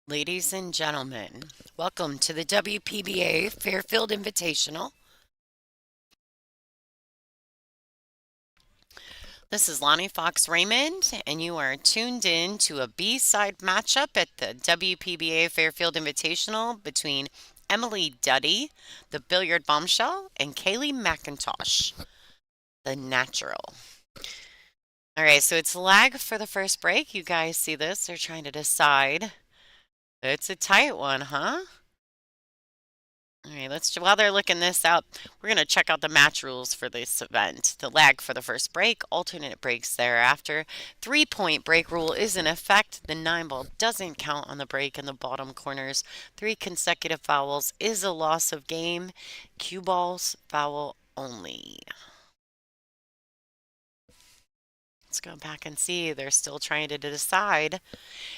Ladies and gentlemen, welcome to the WPBA Fairfield Invitational. This is Lonnie Fox Raymond, and you are tuned in to a B-side matchup at the WPBA Fairfield Invitational between Emily Duddy, the billiard bombshell, and Kaylee Macintosh, the natural. All right, so it's lag for the first break. You guys see this? They're trying to decide. It's a tight one, huh? All right, while they're looking this up, we're going to check out the match rules for this event. The lag for the first break, alternate breaks thereafter. 3-point break rule is in effect. The 9-ball doesn't count on the break in the bottom corners. 3 consecutive fouls is a loss of game. Cue balls, foul only. Let's go back and see. They're still trying to decide.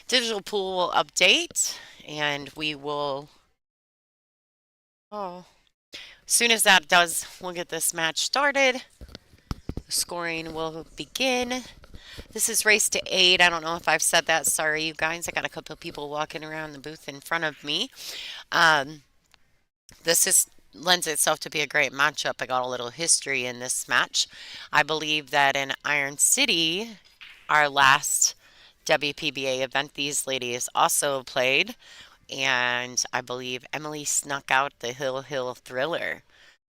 Digital pool will update, and we will... Oh. As soon as that does, we'll get this match started. The scoring will begin. This is race to 8. I don't know if I've said that. Sorry, you guys. I got a couple of people walking around the booth in front of me. Um, this lends itself to be a great matchup. I got a little history in this match. I believe that in Iron City, our last WPBA event, these ladies also played. And I believe Emily snuck out the Hill Hill Thriller.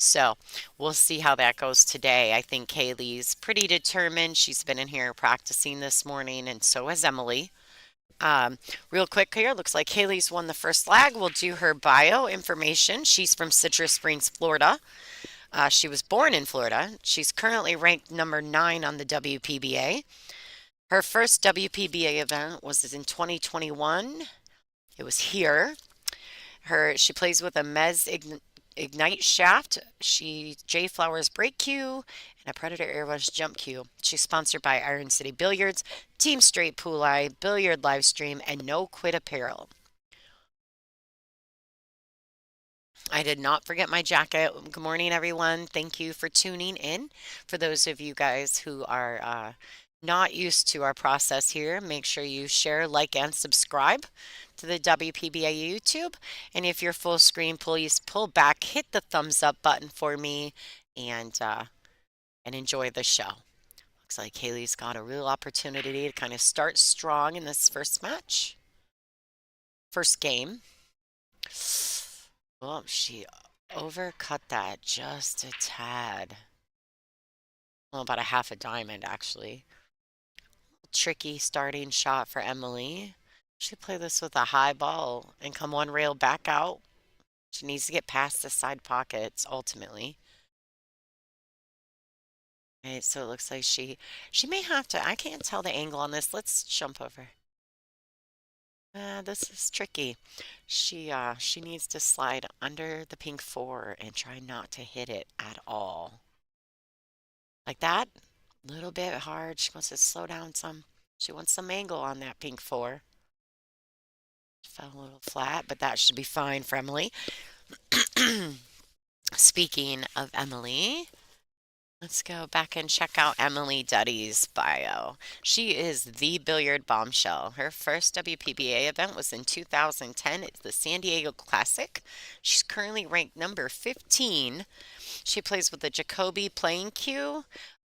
So we'll see how that goes today. I think Kaylee's pretty determined. She's been in here practicing this morning, and so has Emily. Real quick here, looks like Kaylee's won the first lag. We'll do her bio information. She's from Citrus Springs, Florida. She was born in Florida. She's currently ranked number 9 on the WPBA. Her first WPBA event was in 2021. It was here. She plays with a Ignite shaft, J Flowers brake cue, and a Predator Airrush jump cue. She's sponsored by Iron City Billiards, Team Straight Pool Eye, Billiard Livestream, and No Quit Apparel. I did not forget my jacket. Good morning, everyone. Thank you for tuning in. For those of you guys who are not used to our process here, make sure you share, like, and subscribe to the WPBA YouTube. And if you're full screen, please pull back, hit the thumbs up button for me, and enjoy the show. Looks like Haley's got a real opportunity to kind of start strong in this first match. First game. Oh, she overcut that just a tad. Well, about a half a diamond, actually. Tricky starting shot for Emily. She play this with a high ball and come one rail back out. She needs to get past the side pockets ultimately. Okay, so it looks like she may have to. I can't tell the angle on this. Let's jump over. This is tricky. She needs to slide under the pink 4 and try not to hit it at all. Like that. A little bit hard. She wants to slow down some. She wants some angle on that pink 4. Fell a little flat, but that should be fine for Emily. Speaking of Emily, let's go back and check out Emily Duddy's bio. She is the billiard bombshell. Her first WPBA event was in 2010. It's the San Diego Classic. She's currently ranked number 15. She plays with the Jacoby playing cue,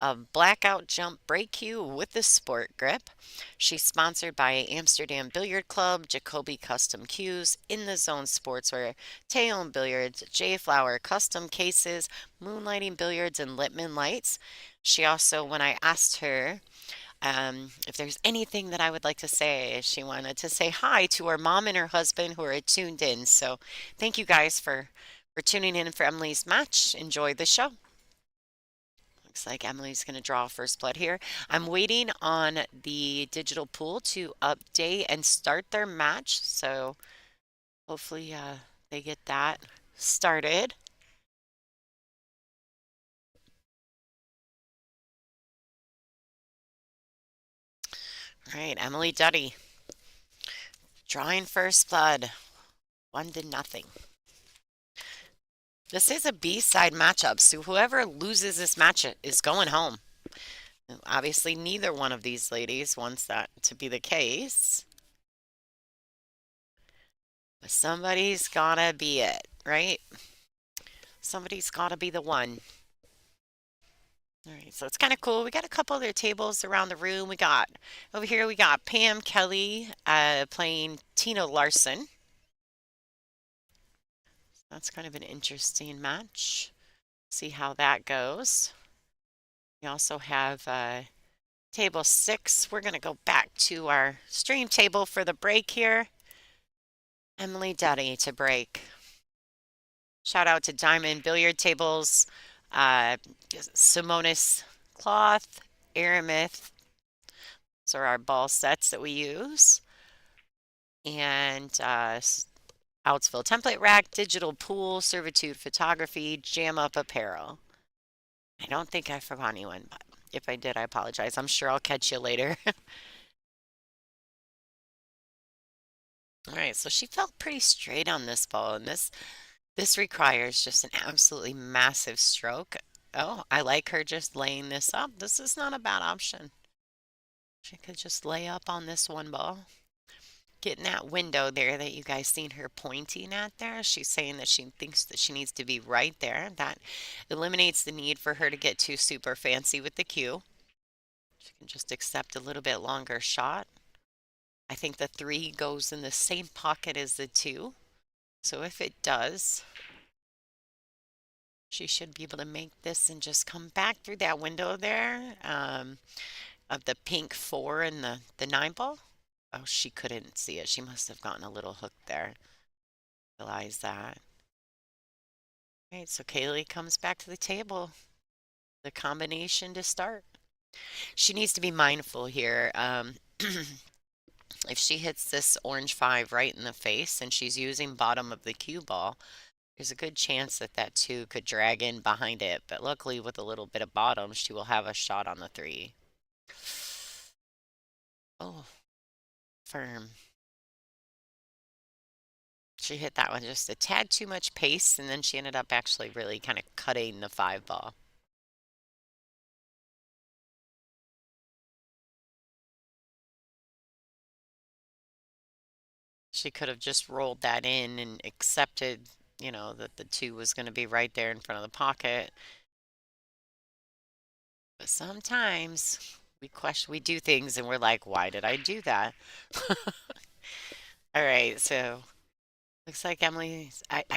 a blackout jump break cue with the sport grip. She's sponsored by Amsterdam Billiard Club, Jacoby Custom Cues, In the Zone Sportswear, Teon Billiards, J Flower Custom Cases, Moonlighting Billiards, and Littman Lights. She also, when I asked her if there's anything that I would like to say, she wanted to say hi to her mom and her husband who are tuned in. So thank you guys for tuning in for Emily's match. Enjoy the show. Looks like Emily's going to draw first blood here. I'm waiting on the digital pool to update and start their match. So hopefully they get that started. All right, Emily Duddy drawing first blood. 1-0. This is a B-side matchup, so whoever loses this match is going home. Obviously, neither one of these ladies wants that to be the case. But somebody's gotta be it, right? Somebody's gotta be the one. All right, so it's kind of cool. We got a couple other tables around the room. We got over here, we got Pam Kelly playing Tina Larson. That's kind of an interesting match. See how that goes. We also have table 6. We're going to go back to our stream table for the break here. Emily Duddy to break. Shout out to Diamond Billiard Tables, uh, Simonis Cloth, Aramith. Those are our ball sets that we use. And Outsville Template Rack, Digital Pool, Servitude Photography, Jam Up Apparel. I don't think I forgot anyone, but if I did, I apologize. I'm sure I'll catch you later. All right, so she felt pretty straight on this ball, and this requires just an absolutely massive stroke. Oh, I like her just laying this up. This is not a bad option. She could just lay up on this one ball. Getting that window there that you guys seen her pointing at there. She's saying that she thinks that she needs to be right there. That eliminates the need for her to get too super fancy with the cue. She can just accept a little bit longer shot. I think the 3 goes in the same pocket as the 2. So if it does, she should be able to make this and just come back through that window there of the pink 4 and the 9 ball. Oh, she couldn't see it. She must have gotten a little hook there. Realize that. All right, so Kaylee comes back to the table. The combination to start. She needs to be mindful here. If she hits this orange 5 right in the face and she's using bottom of the cue ball, there's a good chance that that 2 could drag in behind it. But luckily, with a little bit of bottom, she will have a shot on the 3. Oh, firm. She hit that one just a tad too much pace, and then she ended up actually really kind of cutting the 5 ball. She could have just rolled that in and accepted, that the 2 was going to be right there in front of the pocket. But sometimes we do things and we're like, why did I do that? All right, so looks like I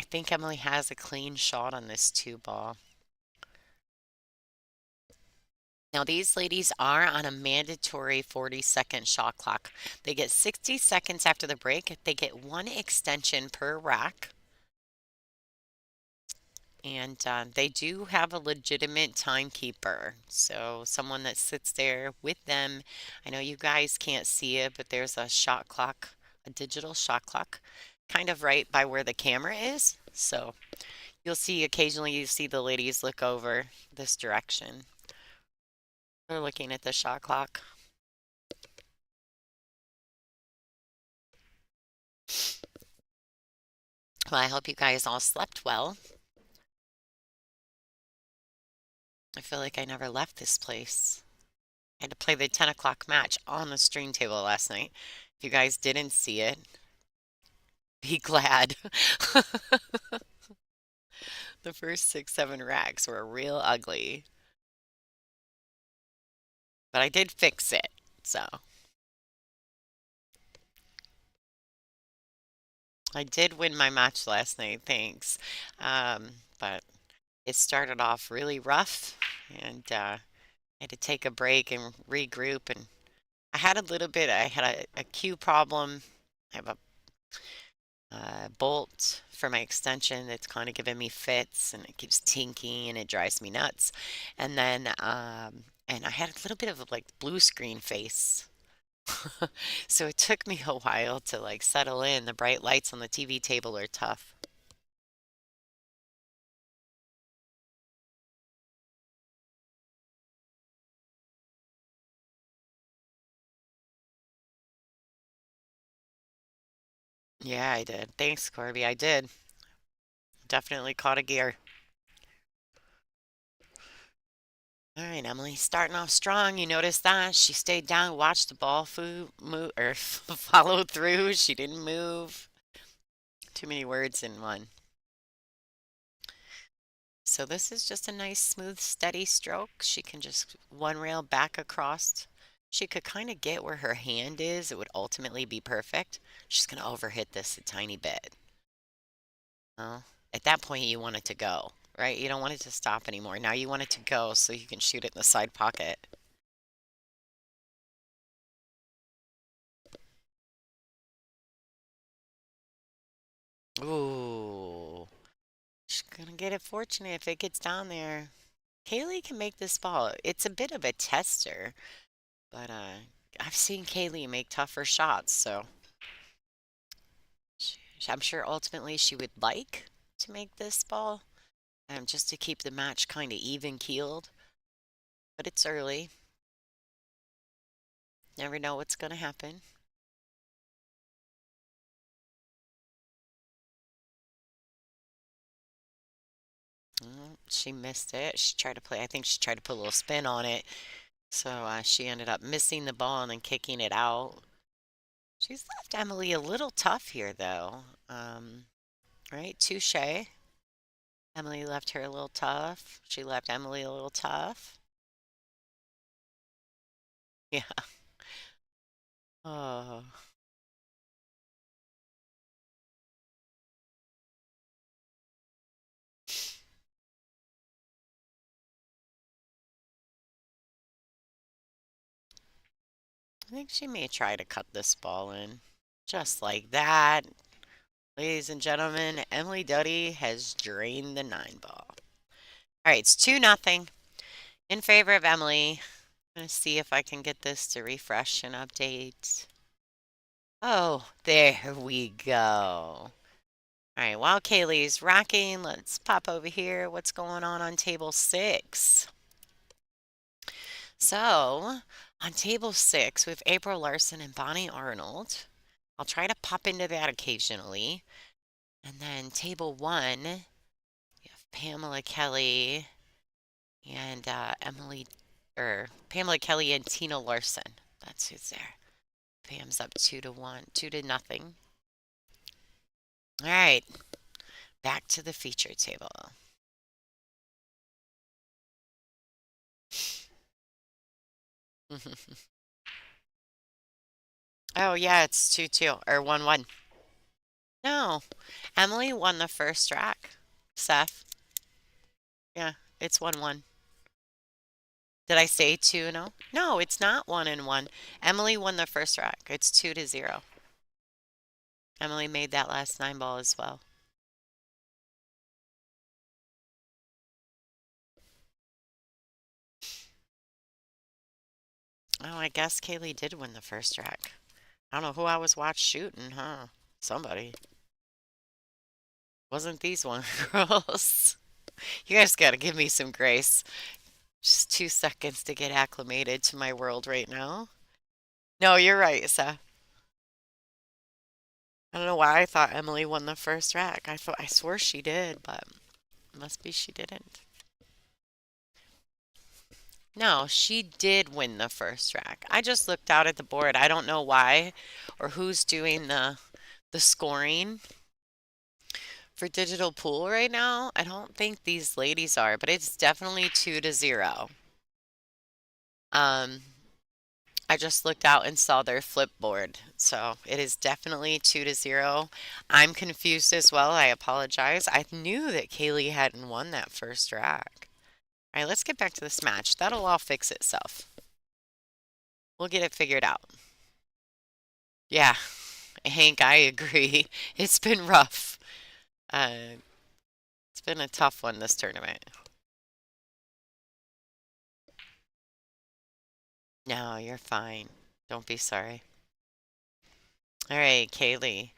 think Emily has a clean shot on this 2 ball. Now, these ladies are on a mandatory 40-second shot clock. They get 60 seconds after the break. They get 1 extension per rack. And they do have a legitimate timekeeper. So someone that sits there with them. I know you guys can't see it, but there's a shot clock, a digital shot clock, kind of right by where the camera is. So you'll see occasionally you see the ladies look over this direction. They're looking at the shot clock. Well, I hope you guys all slept well. I feel like I never left this place. I had to play the 10 o'clock match on the stream table last night. If you guys didn't see it, be glad. The first 6, 7 racks were real ugly. But I did fix it, so. I did win my match last night, thanks. But it started off really rough, and I had to take a break and regroup. And I had a cue problem. I have a bolt for my extension that's kind of giving me fits, and it keeps tinking, and it drives me nuts. And then, and I had a little bit of a like blue screen face. So it took me a while to like settle in. The bright lights on the TV table are tough. Yeah, I did. Thanks, Corby. I did. Definitely caught a gear. All right, Emily, starting off strong. You noticed that she stayed down, watched the ball move or follow through. She didn't move. Too many words in one. So this is just a nice, smooth, steady stroke. She can just one rail back across. She could kind of get where her hand is. It would ultimately be perfect. She's going to overhit this a tiny bit. Well, at that point, you want it to go, right? You don't want it to stop anymore. Now you want it to go so you can shoot it in the side pocket. Ooh, she's going to get it fortunate if it gets down there. Kaylee can make this ball. It's a bit of a tester, but I've seen Kaylee make tougher shots, so I'm sure ultimately she would like to make this ball, just to keep the match kind of even keeled. But it's early. Never know what's going to happen. She missed it. She tried to play, I think she tried to put a little spin on it. So she ended up missing the ball and then kicking it out. She's left Emily a little tough here, though. Right? Touche. Emily left her a little tough. She left Emily a little tough. Yeah. Oh. I think she may try to cut this ball in. Just like that. Ladies and gentlemen, Emily Duddy has drained the 9 ball. All right, it's 2-0 in favor of Emily. I'm going to see if I can get this to refresh and update. Oh, there we go. All right, while Kaylee's rocking, let's pop over here. What's going on table 6? So, on table 6, we have April Larson and Bonnie Arnold. I'll try to pop into that occasionally. And then table 1, you have Pamela Kelly and Pamela Kelly and Tina Larson. That's who's there. Pam's up 2-1, 2-0. All right, back to the feature table. Oh, yeah, it's 2-2 or 1-1. No, Emily won the first track. Seth. Yeah, it's 1-1. Did I say 2-0? No, it's not 1-1. Emily won the first track. It's 2-0. Emily made that last 9 ball as well. Oh, I guess Kaylee did win the first track. I don't know who I was watch shooting, huh? Somebody. Wasn't these one girls? You guys gotta give me some grace. Just 2 seconds to get acclimated to my world right now. No, you're right, Seth. I don't know why I thought Emily won the first track. I swore she did, but must be she didn't. No, she did win the first track. I just looked out at the board. I don't know why or who's doing the scoring for digital pool right now. I don't think these ladies are, but it's definitely 2-0. I just looked out and saw their flip board. So it is definitely 2-0. I'm confused as well. I apologize. I knew that Kaylee hadn't won that first track. All right, let's get back to this match. That'll all fix itself. We'll get it figured out. Yeah, Hank, I agree. It's been rough. Uh, it's been a tough one this tournament. No, you're fine. Don't be sorry. All right, Kaylee.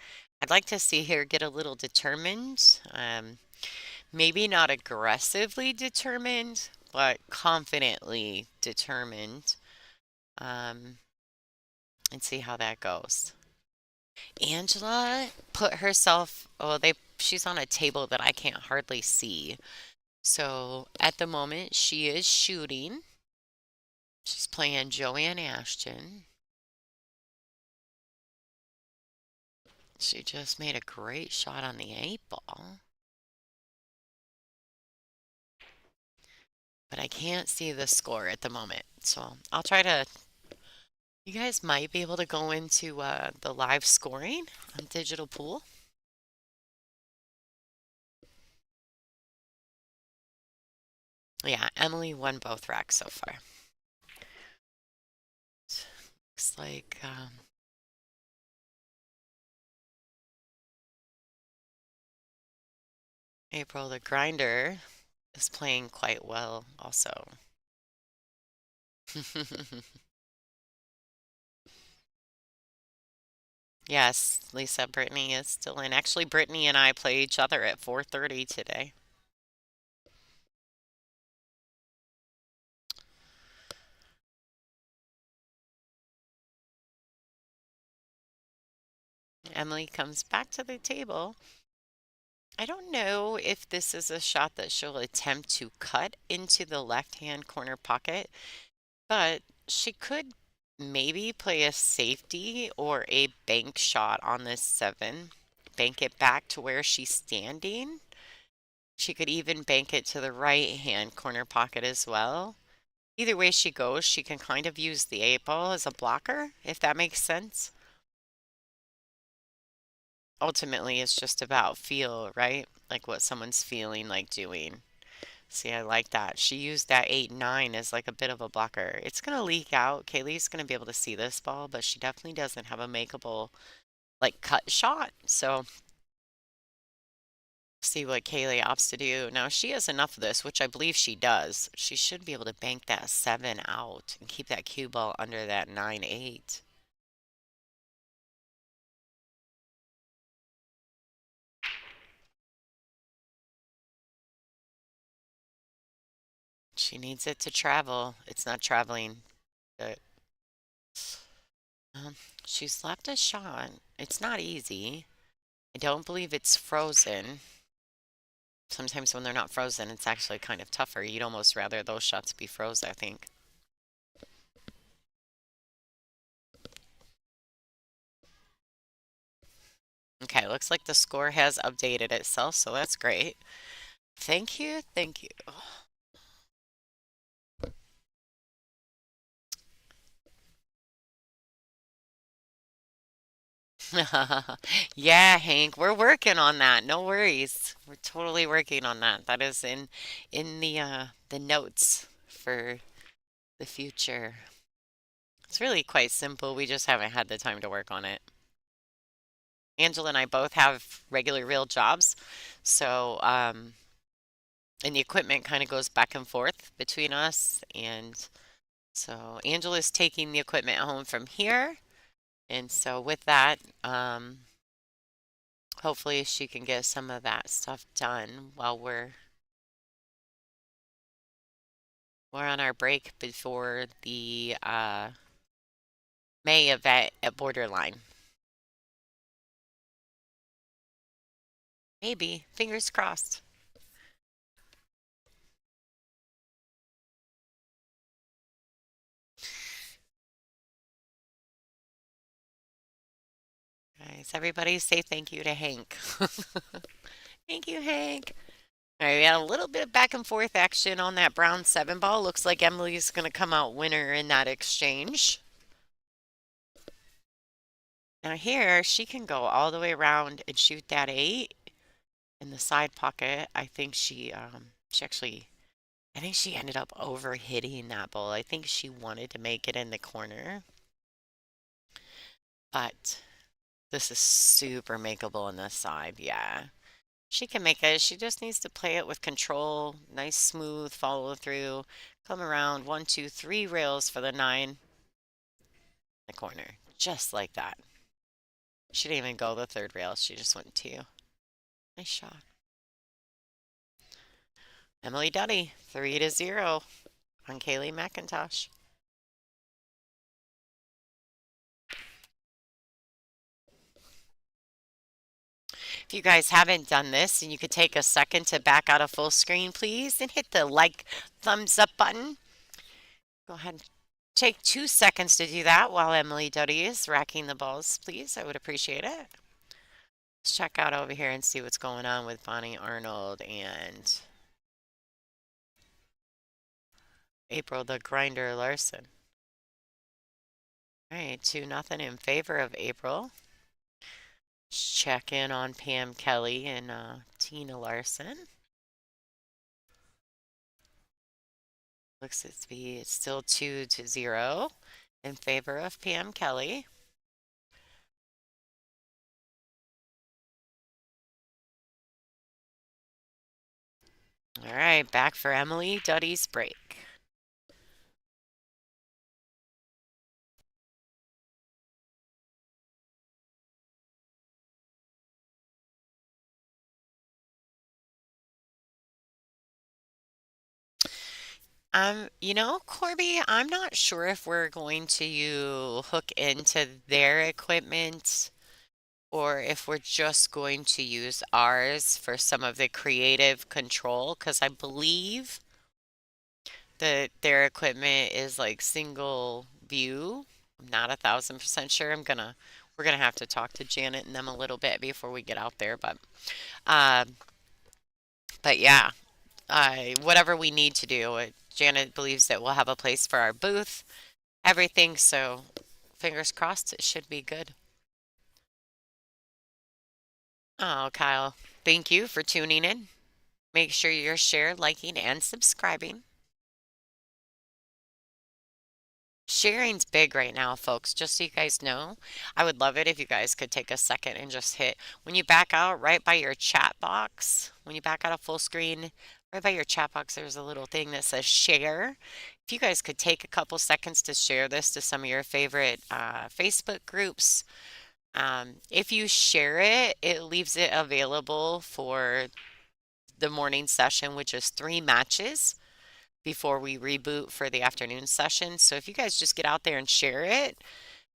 I'd like to see her get a little determined. Maybe not aggressively determined, but confidently determined. And see how that goes. Angela put herself, oh, she's on a table that I can't hardly see. So at the moment, she is shooting. She's playing Joanne Ashton. She just made a great shot on the 8 ball. But I can't see the score at the moment. So I'll try to. You guys might be able to go into the live scoring on Digital Pool. Yeah, Emily won both racks so far. Looks like April the Grinder is playing quite well also. Yes, Lisa, Brittany is still in. Actually, Brittany and I play each other at 4:30 today. Emily comes back to the table. I don't know if this is a shot that she'll attempt to cut into the left-hand corner pocket, but she could maybe play a safety or a bank shot on this 7. Bank it back to where she's standing. She could even bank it to the right-hand corner pocket as well. Either way she goes, she can kind of use the 8 ball as a blocker, if that makes sense. Ultimately, it's just about feel, right? Like what someone's feeling like doing. See, I like that. She used that 8-9 as like a bit of a blocker. It's going to leak out. Kaylee's going to be able to see this ball, but she definitely doesn't have a makeable like cut shot. So see what Kaylee opts to do. Now she has enough of this, which I believe she does. She should be able to bank that 7 out and keep that cue ball under that 9-8. She needs it to travel. It's not traveling. But she's left a shot. It's not easy. I don't believe it's frozen. Sometimes when they're not frozen, it's actually kind of tougher. You'd almost rather those shots be froze, I think. Okay, looks like the score has updated itself, so that's great. Thank you, thank you. Yeah, Hank, we're working on that. No worries. We're totally working on that. That is in the notes for the future. It's really quite simple. We just haven't had the time to work on it. Angela and I both have regular real jobs, so and the equipment kind of goes back and forth between us, and so Angela's taking the equipment home from here, and so with that, hopefully she can get some of that stuff done while we're on our break before the May event at Borderline. Maybe, fingers crossed. Guys, everybody say thank you to Hank. Thank you, Hank. All right, we had a little bit of back and forth action on that brown 7 ball. Looks like Emily's going to come out winner in that exchange. Now here, she can go all the way around and shoot that 8 in the side pocket. I think she actually, I think she ended up over hitting that ball. I think she wanted to make it in the corner, but this is super makeable on this side. Yeah. She can make it. She just needs to play it with control. Nice, smooth follow through. Come around 1, 2, 3 rails for the 9 in the corner. Just like that. She didn't even go the 3rd rail. She just went 2. Nice shot. Emily Duddy, 3-0 on Kaylee Macintosh. If you guys haven't done this, and you could take a second to back out of full screen, please, and hit the like, thumbs up button. Go ahead and take 2 seconds to do that while Emily Duddy is racking the balls, please. I would appreciate it. Let's check out over here and see what's going on with Bonnie Arnold and April the Grinder Larson. All right, 2-0 in favor of April. Let's check in on Pam Kelly and Tina Larson. Looks to be still 2-0 in favor of Pam Kelly. All right, back for Emily Duddy's break. Corby, I'm not sure if we're going to hook into their equipment or if we're just going to use ours for some of the creative control, because I believe that their equipment is like single view. I'm not 1,000% sure. We're gonna have to talk to Janet and them a little bit before we get out there, uh, but yeah, whatever we need to do, Janet believes that we'll have a place for our booth, everything. So fingers crossed, it should be good. Oh, Kyle, thank you for tuning in. Make sure you're sharing, liking, and subscribing. Sharing's big right now, folks. Just so you guys know, I would love it if you guys could take a second and just hit when you back out right by your chat box, when you back out of full screen, right by your chat box, there's a little thing that says share. If you guys could take a couple seconds to share this to some of your favorite Facebook groups. If you share it, it leaves it available for the morning session, which is 3 matches before we reboot for the afternoon session. So if you guys just get out there and share it,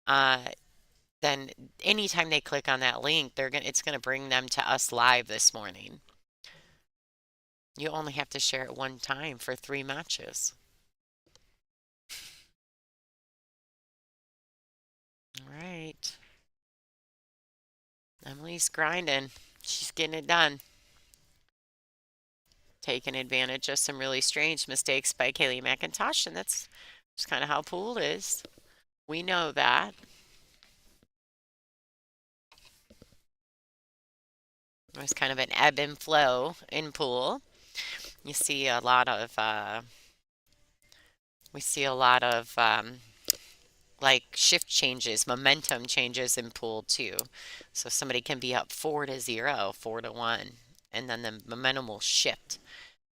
uh, then anytime they click on that link, it's gonna bring them to us live this morning. You only have to share it one time for 3 matches. All right. Emily's grinding. She's getting it done. Taking advantage of some really strange mistakes by Kaylee Macintosh, and that's just kind of how pool is. We know that. There's kind of an ebb and flow in pool. You see a lot of we see a lot of like shift changes, momentum changes in pool too. So somebody can be up 4-0, 4-1, and then the momentum will shift.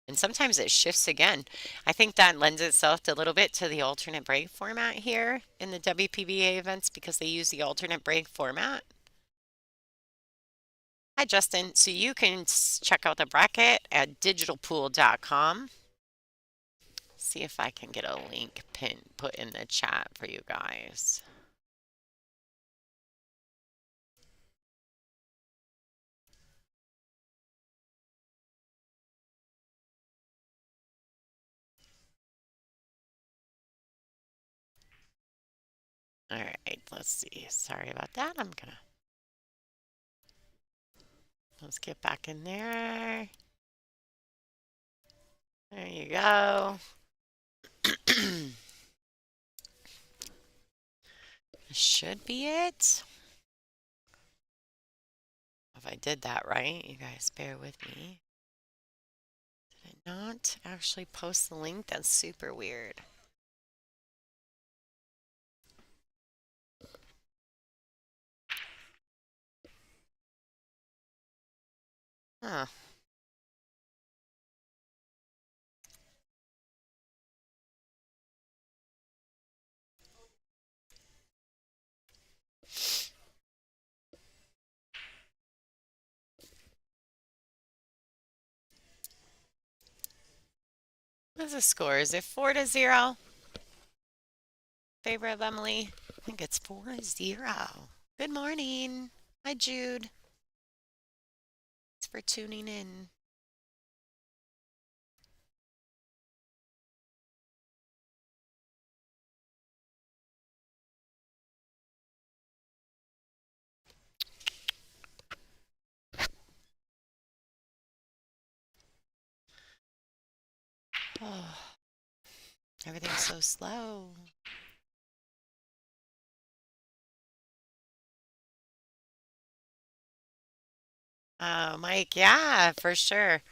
And sometimes it shifts again. I think that lends itself a little bit to the alternate break format here in the WPBA events because they use the alternate break format. Hi, Justin. So you can check out the bracket at digitalpool.com. See if I can get a link put in the chat for you guys. All right, let's see. Sorry about that. Let's get back in there. There you go. Should be it. If I did that right, you guys bear with me. Did I not actually post the link? That's super weird. Huh. What's the score? Is it 4-0? Favor of Emily? I think it's 4-0. Good morning. Hi, Jude. Thanks for tuning in. Oh, everything's so slow. Oh, Mike, yeah, for sure.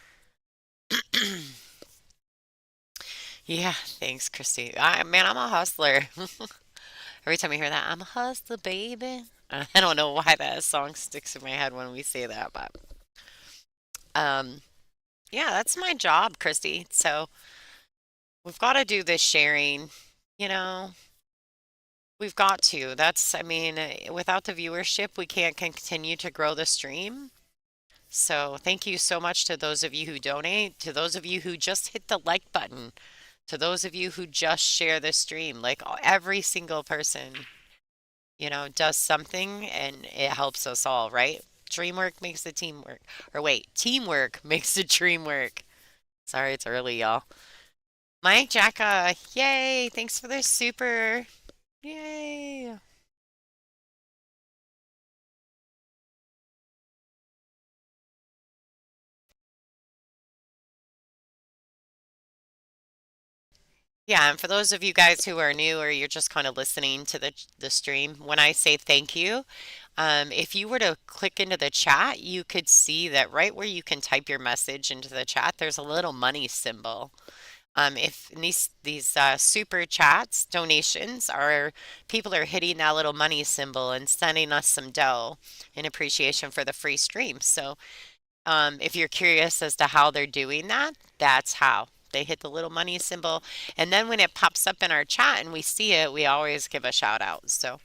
Yeah, thanks, Christy. Man, I'm a hustler. Every time I hear that, I'm a hustler, baby. I don't know why that song sticks in my head when we say that, but um, yeah, that's my job, Christy. So we've got to do this sharing, you know. We've got to. I mean, without the viewership, we can't continue to grow the stream. So thank you so much to those of you who donate, to those of you who just hit the like button, to those of you who just share the stream. Like every single person, does something and it helps us all, right? Dream work makes the team work. Or wait, teamwork makes the dream work. Sorry, it's early, y'all. Mike Jacka, yay! Thanks for the super. Yay! Yeah, and for those of you guys who are new or you're just kind of listening to the stream, when I say thank you, if you were to click into the chat, you could see that right where you can type your message into the chat, there's a little money symbol. If these super chats, donations are people are hitting that little money symbol and sending us some dough in appreciation for the free stream. So if you're curious as to how they're doing that, that's how. They hit the little money symbol, and then when it pops up in our chat and we see it, we always give a shout out. So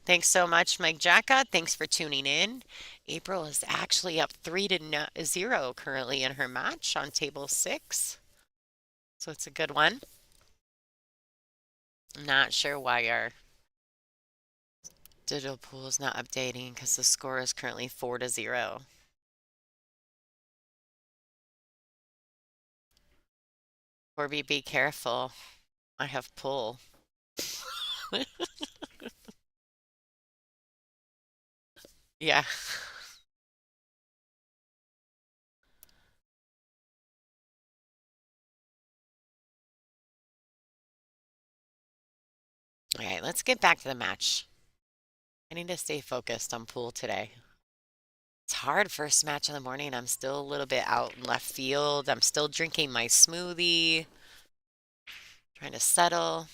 thanks so much, Mike Jacka. Thanks for tuning in. April is actually up 3-0 currently in her match on table 6. So it's a good one. I'm not sure why our digital pool is not updating because the score is currently 4-0. Corby, be careful. I have pull. Yeah. All right, let's get back to the match. I need to stay focused on pool today. It's hard first match in the morning. I'm still a little bit out in left field. I'm still drinking my smoothie, trying to settle.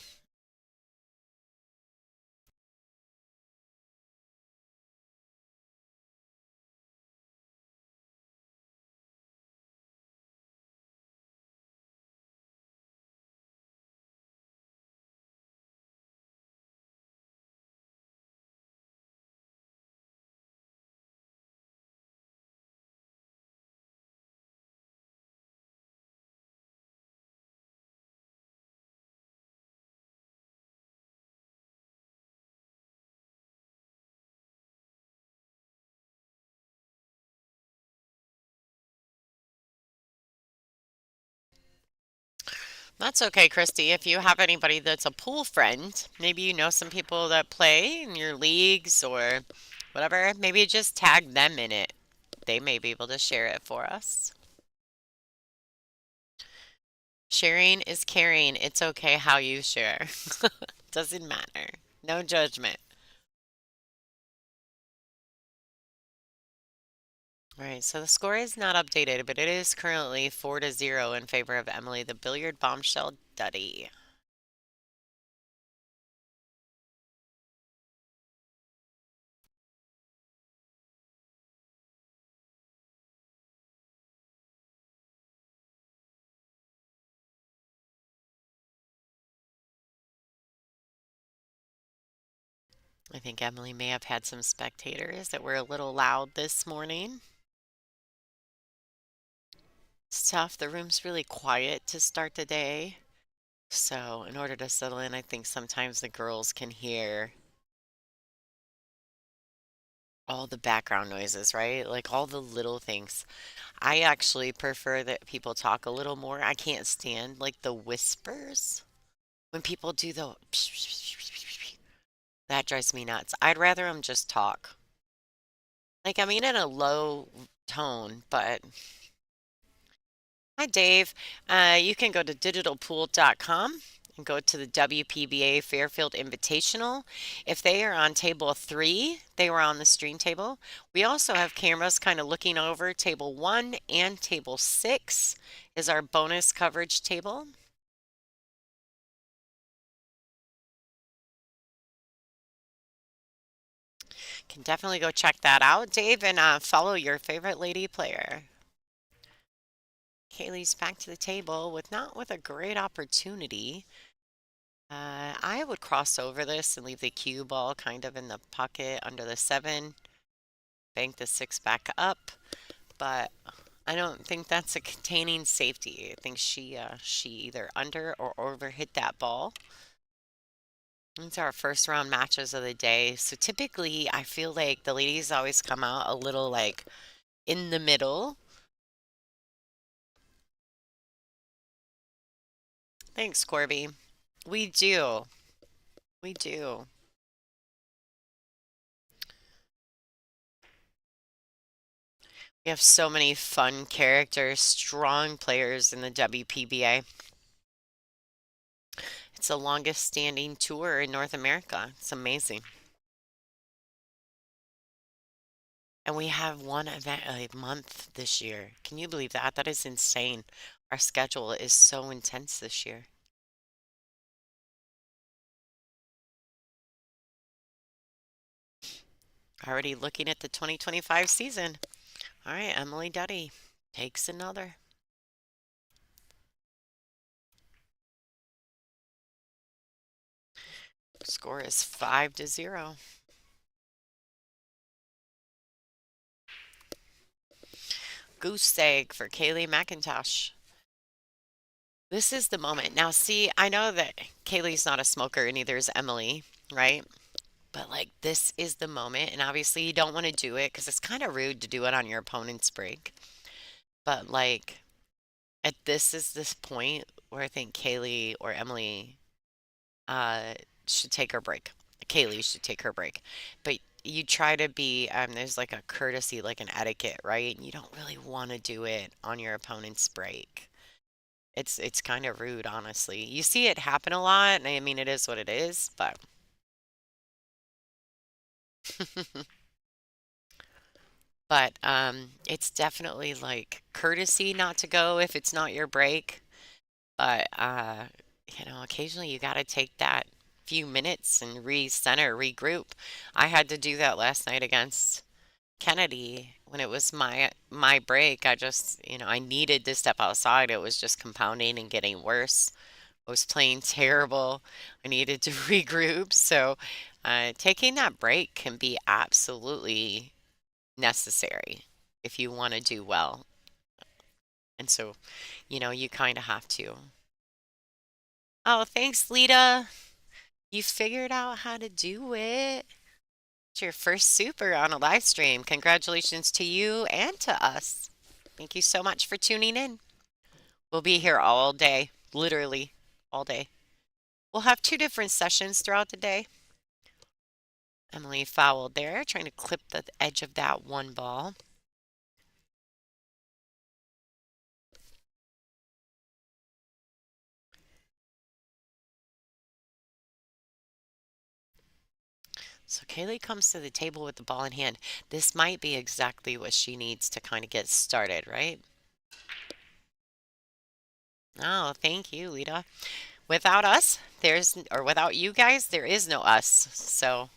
That's okay, Christy. If you have anybody that's a pool friend, maybe you know some people that play in your leagues or whatever, maybe just tag them in it. They may be able to share it for us. Sharing is caring. It's okay how you share. Doesn't matter. No judgment. All right, so the score is not updated, but it is currently 4-0 in favor of Emily, the billiard bombshell Duddy. I think Emily may have had some spectators that were a little loud this morning. It's tough. The room's really quiet to start the day. So, in order to settle in, I think sometimes the girls can hear all the background noises, right? Like all the little things. I actually prefer that people talk a little more. I can't stand like the whispers when people do the that drives me nuts. I'd rather them just talk. Like, I mean, in a low tone, but Hi, Dave. You can go to digitalpool.com and go to the WPBA Fairfield Invitational. If they are on table three, they were on the stream table. We also have cameras kind of looking over table one and table six is our bonus coverage table. Can definitely go check that out, Dave, and follow your favorite lady player. Kaylee's back to the table with not with a great opportunity. I would cross over this and leave the cue ball kind of in the pocket under the seven, bank the six back up, but I don't think that's a containing safety. I think she either under or over hit that ball. These are our first round matches of the day. So typically, I feel like the ladies always come out a little like in the middle. Thanks, Corby. We do. We do. We have so many fun characters, strong players in the WPBA. It's the longest standing tour in North America. It's amazing. And we have one event a month this year. Can you believe that? That is insane. Our schedule is so intense this year. Already looking at the 2025 season. All right, Emily Duddy takes another. Score is 5-0. Goose egg for Kaylee Macintosh. This is the moment. Now, see, I know that Kaylee's not a smoker, and neither is Emily, right? But like, this is the moment, and obviously, you don't want to do it because it's kind of rude to do it on your opponent's break. But like, at this point where I think Kaylee or Emily uh should take her break. Kaylee should take her break. But you try to be there's like a courtesy, like an etiquette, right? And you don't really want to do it on your opponent's break. It's kind of rude, honestly. You see it happen a lot, and I mean it is what it is, but but it's definitely like courtesy not to go if it's not your break. But occasionally you got to take that few minutes and recenter, regroup. I had to do that last night against Kennedy when it was my break. I just, I needed to step outside. It was just compounding and getting worse. I was playing terrible. I needed to regroup. So, taking that break can be absolutely necessary if you want to do well. And so, you kind of have to. Oh, thanks, Lita. You figured out how to do it. It's your first super on a live stream. Congratulations to you and to us. Thank you so much for tuning in. We'll be here all day, literally all day. We'll have two different sessions throughout the day. Emily fouled there, trying to clip the edge of that one ball. So Kaylee comes to the table with the ball in hand. This might be exactly what she needs to kind of get started, right? Oh, thank you, Lita. Without us, or without you guys, there is no us. So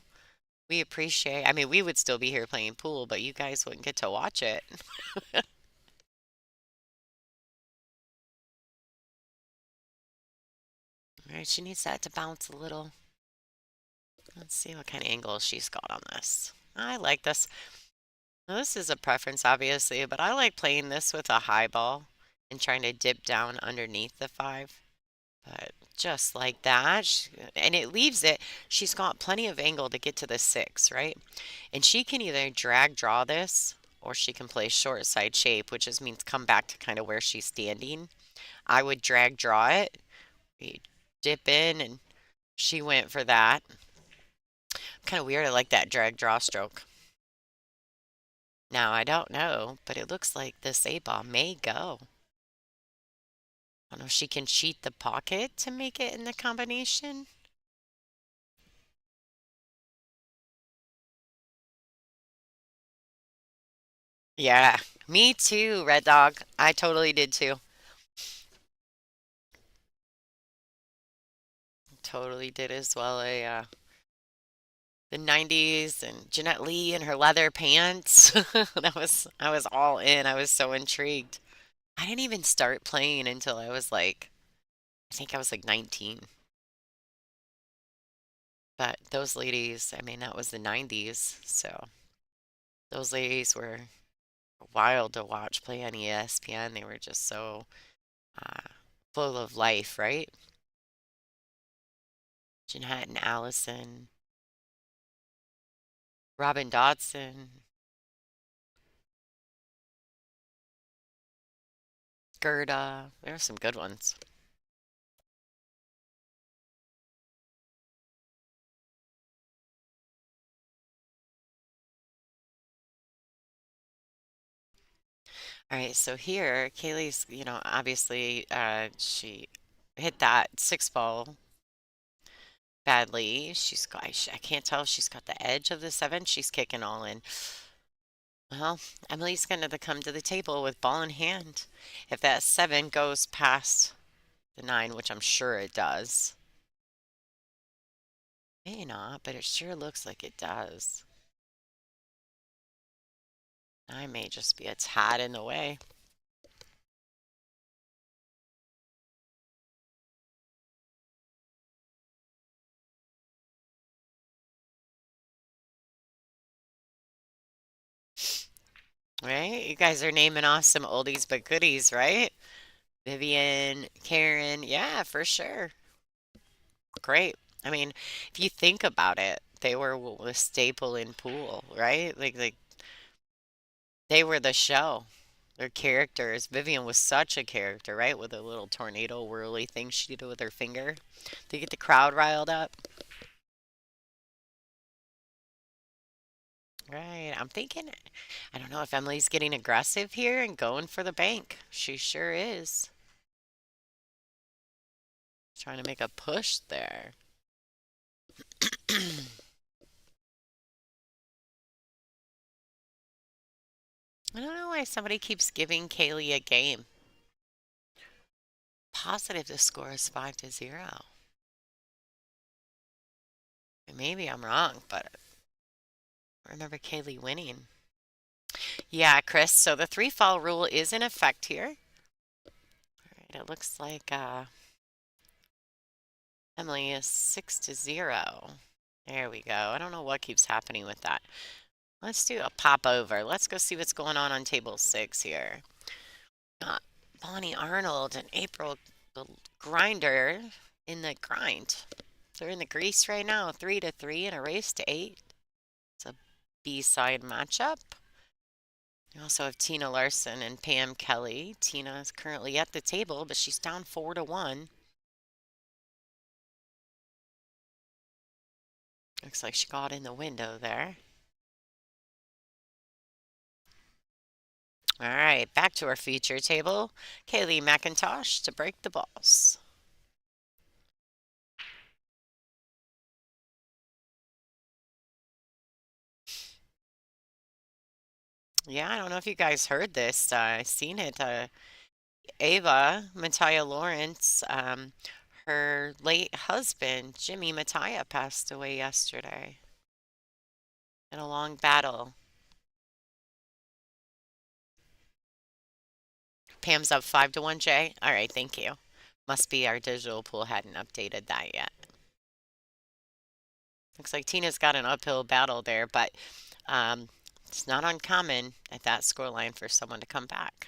we appreciate, I mean, we would still be here playing pool, but you guys wouldn't get to watch it. All right, she needs that to bounce a little. Let's see what kind of angle she's got on this. I like this. Now, this is a preference, obviously, but I like playing this with a high ball and trying to dip down underneath the five. But just like that, and it leaves it, she's got plenty of angle to get to the six, right? And she can either drag draw this or she can play short side shape, which just means come back to kind of where she's standing. I would drag draw it, we dip in, and she went for that. Kind of weird. I like that drag draw stroke. Now, I don't know, but it looks like this A ball may go. I don't know if she can cheat the pocket to make it in the combination. Yeah, me too, Red Dog. I totally did too. Totally did as well. The 90s and Jeanette Lee and her leather pants. I was all in. I was so intrigued. I didn't even start playing until I was like, I think I was like 19. But those ladies, I mean, that was the 90s. So those ladies were wild to watch play on ESPN. They were just so uh, full of life, right? Jeanette and Allison, Robin Dodson, Gerda. There were some good ones. All right, so here, Kaylee's, obviously, she hit that six ball badly. I can't tell if she's got the edge of the seven. She's kicking all in. Well, Emily's going to come to the table with ball in hand. If that seven goes past the nine, which I'm sure it does, may not, but it sure looks like it does. I may just be a tad in the way. Right? You guys are naming off some oldies but goodies, right? Vivian, Karen, yeah, for sure. Great. I mean, if you think about it, they were a staple in pool, right? Like they were the show. Their characters. Vivian was such a character, right? With a little tornado whirly thing she did with her finger to get the crowd riled up. Right. I'm thinking, I don't know if Emily's getting aggressive here and going for the bank. She sure is. Trying to make a push there. I don't know why somebody keeps giving Kaylee a game. Positive the score is 5-0. Maybe I'm wrong, but I remember Kaylee winning. Yeah, Chris, so the three fall rule is in effect here. All right, it looks like Emily is 6-0. There we go. I don't know what keeps happening with that. Let's do a pop over. Let's go see what's going on table six here. Uh, Bonnie Arnold and April the grinder in the grind. They're in the grease right now, 3-3 in a race to 8. It's a B-side matchup. You also have Tina Larson and Pam Kelly. Tina is currently at the table, but she's down 4-1. Looks like she got in the window there. All right, back to our feature table. Kaylee Macintosh to break the balls. Yeah, I don't know if you guys heard this. I seen it. Ava Mattia Lawrence, her late husband, Jimmy Mattia, passed away yesterday in a long battle. Pam's up 5-1, Jay. All right, thank you. Must be our digital pool hadn't updated that yet. Looks like Tina's got an uphill battle there, but um, it's not uncommon at that scoreline for someone to come back.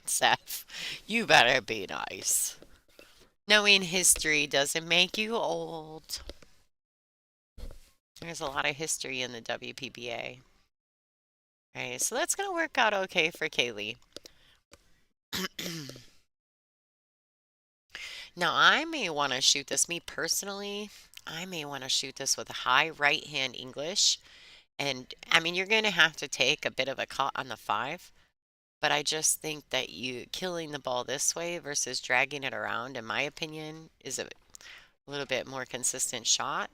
Seth, you better be nice. Knowing history doesn't make you old. There's a lot of history in the WPBA. All right, so that's gonna work out okay for Kaylee. Now, I may want to shoot this, me personally, I may want to shoot this with high right hand English. And I mean, you're going to have to take a bit of a cut on the five, but I just think that you killing the ball this way versus dragging it around, in my opinion, is a little bit more consistent shot.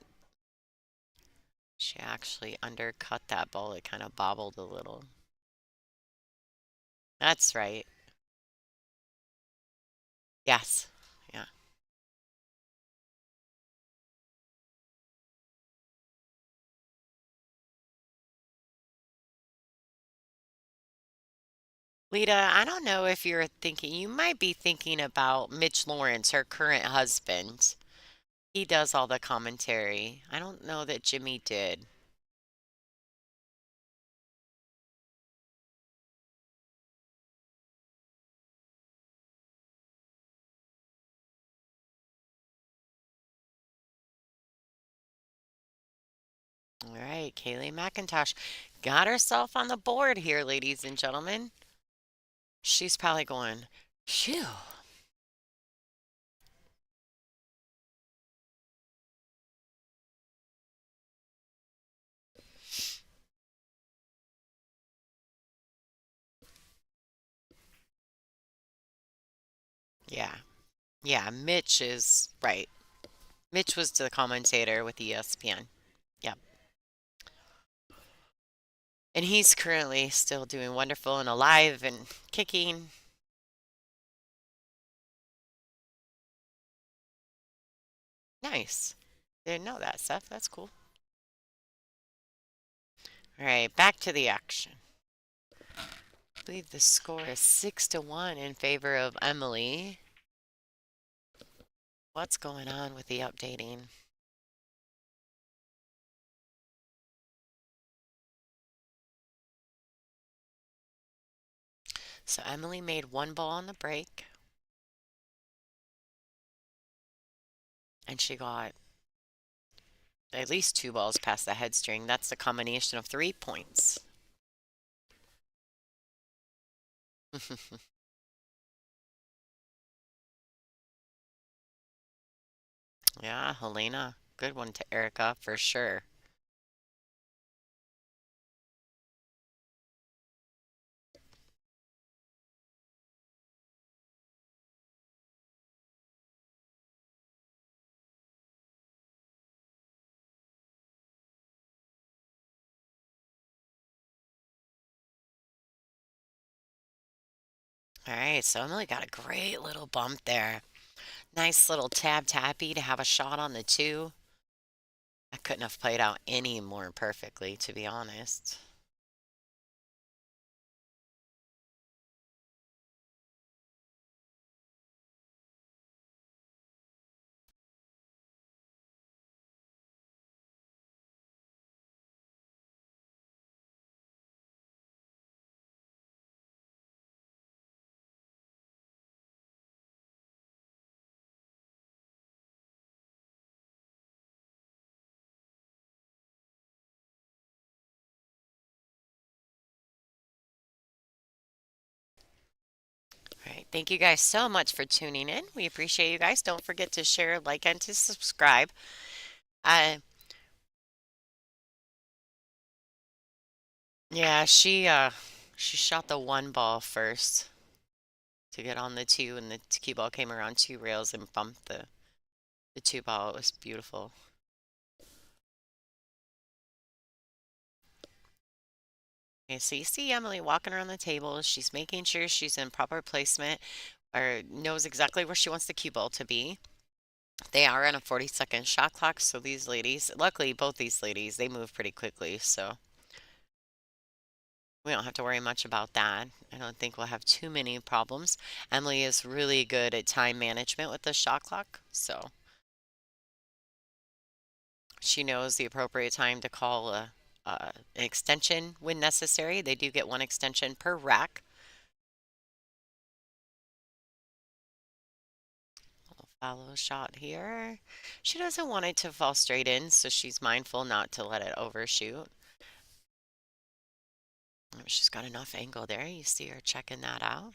She actually undercut that ball. It kind of bobbled a little. That's right. Yes. Yeah. Lita, I don't know if you're thinking, you might be thinking about Mitch Lawrence, her current husband. He does all the commentary. I don't know that Jimmy did. All right, Kaylee Macintosh got herself on the board here, ladies and gentlemen. She's probably going, phew. Yeah. Yeah, Mitch is right. Mitch was the commentator with ESPN. Yep. And he's currently still doing wonderful and alive and kicking. Nice. Didn't know that, Seth. That's cool. All right, back to the action. I believe the score is 6-1 in favor of Emily. What's going on with the updating? So Emily made one ball on the break, and she got at least two balls past the head string. That's the combination of 3 points. Yeah, Helena. Good one to Erica for sure. All right, so Emily got a great little bump there. Nice little tappy to have a shot on the two. I couldn't have played out any more perfectly, to be honest. All right, thank you guys so much for tuning in. We appreciate you guys. Don't forget to share, like, and to subscribe. Uh, yeah, she shot the one ball first to get on the two, and the cue ball came around two rails and bumped the two ball. It was beautiful. Okay, so you see Emily walking around the table. She's making sure she's in proper placement or knows exactly where she wants the cue ball to be. They are on a 40-second shot clock, so these ladies, luckily both these ladies, they move pretty quickly, so we don't have to worry much about that. I don't think we'll have too many problems. Emily is really good at time management with the shot clock, so she knows the appropriate time to call an extension when necessary. They do get one extension per rack. Follow shot here. She doesn't want it to fall straight in, so she's mindful not to let it overshoot. She's got enough angle there. You see her checking that out.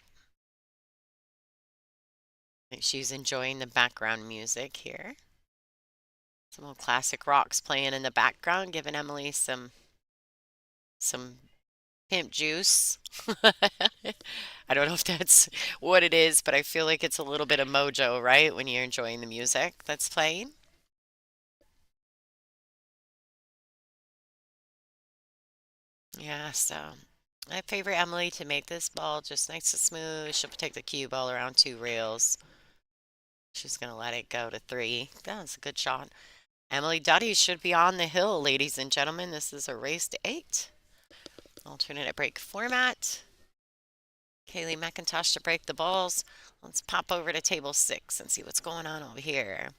I think she's enjoying the background music here. Some old classic rocks playing in the background, giving Emily some pimp juice. I don't know if that's what it is, but I feel like it's a little bit of mojo, right? When you're enjoying the music that's playing. Yeah, so I favor Emily to make this ball just nice and smooth. She'll take the cue ball around two rails. She's going to let it go to three. That's a good shot. Emily Duddy should be on the hill, ladies and gentlemen. This is a race to eight. Alternate break format. Kaylee Macintosh to break the balls. Let's pop over to table six and see what's going on over here.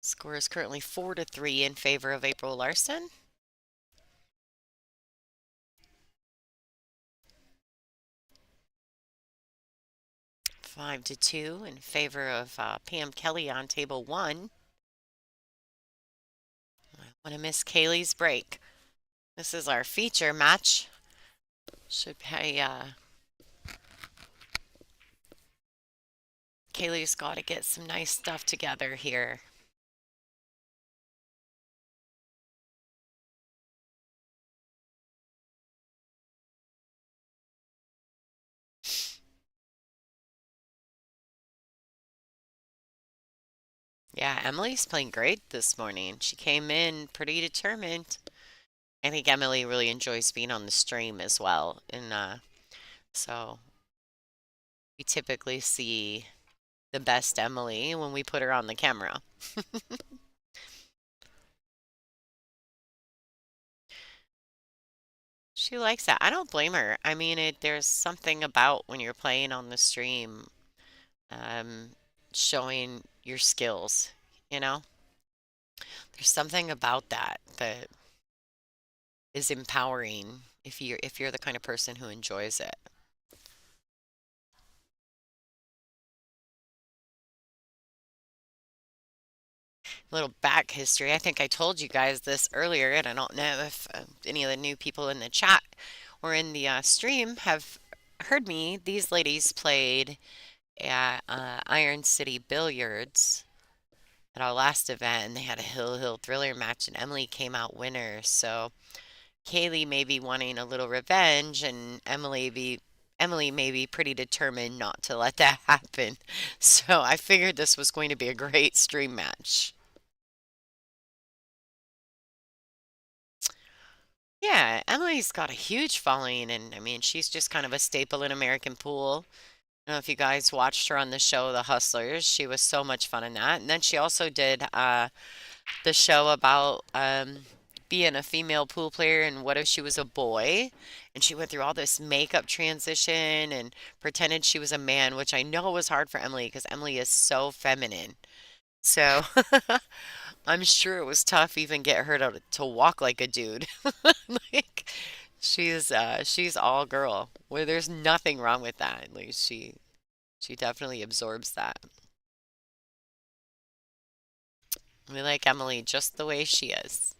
Score is currently 4-3 in favor of April Larson. 5-2 in favor of Pam Kelly on table one. I want to miss Kaylee's break. This is our feature match. Should pay. Kaylee's got to get some nice stuff together here. Yeah, Emily's playing great this morning. She came in pretty determined. I think Emily really enjoys being on the stream as well. And so we typically see the best Emily when we put her on the camera. She likes that. I don't blame her. I mean, there's something about when you're playing on the stream, um, showing your skills, you know? There's something about that that is empowering if you're the kind of person who enjoys it. Little back history. I think I told you guys this earlier, and I don't know if any of the new people in the chat or in the stream have heard me. These ladies played at Iron City Billiards at our last event, and they had a Hill Thriller match, and Emily came out winner. So Kaylee may be wanting a little revenge, and Emily may be pretty determined not to let that happen. So I figured this was going to be a great stream match. Yeah, Emily's got a huge following, and I mean, she's just kind of a staple in American pool. I don't know if you guys watched her on the show, The Hustlers. She was so much fun in that. And then she also did the show about being a female pool player and what if she was a boy. And she went through all this makeup transition and pretended she was a man, which I know was hard for Emily because Emily is so feminine. So I'm sure it was tough even get her to walk like a dude. Like she's all girl. Well, there's nothing wrong with that. Like she definitely absorbs that. We like Emily just the way she is.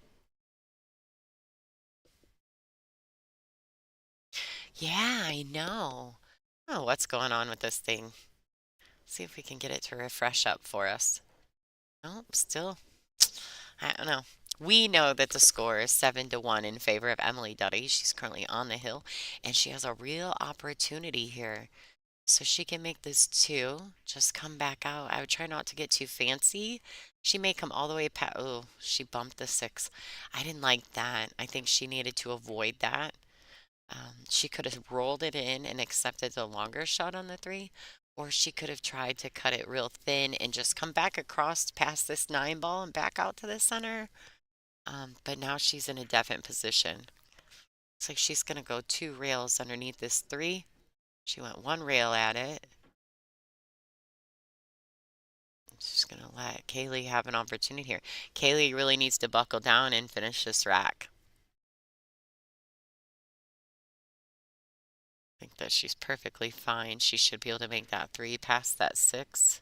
Yeah, I know. Oh, what's going on with this thing? See if we can get it to refresh up for us. Oh, still, I don't know. We know that the score is 7-1 in favor of Emily Duddy. She's currently on the hill, and she has a real opportunity here. So she can make this two, just come back out. I would try not to get too fancy. She may come all the way past. Oh, she bumped the six. I didn't like that. I think she needed to avoid that. She could have rolled it in and accepted the longer shot on the three, or she could have tried to cut it real thin and just come back across past this nine ball and back out to the center. But now she's in a definite position. Looks like she's going to go two rails underneath this three. She went one rail at it. She's going to let Kaylee have an opportunity here. Kaylee really needs to buckle down and finish this rack. I think that she's perfectly fine. She should be able to make that three past that six.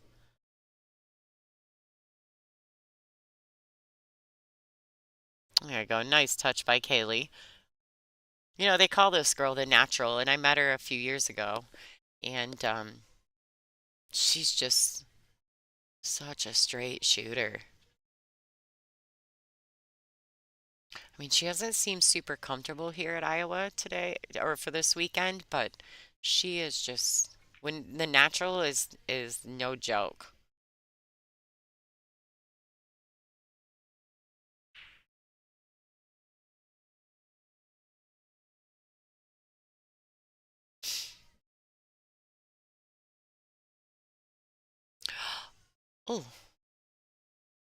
There you go. Nice touch by Kaylee. You know, they call this girl the natural, and I met her a few years ago, and she's just such a straight shooter. I mean, she doesn't seem super comfortable here at Iowa today or for this weekend, but she is just when the natural is no joke. Oh,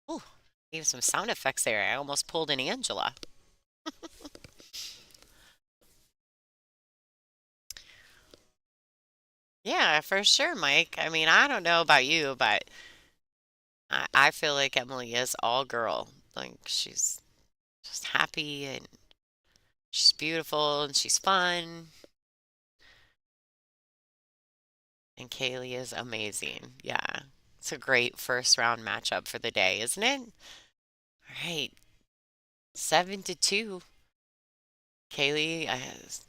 oh, gave some sound effects there. I almost pulled an Angela. Yeah, for sure, Mike. I mean, I don't know about you, but I feel like Emily is all girl. Like she's just happy and she's beautiful and she's fun. And Kaylee is amazing. Yeah. It's a great first round matchup for the day, isn't it? All right. 7-2. Kaylee is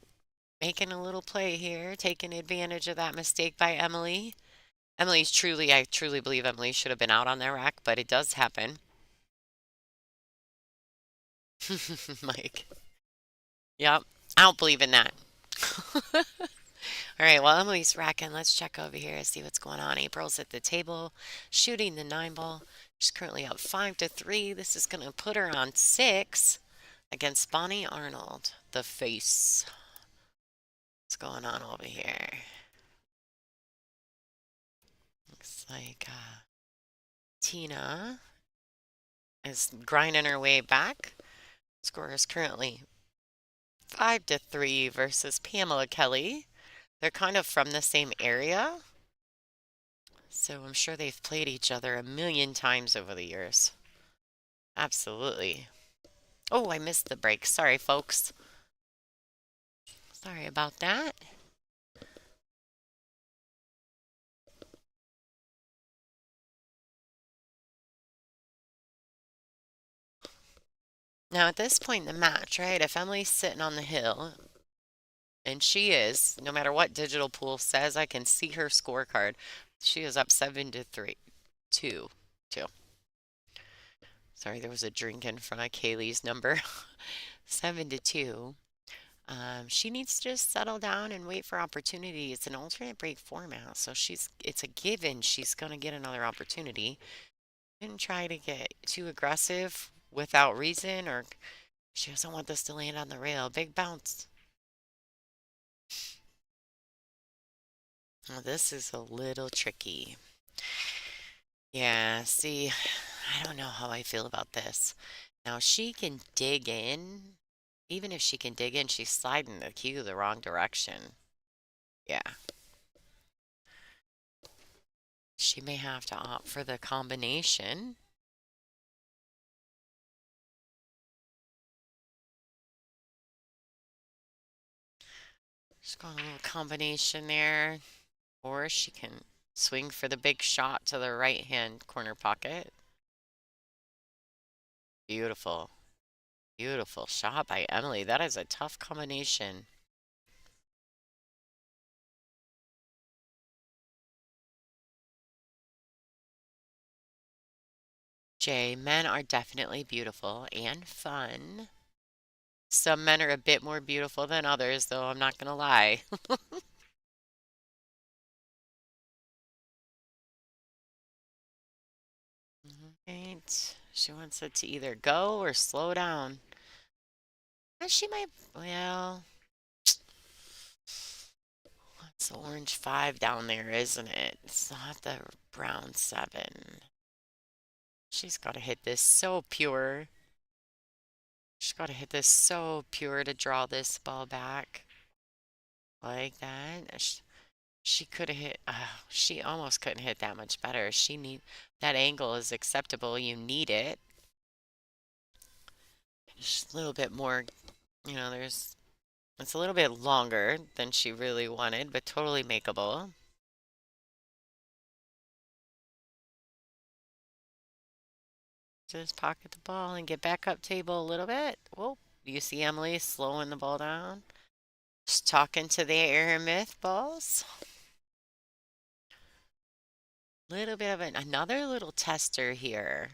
making a little play here, taking advantage of that mistake by Emily. I truly believe Emily should have been out on that rack, but it does happen. Mike. Yep. I don't believe in that. All right, while Emily's racking, let's check over here and see what's going on. April's at the table shooting the 9 ball. She's currently up 5-3. This is going to put her on 6 against Bonnie Arnold, the face. What's going on over here? Looks like Tina is grinding her way back. Score is currently 5-3 versus Pamela Kelly. They're kind of from the same area, so I'm sure they've played each other a million times over the years. Absolutely. Oh, I missed the break. Sorry, folks. Sorry about that. Now, at this point in the match, right, if Emily's sitting on the hill, and she is, no matter what digital pool says, I can see her scorecard. She is up 7-3. 2. 2. Sorry, there was a drink in front of Kaylee's number. 7-2. She needs to just settle down and wait for opportunity. It's an alternate break format, so it's a given she's gonna get another opportunity. Didn't try to get too aggressive without reason, or she doesn't want this to land on the rail. Big bounce. Well, this is a little tricky. Yeah, see, I don't know how I feel about this. Now she can dig in. Even if she can dig in, she's sliding the cue the wrong direction. Yeah. She may have to opt for the combination. She's got a little combination there. Or she can swing for the big shot to the right hand corner pocket. Beautiful. Beautiful shot by Emily. That is a tough combination. Jay, men are definitely beautiful and fun. Some men are a bit more beautiful than others, though I'm not gonna lie. Right. She wants it to either go or slow down. And she might, well, it's the orange 5 down there, isn't it? It's not the brown 7. She's got to hit this so pure. She's got to hit this so pure to draw this ball back like that. She could have hit, she almost couldn't hit that much better. That angle is acceptable. You need it. Just a little bit more, it's a little bit longer than she really wanted, but totally makeable. Just pocket the ball and get back up table a little bit. Whoa. You see Emily slowing the ball down? Just talking to the air myth balls. Little bit of another little tester here.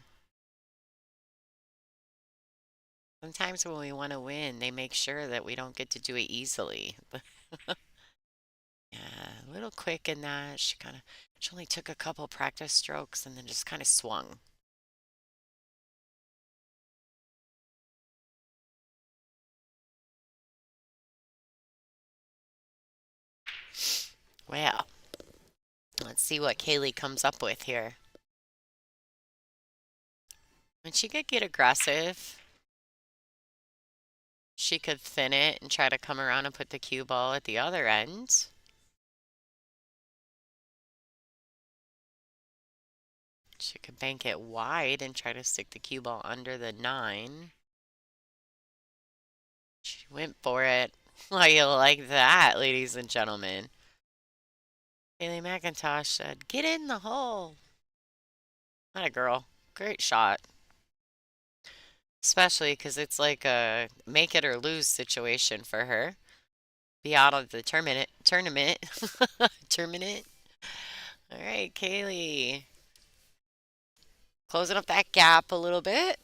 Sometimes when we want to win, they make sure that we don't get to do it easily. Yeah, a little quick in that. She only took a couple practice strokes and then just kind of swung. Well, let's see what Kaylee comes up with here. When she could get aggressive, she could thin it and try to come around and put the cue ball at the other end. She could bank it wide and try to stick the cue ball under the 9. She went for it. How you like that, ladies and gentlemen? Haley Macintosh said, "Get in the hole." Not a girl. Great shot. Especially because it's like a make it or lose situation for her. Be out of the tournament. Tournament. All right, Kaylee. Closing up that gap a little bit.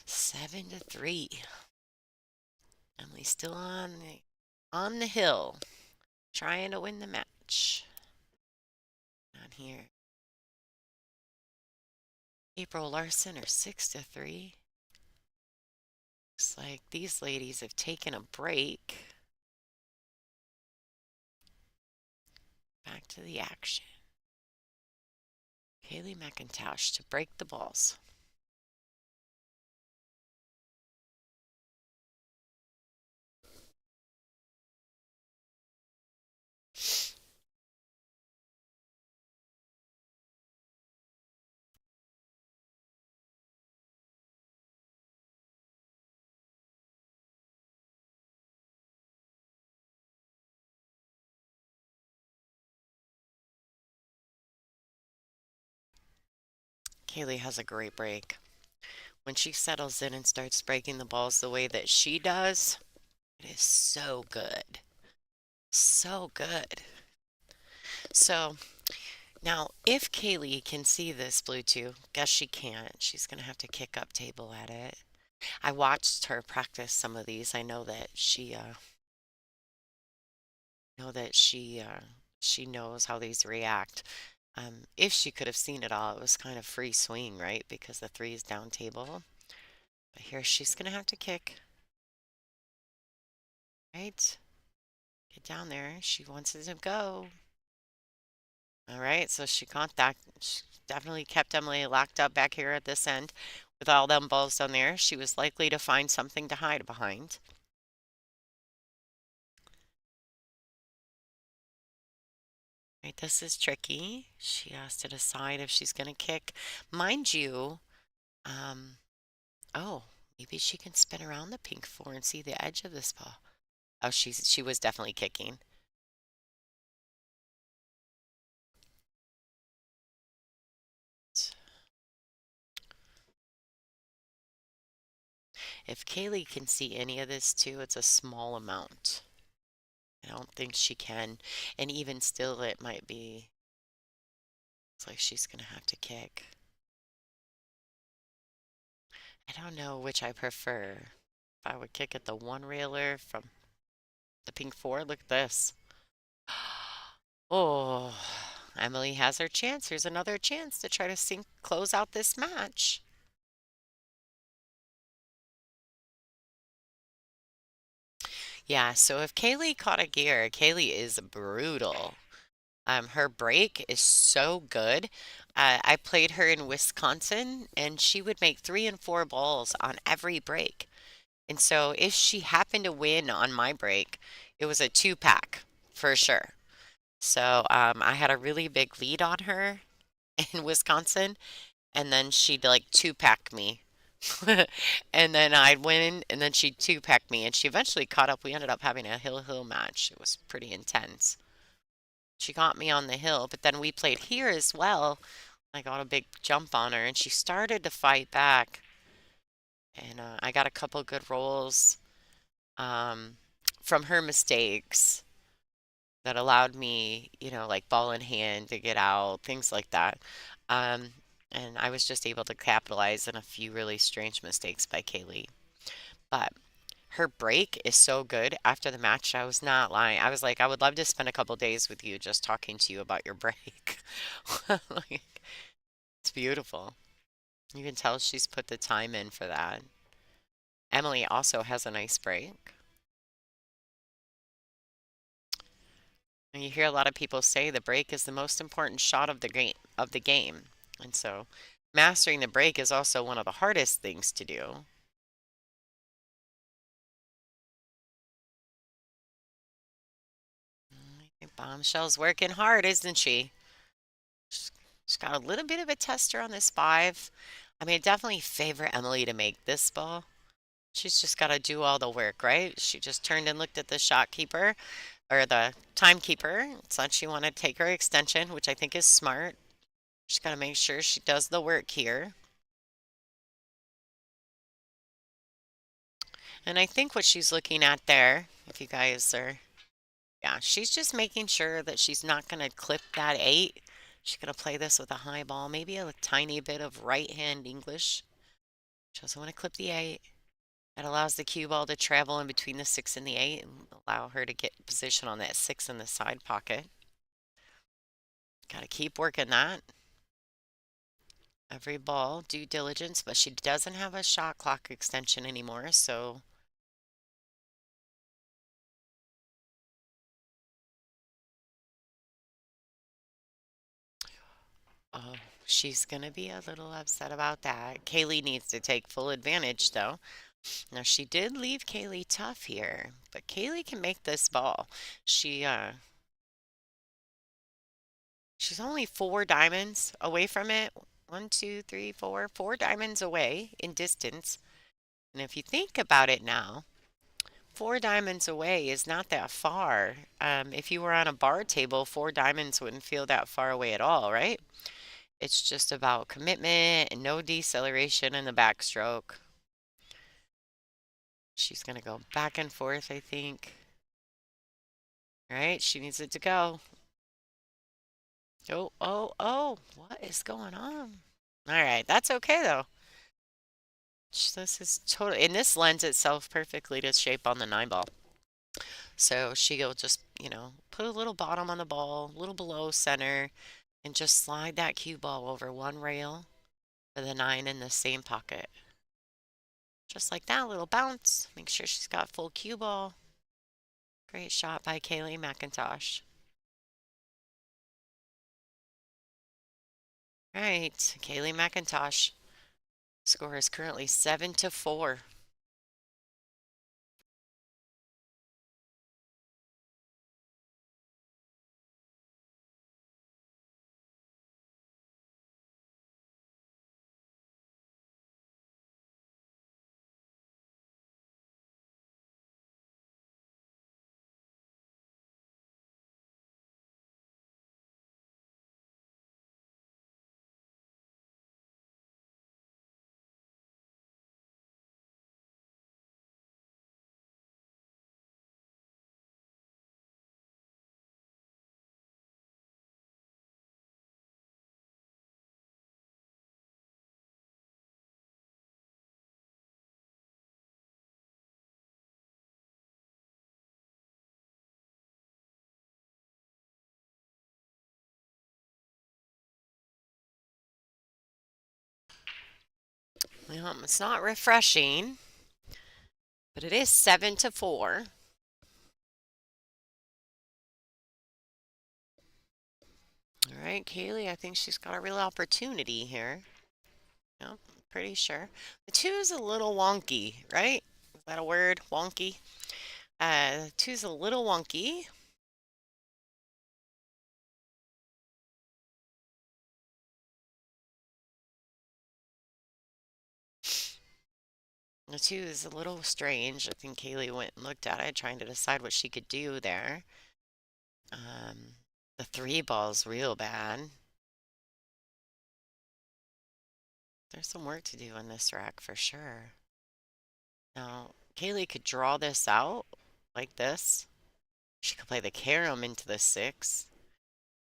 7-3. Emily's still on the hill, trying to win the match. Down here. April Larson are 6-3. Looks like these ladies have taken a break. Back to the action. Haley Macintosh to break the balls. Kaylee has a great break. When she settles in and starts breaking the balls the way that she does, it is so good. So good. So now, if Kaylee can see this Bluetooth, guess she can't. She's going to have to kick up table at it. I watched her practice some of these. I know that she knows how these react. If she could have seen it all, it was kind of free swing, right? Because the 3 is down table. But here she's going to have to kick. Right? Get down there. She wants it to go. All right, so she got that. She definitely kept Emily locked up back here at this end with all them balls down there. She was likely to find something to hide behind. Right, this is tricky. She has to decide if she's going to kick. Mind you, um, oh, maybe she can spin around the pink 4 and see the edge of this ball. Oh, she was definitely kicking. If Kaylee can see any of this too, it's a small amount. I don't think she can. And even still, it might be. It's like she's going to have to kick. I don't know which I prefer. If I would kick at the 1 railer from the pink 4, look at this. Oh, Emily has her chance. Here's another chance to try to close out this match. Yeah, so if Kaylee caught a gear, Kaylee is brutal. Her break is so good. I played her in Wisconsin, and she would make 3 and 4 balls on every break. And so if she happened to win on my break, it was a 2-pack for sure. So I had a really big lead on her in Wisconsin, and then she'd like 2-pack me. And then I'd win, and then she'd two-pack me, and she eventually caught up. We ended up having a hill-hill match. It was pretty intense. She got me on the hill, but then we played here as well. I got a big jump on her, and she started to fight back. And I got a couple good rolls um, from her mistakes that allowed me, like ball in hand to get out, things like that. Um, and I was just able to capitalize on a few really strange mistakes by Kaylee. But her break is so good. After the match, I was not lying. I was like, I would love to spend a couple days with you just talking to you about your break. Like, it's beautiful. You can tell she's put the time in for that. Emily also has a nice break. And you hear a lot of people say the break is the most important shot of the game. And so mastering the break is also one of the hardest things to do. Bombshell's working hard, isn't she? She's, she's got a little bit of a tester on this five. I mean, I definitely favor Emily to make this ball. She's just got to do all the work, right? She just turned and looked at the shot keeper or the timekeeper. It's like she wanted to take her extension, which I think is smart. She's got to make sure she does the work here. And I think what she's looking at there, if you guys are, yeah, she's just making sure that she's not going to clip that eight. She's going to play this with a high ball, maybe a tiny bit of right hand English. She doesn't want to clip the eight. That allows the cue ball to travel in between the six and the eight and allow her to get position on that six in the side pocket. Got to keep working that. Every ball, due diligence, but she doesn't have a shot clock extension anymore, so oh, she's gonna be a little upset about that. Kaylee needs to take full advantage, though. Now, she did leave Kaylee tough here, but Kaylee can make this ball. She, she's only four diamonds away from it. One, two, three, four diamonds away in distance. And if you think about it now, four diamonds away is not that far. If you were on a bar table, four diamonds wouldn't feel that far away at all, right? It's just about commitment and no deceleration in the backstroke. She's going to go back and forth, I think. All right, she needs it to go. Oh, oh, oh, what is going on? All right, that's okay though. This is total, and this lends itself perfectly to shape on the nine ball. So she'll just, put a little bottom on the ball, a little below center, and just slide that cue ball over one rail for the nine in the same pocket. Just like that, little bounce. Make sure she's got full cue ball. Great shot by Kaylee Macintosh. All right, Kaylee Macintosh. Score is currently 7-4. Well, it's not refreshing, but it is 7-4. All right, Kaylee, I think she's got a real opportunity here. Yep, pretty sure. The two is a little wonky, right? Is that a word? Wonky? Two's a little wonky. The two is a little strange. I think Kaylee went and looked at it, trying to decide what she could do there. The three ball's real bad. There's some work to do in this rack for sure. Now, Kaylee could draw this out like this. She could play the carom into the six.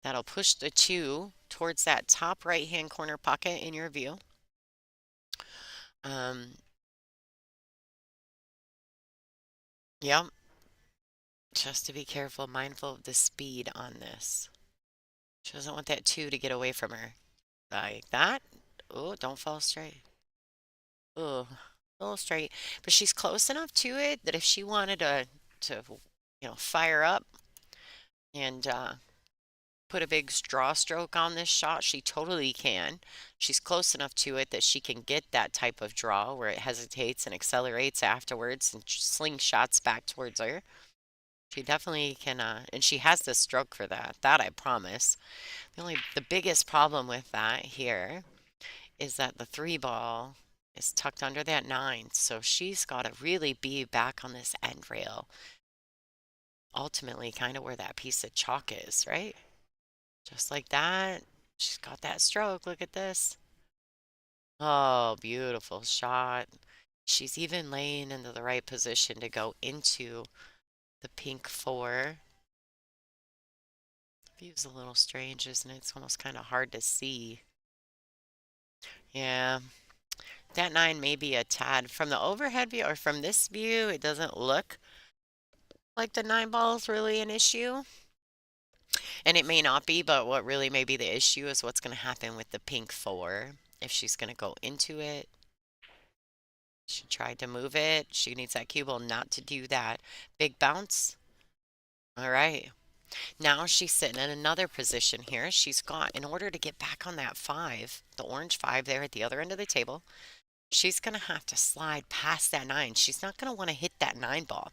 That'll push the two towards that top right-hand corner pocket in your view. Um, yeah, just to be careful, mindful of the speed on this. She doesn't want that two to get away from her. Like that. Oh, don't fall straight. Oh, a little straight. But she's close enough to it that if she wanted to fire up and put a big straw stroke on this shot, she totally can. She's close enough to it that she can get that type of draw where it hesitates and accelerates afterwards and slingshots back towards her. She definitely can, and she has the stroke for that. That I promise. The biggest problem with that here is that the three ball is tucked under that nine, so she's got to really be back on this end rail. Ultimately, kind of where that piece of chalk is, right? Just like that. She's got that stroke. Look at this. Oh, beautiful shot. She's even laying into the right position to go into the pink four. View's a little strange, isn't it? It's almost kind of hard to see. Yeah, that nine may be a tad from the overhead view or from this view. It doesn't look like the nine ball is really an issue. And it may not be, but what really may be the issue is what's going to happen with the pink four. If she's going to go into it, she tried to move it. She needs that cue ball not to do that. Big bounce. All right. Now she's sitting in another position here. She's got, in order to get back on that five, the orange five there at the other end of the table, she's going to have to slide past that nine. She's not going to want to hit that nine ball.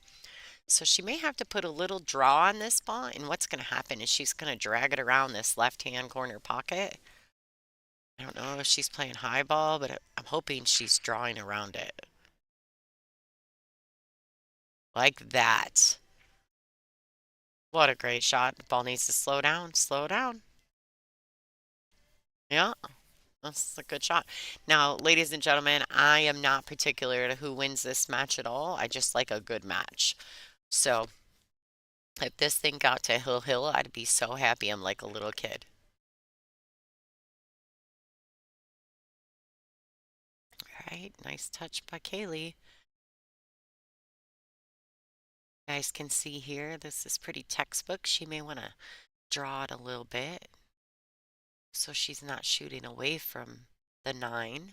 So she may have to put a little draw on this ball, and what's going to happen is she's going to drag it around this left-hand corner pocket. I don't know if she's playing high ball, but I'm hoping she's drawing around it. Like that. What a great shot. The ball needs to slow down, slow down. Yeah, that's a good shot. Now, ladies and gentlemen, I am not particular to who wins this match at all. I just like a good match. So, if this thing got to Hill, I'd be so happy. I'm like a little kid. All right, nice touch by Kaylee. You guys can see here, this is pretty textbook. She may want to draw it a little bit so she's not shooting away from the nine,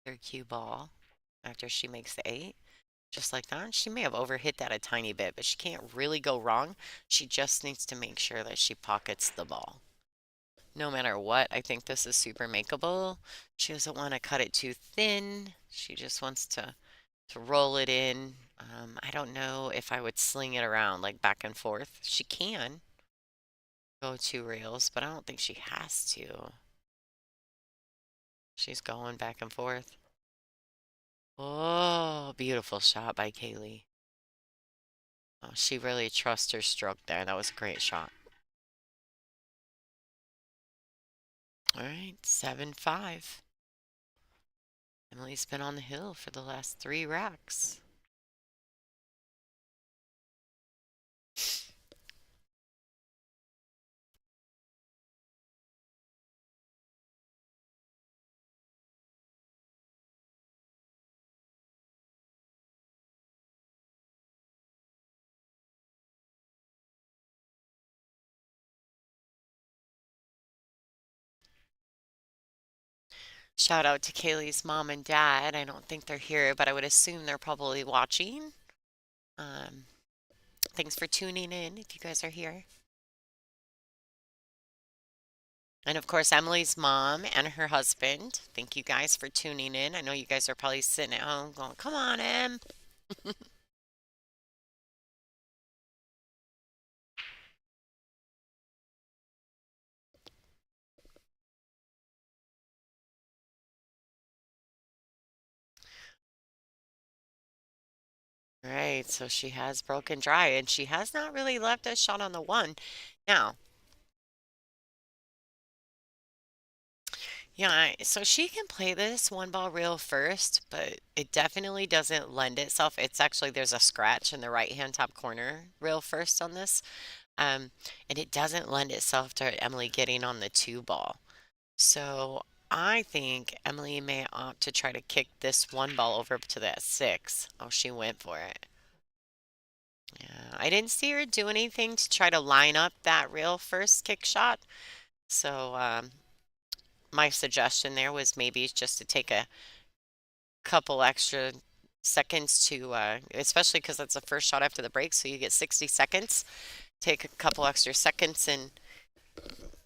their cue ball, after she makes the eight. Just like that. She may have overhit that a tiny bit, but she can't really go wrong. She just needs to make sure that she pockets the ball. No matter what, I think this is super makeable. She doesn't want to cut it too thin. She just wants to roll it in. I don't know if I would sling it around like back and forth. She can go two rails, but I don't think she has to. She's going back and forth. Oh, beautiful shot by Kaylee. Oh, she really trusts her stroke there. That was a great shot. All right, 7-5. Emily's been on the hill for the last three racks. Shout out to Kaylee's mom and dad. I don't think they're here, but I would assume they're probably watching. Um, Thanks for tuning in if you guys are here. And of course, Emily's mom and her husband. Thank you guys for tuning in. I know you guys are probably sitting at home going, come on, Em. Right, so she has broken dry and she has not really left a shot on the one. Now, yeah, so she can play this one ball real first, but it definitely doesn't lend itself. It's actually there's a scratch in the right hand top corner real first on this. Um, and it doesn't lend itself to Emily getting on the two ball. So I think Emily may opt to try to kick this one ball over to that six. Oh, she went for it. Yeah, I didn't see her do anything to try to line up that real first kick shot. So my suggestion there was maybe just to take a couple extra seconds to, especially because that's the first shot after the break, so you get 60 seconds. Take a couple extra seconds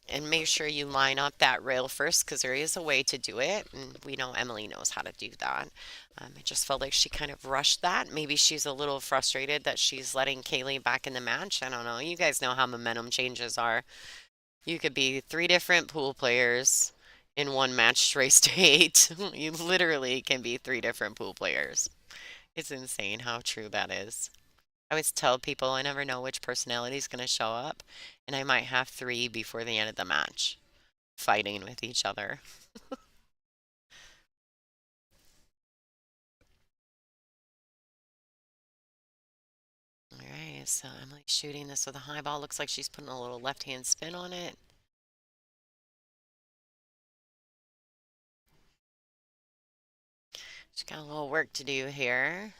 and make sure you line up that rail first because there is a way to do it, and we know Emily knows how to do that. I just felt like she kind of rushed that. Maybe she's a little frustrated that she's letting Kaylee back in the match. I don't know. You guys know how momentum changes are. You could be three different pool players in one match race to eight. You literally can be three different pool players. It's insane how true that is. I always tell people I never know which personality is going to show up, and I might have three before the end of the match fighting with each other. All right, so Emily's shooting this with a high ball. Looks like she's putting a little left-hand spin on it. She's got a little work to do here.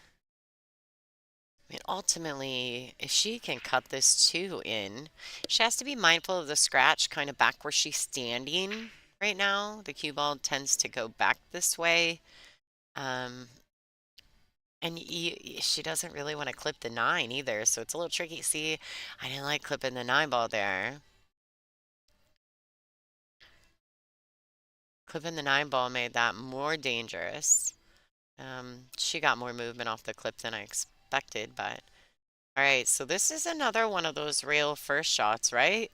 I mean, ultimately, if she can cut this two in, she has to be mindful of the scratch kind of back where she's standing right now. The cue ball tends to go back this way. Um, and she doesn't really want to clip the nine either, so it's a little tricky. See, I didn't like clipping the nine ball there. Clipping the nine ball made that more dangerous. She got more movement off the clip than I expected, but all right, so this is another one of those real first shots, right?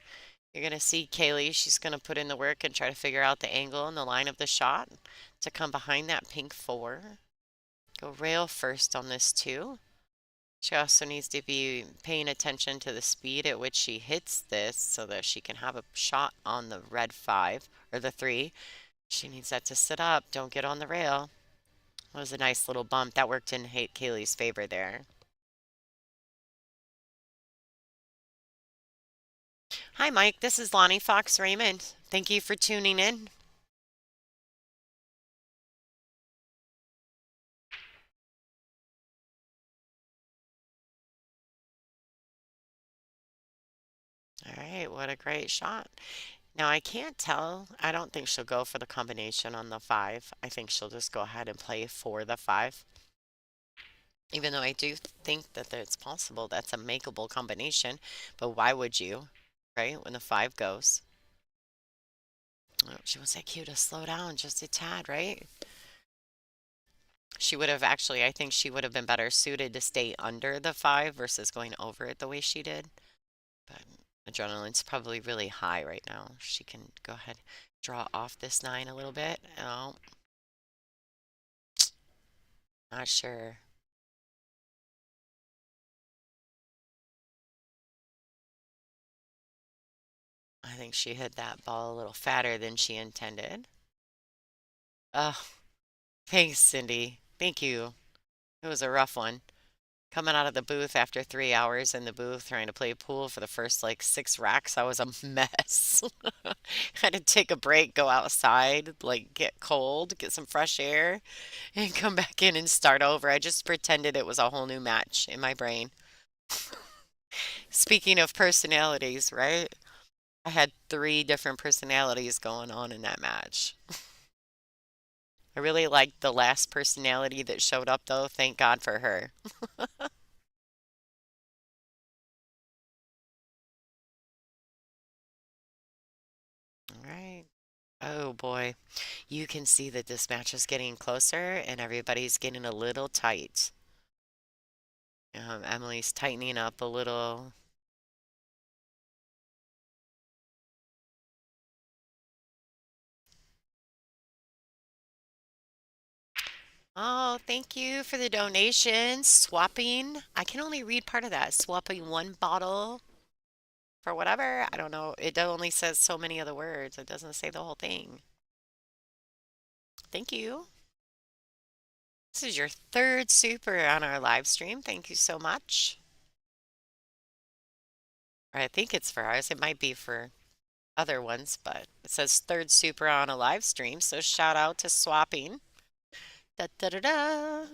You're gonna see Kaylee, she's gonna put in the work and try to figure out the angle and the line of the shot to come behind that pink four. Go rail first on this too. She also needs to be paying attention to the speed at which she hits this so that she can have a shot on the red five or the three. She needs that to sit up. Don't get on the rail. That was a nice little bump. That worked in Kaylee's favor there. Hi, Mike. This is Lonnie Fox Raymond. Thank you for tuning in. All right, what a great shot. Now, I can't tell. I don't think she'll go for the combination on the five. I think she'll just go ahead and play for the five. Even though I do think that it's possible that's a makeable combination. But why would you, right? When the five goes. Oh, she wants that cue to slow down just a tad, right? She would have actually, I think she would have been better suited to stay under the five versus going over it the way she did. But adrenaline's probably really high right now. She can go ahead, draw off this nine a little bit. Oh, not sure. I think she hit that ball a little fatter than she intended. Oh, thanks, Cindy. Thank you. It was a rough one. Coming out of the booth after 3 hours in the booth trying to play pool for the first like six racks, I was a mess. Had to take a break, go outside, like get cold, get some fresh air, and come back in and start over. I just pretended it was a whole new match in my brain. Speaking of personalities, right? I had three different personalities going on in that match. I really liked the last personality that showed up, though. Thank God for her. All right. Oh boy. You can see that this match is getting closer and everybody's getting a little tight. Emily's tightening up a little. Oh, thank you for the donation. Swapping. I can only read part of that. Swapping one bottle for whatever. I don't know. It only says so many of the words. It doesn't say the whole thing. Thank you. This is your third super on our live stream. Thank you so much. Or I think it's for ours. It might be for other ones, but it says third super on a live stream. So shout out to Swapping. Da da da da.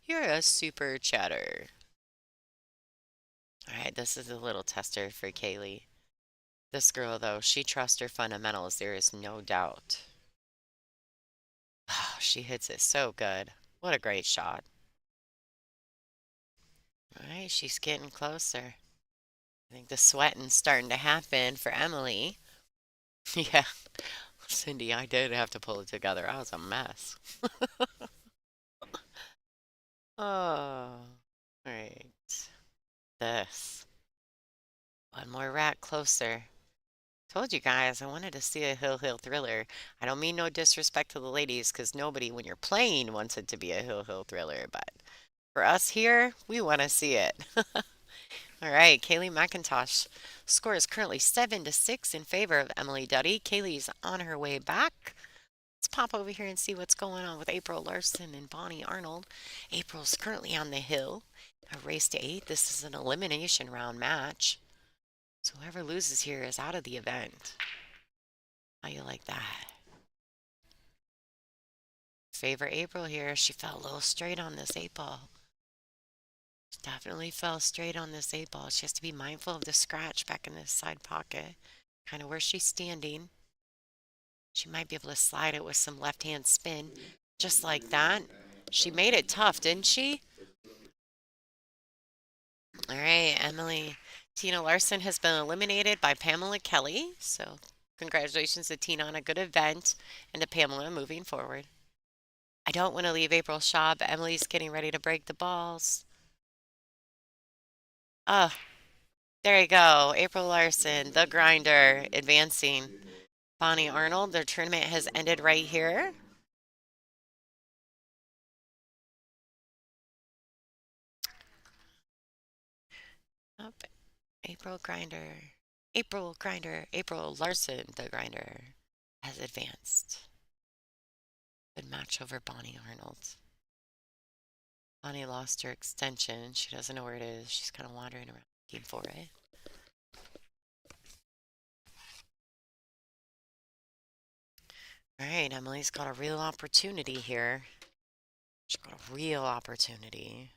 You're a super chatter. All right, this is a little tester for Kaylee. This girl, though, she trusts her fundamentals. There is no doubt. Oh, she hits it so good. What a great shot. All right, she's getting closer. I think the sweating's starting to happen for Emily. Yeah, Cindy, I did have to pull it together. I was a mess. Oh, all right. This. One more rack closer. Told you guys I wanted to see a Hill thriller. I don't mean no disrespect to the ladies, because nobody, when you're playing, wants it to be a Hill thriller. But for us here, we want to see it. All right, Kaylee Macintosh. Score is currently 7-6 in favor of Emily Duddy. Kaylee's on her way back. Let's pop over here and see what's going on with April Larson and Bonnie Arnold. April's currently on the hill. A race to 8. This is an elimination round match. So whoever loses here is out of the event. How you like that? Favor April here. She fell a little straight on this 8 ball. She definitely fell straight on this 8 ball. She has to be mindful of the scratch back in this side pocket. Kind of where she's standing. She might be able to slide it with some left-hand spin. Just like that. She made it tough, didn't she? All right, Emily. Tina Larson has been eliminated by Pamela Kelly. So congratulations to Tina on a good event and to Pamela moving forward. I don't want to leave April Shaw, but Emily's getting ready to break the balls. Oh, there you go. April Larson, the grinder, advancing. Bonnie Arnold, their tournament has ended right here. Up, April Grinder. April Grinder. April Larson, the grinder, has advanced. Good match over Bonnie Arnold. Bonnie lost her extension. She doesn't know where it is. She's kind of wandering around looking for it. All right, Emily's got a real opportunity here. She's got a real opportunity.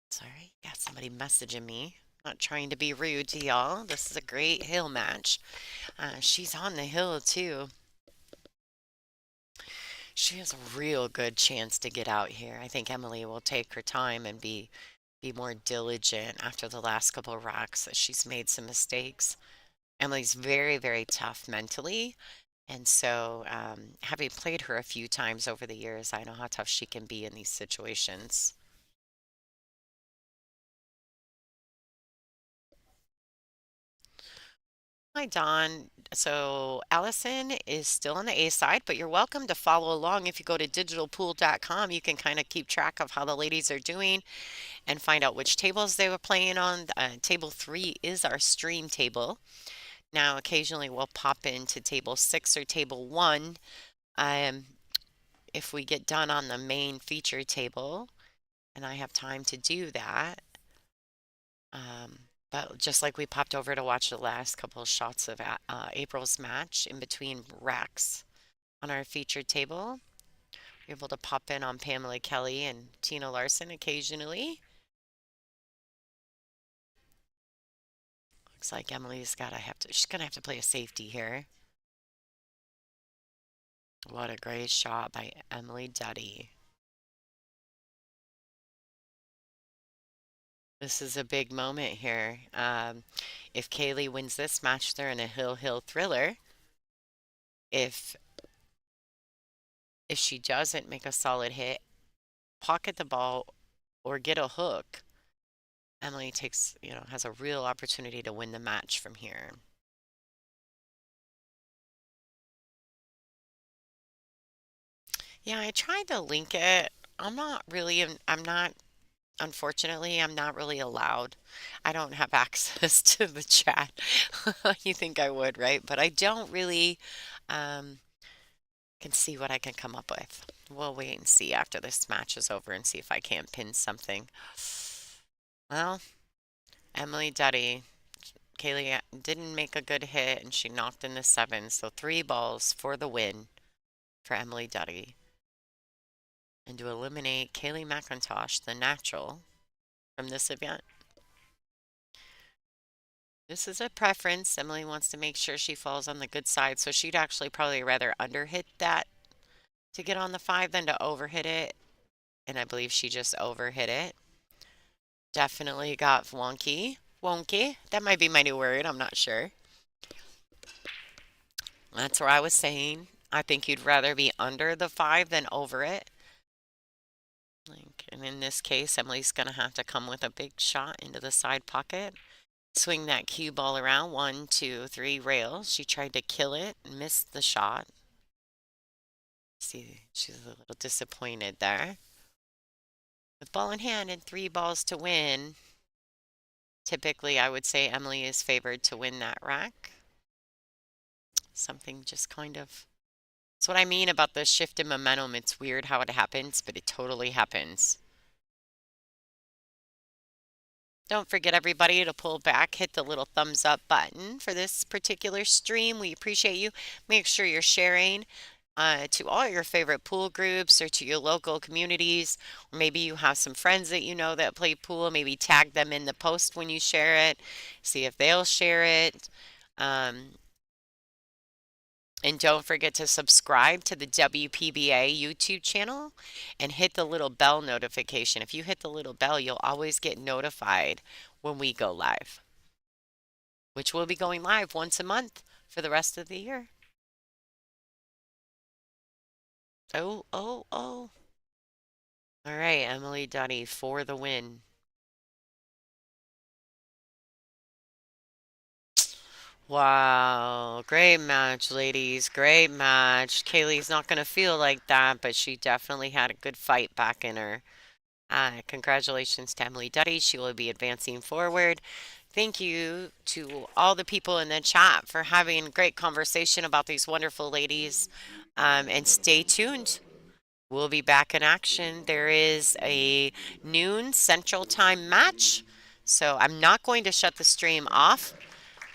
Sorry, got somebody messaging me. Not trying to be rude to y'all. This is a great hill match. She's on the hill too. She has a real good chance to get out here. I think Emily will take her time and be more diligent after the last couple of rocks. She's made some mistakes. Emily's very, very tough mentally. And so, having played her a few times over the years, I know how tough she can be in these situations. Hi, Don. So Allison is still on the A side, but you're welcome to follow along. If you go to digitalpool.com, you can kind of keep track of how the ladies are doing and find out which tables they were playing on. Table 3 is our stream table. Now, occasionally we'll pop into table 6 or table 1 um, if we get done on the main feature table, and I have time to do that. But just like we popped over to watch the last couple of shots of April's match in between racks on our featured table, we're able to pop in on Pamela Kelly and Tina Larson occasionally. Looks like she's gonna have to play a safety here. What a great shot by Emily Duddy. This is a big moment here. If Kaylee wins this match, they're in a hill thriller. If If she doesn't make a solid hit, pocket the ball, or get a hook, Emily takes, has a real opportunity to win the match from here. Yeah, I tried to link it. I'm not, unfortunately, I'm not really allowed. I don't have access to the chat. You think I would, right? But I don't really, um, can see what I can come up with. We'll wait and see after this match is over and see if I can't pin something. Well, Emily Duddy, Kaylee didn't make a good hit and she knocked in the seven, so 3 balls for the win for Emily Duddy. And to eliminate Kaylee Macintosh, the natural, from this event. This is a preference. Emily wants to make sure she falls on the good side, so she'd actually probably rather underhit that to get on the 5 than to overhit it. And I believe she just overhit it. Definitely got wonky. Wonky. That might be my new word. I'm not sure. That's where I was saying. I think you'd rather be under the 5 than over it. And in this case, Emily's going to have to come with a big shot into the side pocket. Swing that cue ball around. 1, 2, 3 rails. She tried to kill it and missed the shot. See, she's a little disappointed there. With ball in hand and 3 balls to win, typically I would say Emily is favored to win that rack. Something just kind of, that's what I mean about the shift in momentum. It's weird how it happens, but it totally happens. Don't forget, everybody, to pull back, hit the little thumbs up button for this particular stream. We appreciate you. Make sure you're sharing to all your favorite pool groups or to your local communities. Or maybe you have some friends that you know that play pool. Maybe tag them in the post when you share it. See if they'll share it. And don't forget to subscribe to the WPBA YouTube channel and hit the little bell notification. If you hit the little bell, you'll always get notified when we go live, which will be going live once a month for the rest of the year. Oh, oh, oh. All right, Emily Duddy for the win. Wow, great match, ladies. Great match. Kaylee's not going to feel like that, but she definitely had a good fight back in her. Congratulations to Emily Duddy. She will be advancing forward. Thank you to all the people in the chat for having a great conversation about these wonderful ladies. And stay tuned. We'll be back in action. There is a noon Central Time match. So I'm not going to shut the stream off,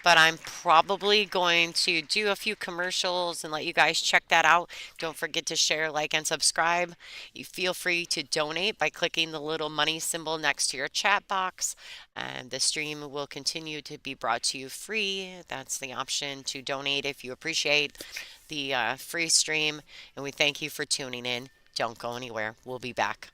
but I'm probably going to do a few commercials and let you guys check that out. Don't forget to share, like, and subscribe. You feel free to donate by clicking the little money symbol next to your chat box. And the stream will continue to be brought to you free. That's the option to donate if you appreciate the free stream. And we thank you for tuning in. Don't go anywhere. We'll be back.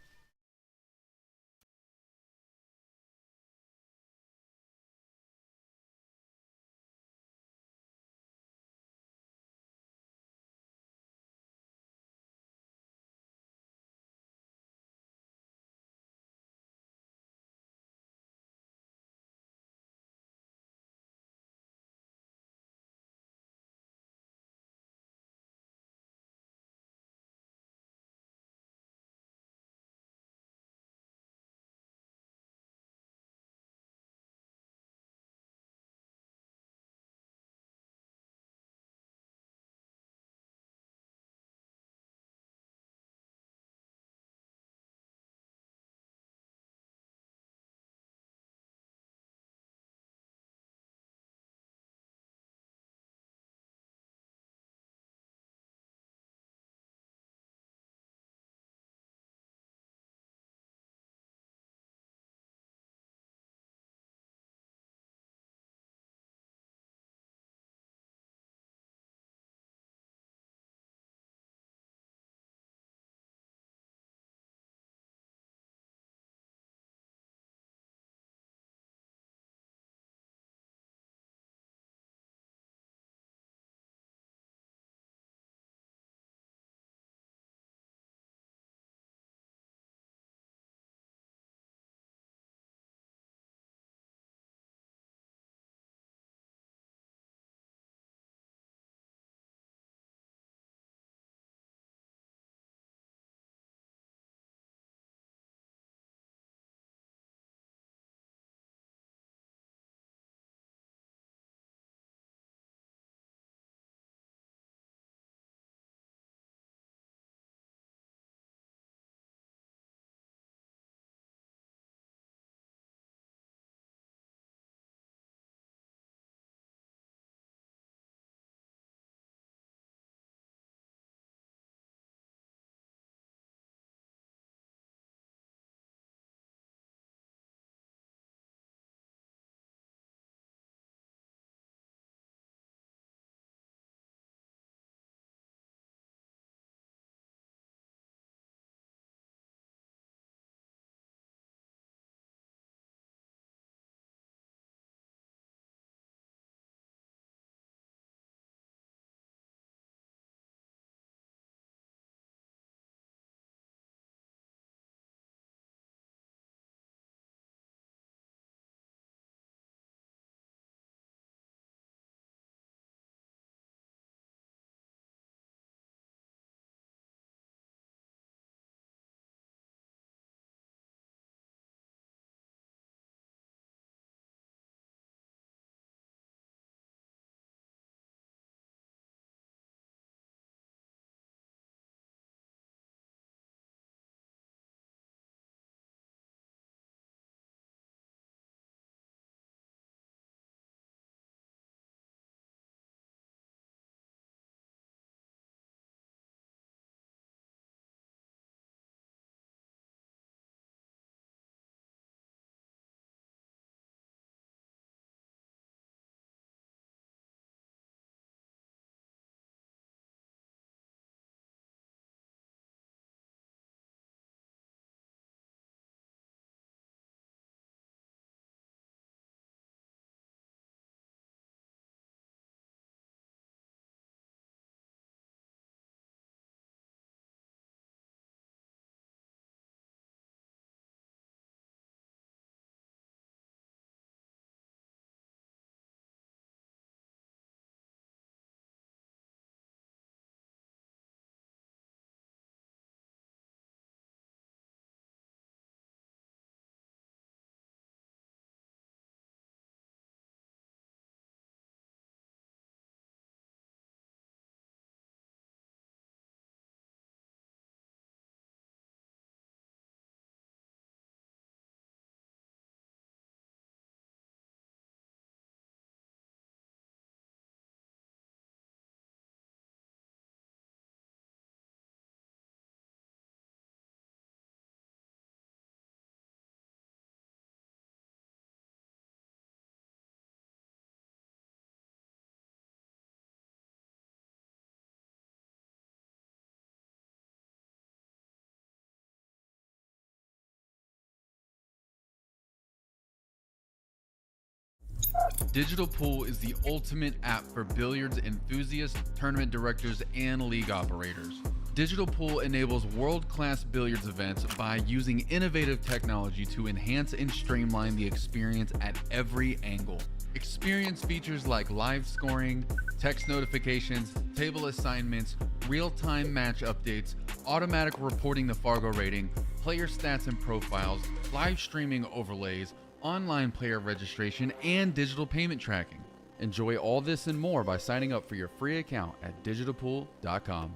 Digital Pool is the ultimate app for billiards enthusiasts, tournament directors, and league operators. Digital Pool enables world-class billiards events by using innovative technology to enhance and streamline the experience at every angle. Experience features like live scoring, text notifications, table assignments, real-time match updates, automatic reporting the Fargo rating, player stats and profiles, live streaming overlays, online player registration, and digital payment tracking. Enjoy all this and more by signing up for your free account at digitalpool.com.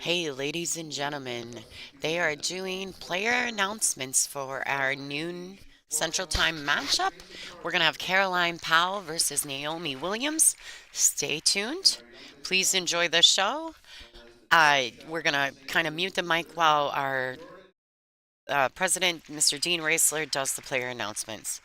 Hey, ladies and gentlemen, they are doing player announcements for our noon Central Time matchup. We're going to have Caroline Powell versus Naomi Williams. Stay tuned. Please enjoy the show. We're going to kind of mute the mic while our president, Mr. Dean Raisler, does the player announcements.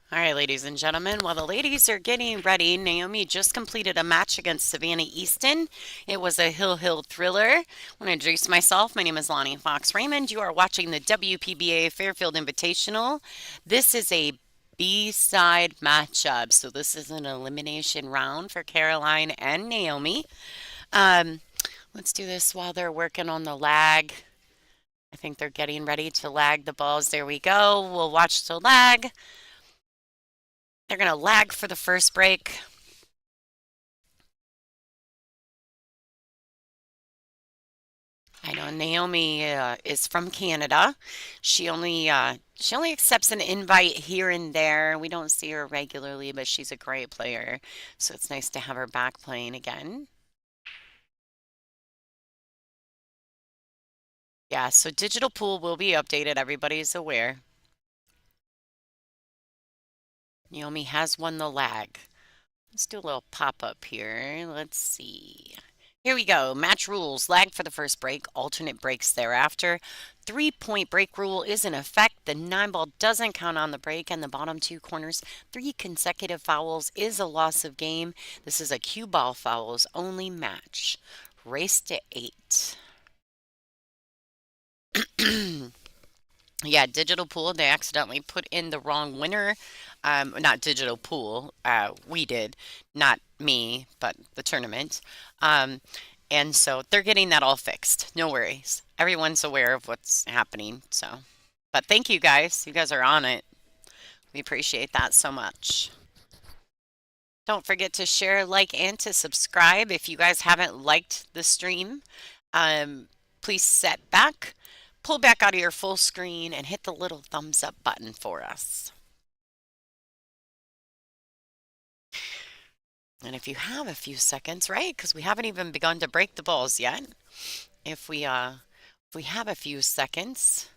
All right, ladies and gentlemen, while the ladies are getting ready, Naomi just completed a match against Savannah Easton. It was a Hill thriller. I want to introduce myself. My name is Lonnie Fox Raymond. You are watching the WPBA Fairfield Invitational. This is a B-side matchup, so this is an elimination round for Caroline and Naomi. Um, let's do this while they're working on the lag. I think they're getting ready to lag the balls. There we go. We'll watch the lag. They're going to lag for the first break. I know Naomi is from Canada. She only accepts an invite here and there. We don't see her regularly, but she's a great player. So it's nice to have her back playing again. Yeah, so digital pool will be updated. Everybody's aware. Naomi has won the lag. Let's do a little pop-up here. Let's see. Here we go. Match rules. Lag for the first break, alternate breaks thereafter. 3-point break rule is in effect. The 9-ball doesn't count on the break, and the bottom two corners. 3 consecutive fouls is a loss of game. This is a cue ball fouls only match. Race to 8. Yeah, digital pool, they accidentally put in the wrong winner. Not digital pool, we did, not me, but the tournament. Um, and so they're getting that all fixed. No worries. Everyone's aware of what's happening. So, but thank you guys. You guys are on it. We appreciate that so much. Don't forget to share, like, and to subscribe if you guys haven't liked the stream. Please set back, pull back out of your full screen, and hit the little thumbs up button for us. And if you have a few seconds, right? Because we haven't even begun to break the balls yet. If we have a few seconds,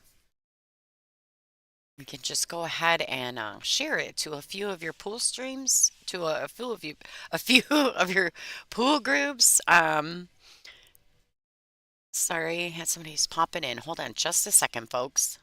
we can just go ahead and share it to a few of your pool streams, to a few of your pool groups. Sorry, had somebody's popping in. Hold on just a second, folks.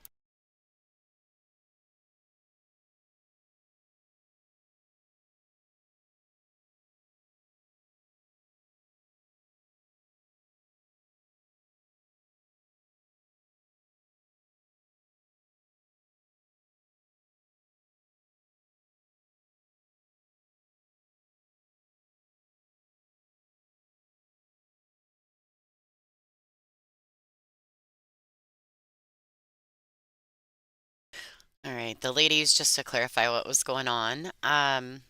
All right, the ladies, just to clarify what was going on. That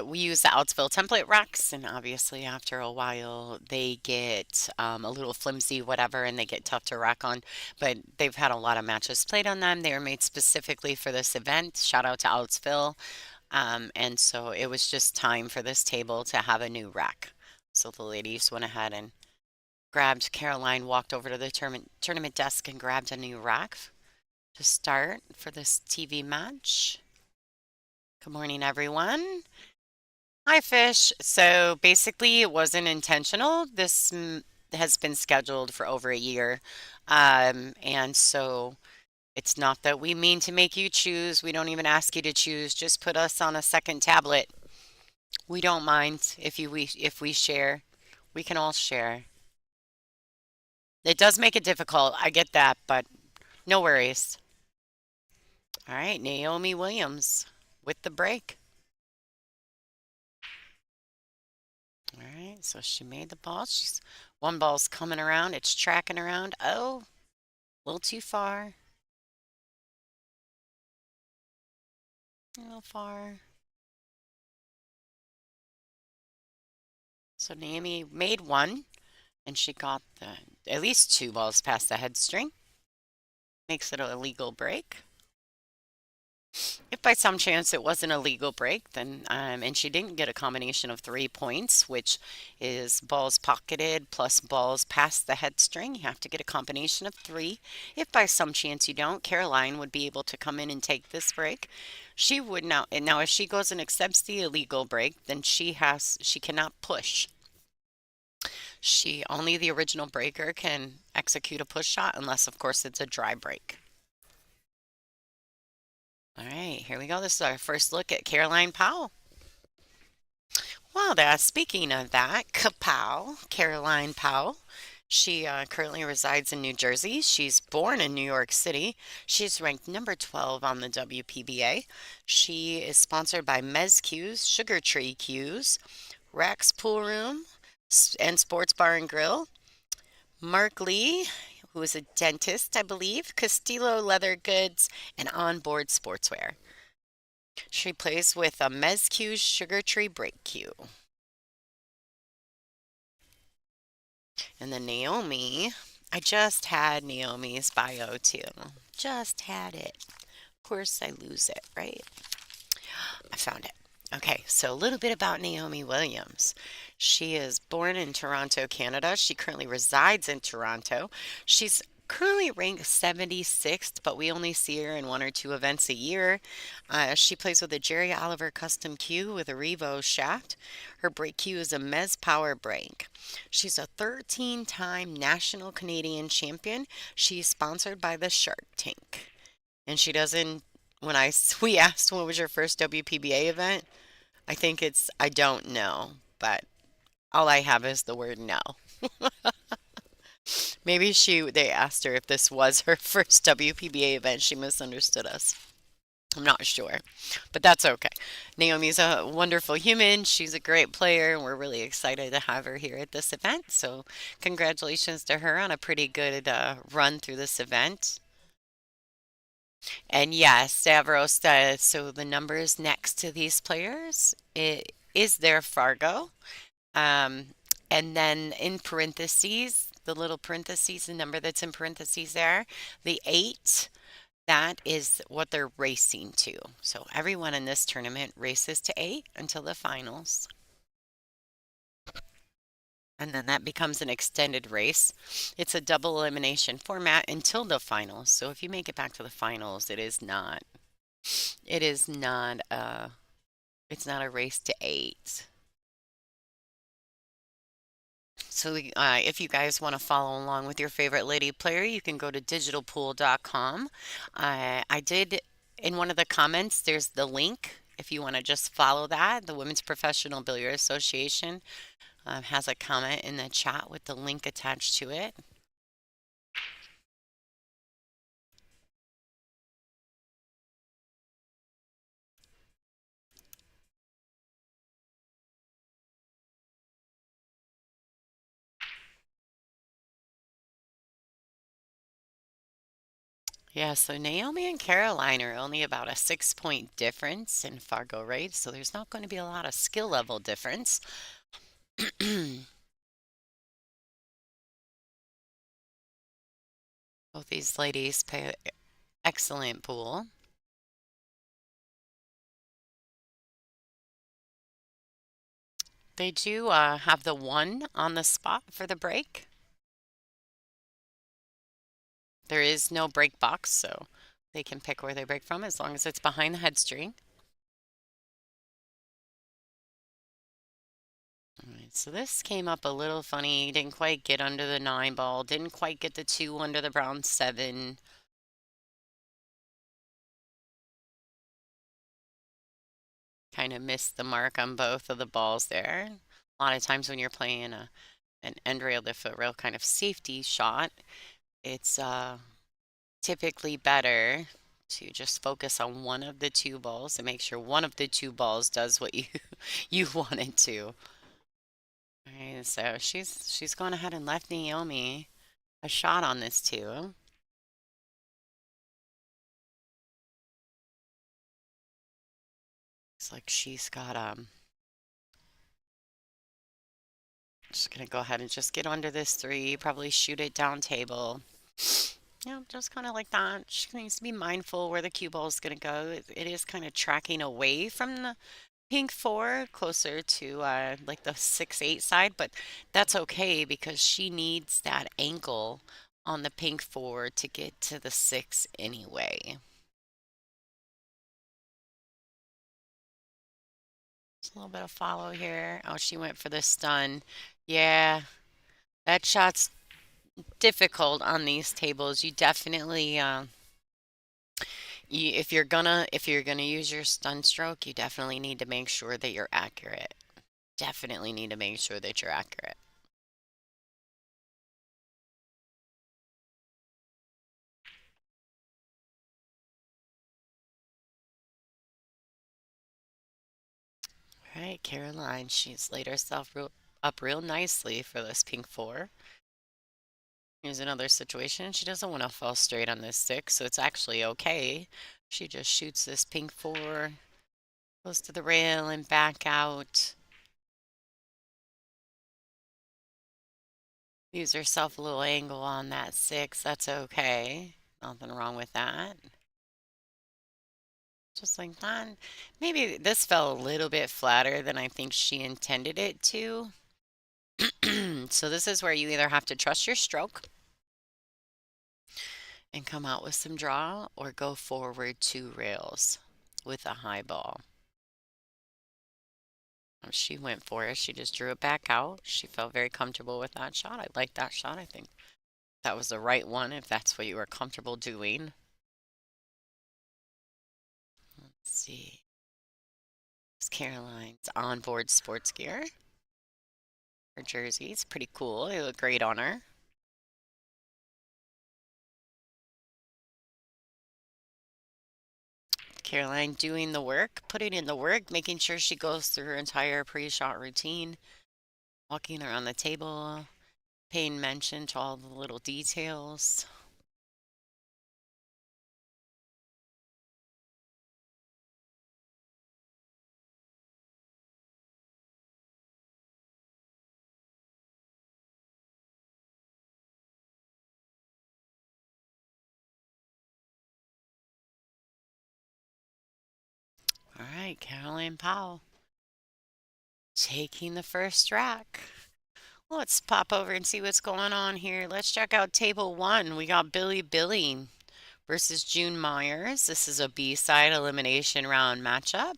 we use the Outsville template racks, and obviously after a while they get a little flimsy, whatever, and they get tough to rack on. But they've had a lot of matches played on them. They were made specifically for this event. Shout out to Outsville. And so it was just time for this table to have a new rack. So the ladies went ahead and grabbed Caroline, walked over to the tournament desk and grabbed a new rack to start for this TV match. Good morning, everyone. Hi, Fish. So basically, it wasn't intentional. This has been scheduled for over a year. And so it's not that we mean to make you choose. We don't even ask you to choose. Just put us on a second tablet. We don't mind if we share. We can all share. It does make it difficult. I get that, but no worries. All right, Naomi Williams with the break. All right, so she made the ball. One ball's coming around. It's tracking around. Oh, a little too far. A little far. So Naomi made one, and she got at least two balls past the head string. Makes it a legal break. If by some chance it wasn't a legal break, then and she didn't get a combination of 3 points, which is balls pocketed plus balls past the head string, you have to get a combination of three. If by some chance you don't, Caroline would be able to come in and take this break. She would now, and now if she goes and accepts the illegal break, then she cannot push. Only the original breaker can execute a push shot unless of course it's a dry break. All right, here we go. This is our first look at Caroline Powell. Well, speaking of that, Kapow, Caroline Powell. She currently resides in New Jersey. She's born in New York City. She's ranked number 12 on the WPBA. She is sponsored by Mez Q's, Sugar Tree Q's, Rax Pool Room, and Sports Bar and Grill. Mark Lee, who is a dentist, I believe, Castillo Leather Goods, and Onboard Sportswear. She plays with a Mez Q's Sugar Tree Break Q. And then Naomi, I just had Naomi's bio too. Just had it. Of course, I lose it, right? I found it. Okay, so a little bit about Naomi Williams. She is born in Toronto, Canada. She currently resides in Toronto. She's currently ranked 76th, but we only see her in one or two events a year. She plays with a Jerry Oliver Custom Q with a Revo shaft. Her brake Q is a Mez Power brake. She's a 13-time National Canadian champion. She's sponsored by the Shark Tank. And she doesn't, we asked when was your first WPBA event, I don't know, but all I have is the word no. Maybe they asked her if this was her first WPBA event. She misunderstood us. I'm not sure, but that's okay. Naomi's a wonderful human. She's a great player, and we're really excited to have her here at this event. So, congratulations to her on a pretty good run through this event. And yes, Stavros, so the numbers next to these players, it is their Fargo. Um, and then in parentheses, the little parentheses, the number that's in parentheses there, the 8, That is what they're racing to. So everyone in this tournament races to 8 until the finals. And then that becomes an extended race. It's a double elimination format until the finals. So if you make it back to the finals, it is not it's not a race to 8. So if you guys want to follow along with your favorite lady player, you can go to digitalpool.com. I did in one of the comments, there's the link. If you want to just follow that, the Women's Professional Billiard Association has a comment in the chat with the link attached to it. Yeah, so Naomi and Caroline are only about a 6 point difference in Fargo rate, so there's not going to be a lot of skill level difference. Both these ladies play excellent pool. They do have the 1 on the spot for the break. There is no break box, so they can pick where they break from as long as it's behind the head string. All right, so this came up a little funny. Didn't quite get under the 9 ball. Didn't quite get the 2 under the brown 7. Kind of missed the mark on both of the balls there. A lot of times when you're playing an end rail to foot rail kind of safety shot, it's typically better to just focus on one of the 2 balls and make sure one of the 2 balls does what you you want it to. All right, so she's gone ahead and left Naomi a shot on this too. Looks like she's got just gonna go ahead and just get under this 3, probably shoot it down table. Yeah, just kind of like that. She needs to be mindful where the cue ball is gonna go. It is kind of tracking away from the pink 4, closer to like the 6-8 side, but that's okay because she needs that angle on the pink 4 to get to the 6 anyway. Just a little bit of follow here. Oh, she went for the stun. Yeah, that shot's difficult on these tables. You definitely if you're gonna use your stun stroke, you definitely need to make sure that you're accurate. Definitely need to make sure that you're accurate. All right, Caroline, she's laid herself up real nicely for this pink 4. Here's another situation. She doesn't want to fall straight on this 6, so it's actually okay. She just shoots this pink 4, goes to the rail and back out. Leaves herself a little angle on that 6. That's okay. Nothing wrong with that. Just like that. Maybe this fell a little bit flatter than I think she intended it to. So this is where you either have to trust your stroke and come out with some draw or go forward 2 rails with a high ball. She went for it. She just drew it back out. She felt very comfortable with that shot. I like that shot. I think that was the right one if that's what you were comfortable doing. Let's see. It's Caroline's onboard sports gear. Her jersey is pretty cool. They look great on her. Caroline doing the work, putting in the work, making sure she goes through her entire pre-shot routine, walking around the table, paying mention to all the little details. right, Caroline Powell taking the first rack. Let's pop over and see what's going on here. Let's check out table one. We got Billy Billing versus June Myers. This is a B-side elimination round matchup.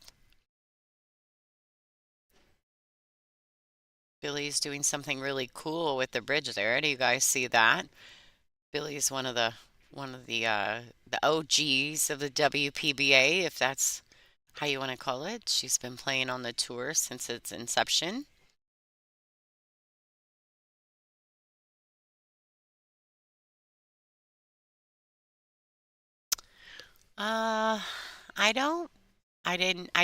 Billy's doing something really cool with the bridge there. Do you guys see that? Billy's one of the OGs of the WPBA, if that's how you want to call it. She's been playing on the tour since its inception. Uh, I don't, I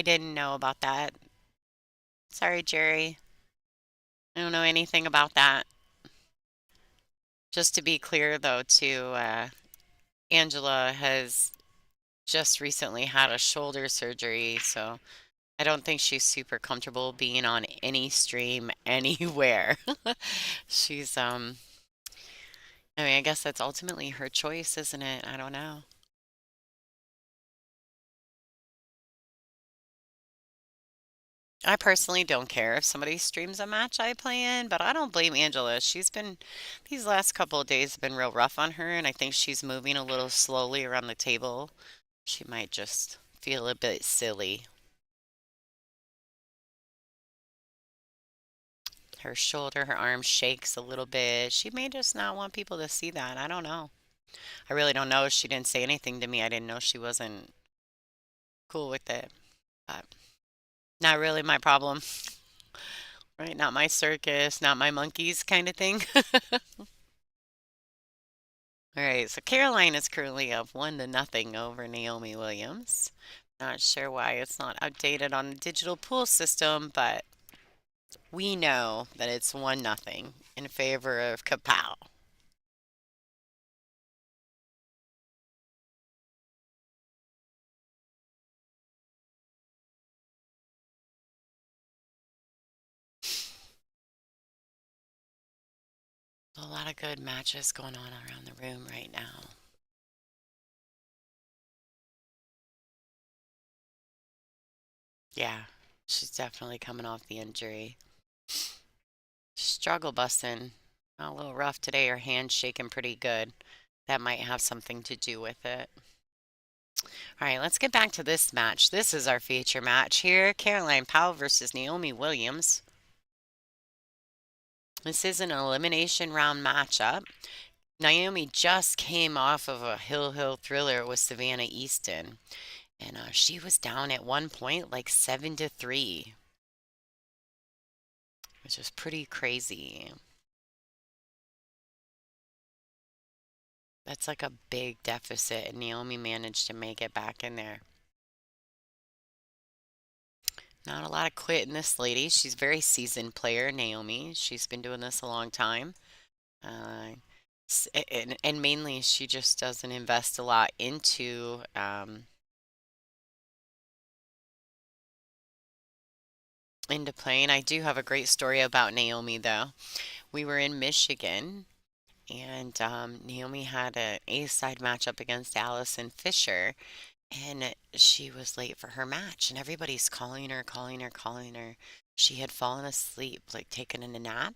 didn't know about that. Sorry, Jerry. I don't know anything about that. Just to be clear, though, too, Angela has just recently had a shoulder surgery, so I don't think she's super comfortable being on any stream anywhere. She's, I mean, I guess that's ultimately her choice, isn't it? I don't know. I personally don't care if somebody streams a match I play in, but I don't blame Angela. These last couple of days have been real rough on her, and I think she's moving a little slowly around the table. She might just feel a bit silly. Her shoulder, her arm shakes a little bit. She may just not want people to see that. I don't know. I really don't know. She didn't say anything to me. I didn't know she wasn't cool with it. But not really my problem, right? Not my circus, not my monkeys kind of thing. All right, so Caroline is currently up 1-0 over Naomi Williams. Not sure why it's not updated on the digital pool system, but we know that it's 1-0 in favor of Kapow. A lot of good matches going on around the room right now. Yeah, she's definitely coming off the injury. Struggle busting. A little rough today. Her hand's shaking pretty good. That might have something to do with it. All right, let's get back to this match. This is our feature match here. Caroline Powell versus Naomi Williams. This is an elimination round matchup. Naomi just came off of a Hill thriller with Savannah Easton, and she was down at one point like 7-3, which is pretty crazy. That's like a big deficit, and Naomi managed to make it back in there. Not a lot of quit in this lady. She's a very seasoned player, Naomi. She's been doing this a long time. Uh, and mainly she just doesn't invest a lot into playing. I do have a great story about Naomi though. We were in Michigan and Naomi had an A-side matchup against Allison Fisher, and she was late for her match, and everybody's calling her, calling her, calling her. She had fallen asleep, like taken a nap,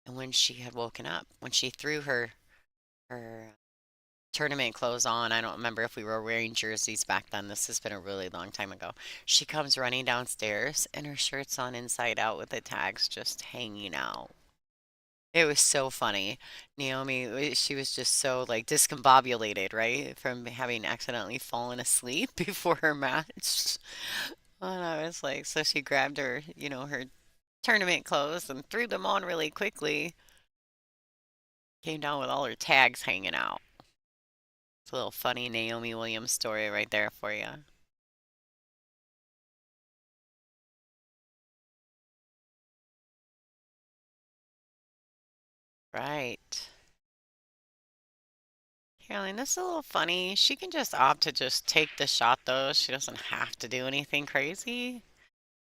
and when she had woken up, when she threw her tournament clothes on, I don't remember if we were wearing jerseys back then. This has been a really long time ago. She comes running downstairs, and her shirt's on inside out with the tags just hanging out. It was so funny. Naomi, she was just so like discombobulated, right? From having accidentally fallen asleep before her match. And I was like, so she grabbed her, her tournament clothes and threw them on really quickly. Came down with all her tags hanging out. It's a little funny Naomi Williams story right there for you. Right. Caroline, this is a little funny. She can just opt to just take the shot though. She doesn't have to do anything crazy.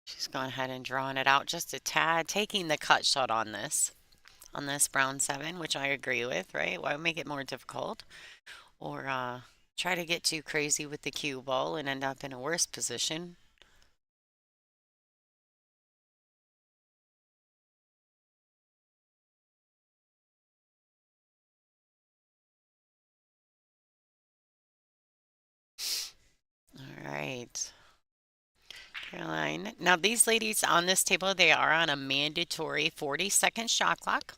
She's gone ahead and drawn it out just a tad, taking the cut shot on this brown seven, which I agree with, right? Why make it more difficult? Or try to get too crazy with the cue ball and end up in a worse position. right. Caroline. Now, these ladies on this table, they are on a mandatory 40-second shot clock.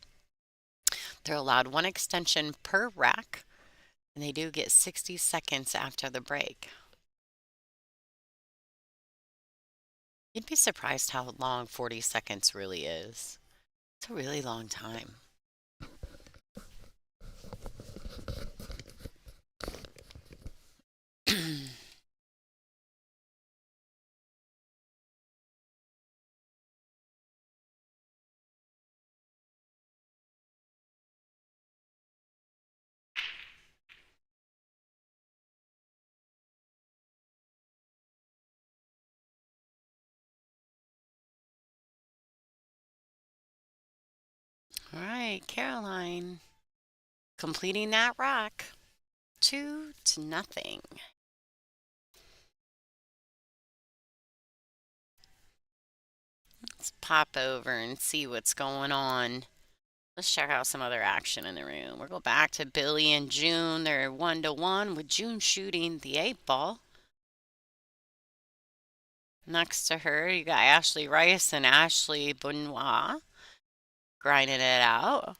They're allowed one extension per rack, and they do get 60 seconds after the break. You'd be surprised how long 40 seconds really is. It's a really long time. All right, Caroline, completing that rack. 2-0. Let's pop over and see what's going on. Let's check out some other action in the room. We'll go back to Billy and June. They're 1-1 with June shooting the 8 ball. Next to her, you got Ashley Rice and Ashley Benoit grinding it out.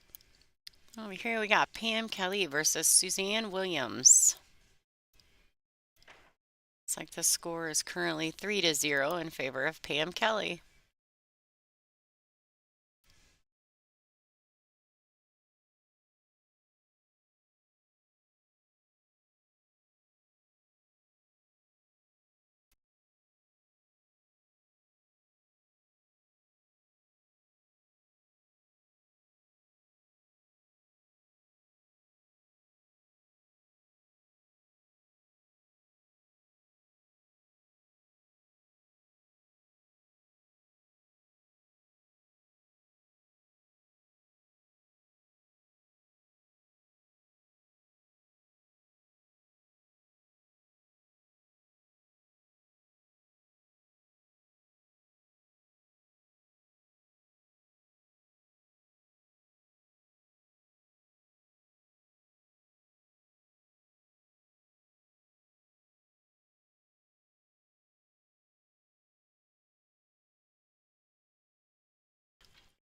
Over here, we got Pam Kelly versus Suzanne Williams. Looks like the score is currently 3-0 in favor of Pam Kelly.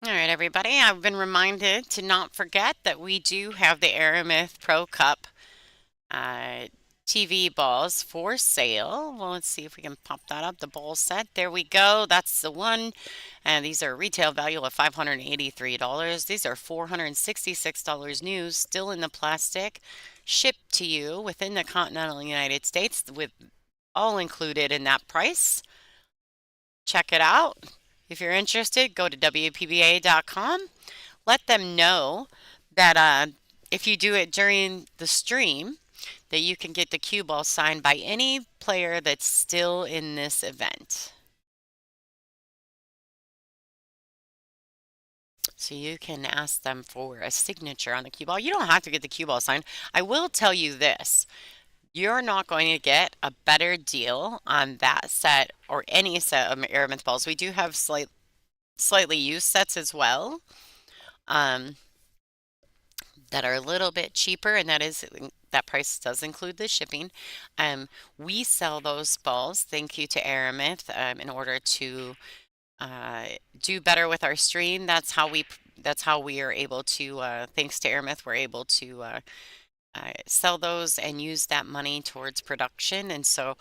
All right, everybody, I've been reminded to not forget that we do have the Aramith Pro Cup uh, TV balls for sale. Well, let's see if we can pop that up. The ball set. There we go. That's the one. And these are retail value of $583. These are $466 new, still in the plastic, shipped to you within the continental United States with all included in that price. Check it out. If you're interested, go to WPBA.com. Let them know that if you do it during the stream, that you can get the cue ball signed by any player that's still in this event. So you can ask them for a signature on the cue ball. You don't have to get the cue ball signed. I will tell you this. You're not going to get a better deal on that set or any set of Aramith balls. We do have slightly used sets as well that are a little bit cheaper, and that price does include the shipping. We sell those balls, thank you to Aramith, in order to do better with our stream. That's how we are able to, thanks to Aramith, we're able to sell those and use that money towards production. And so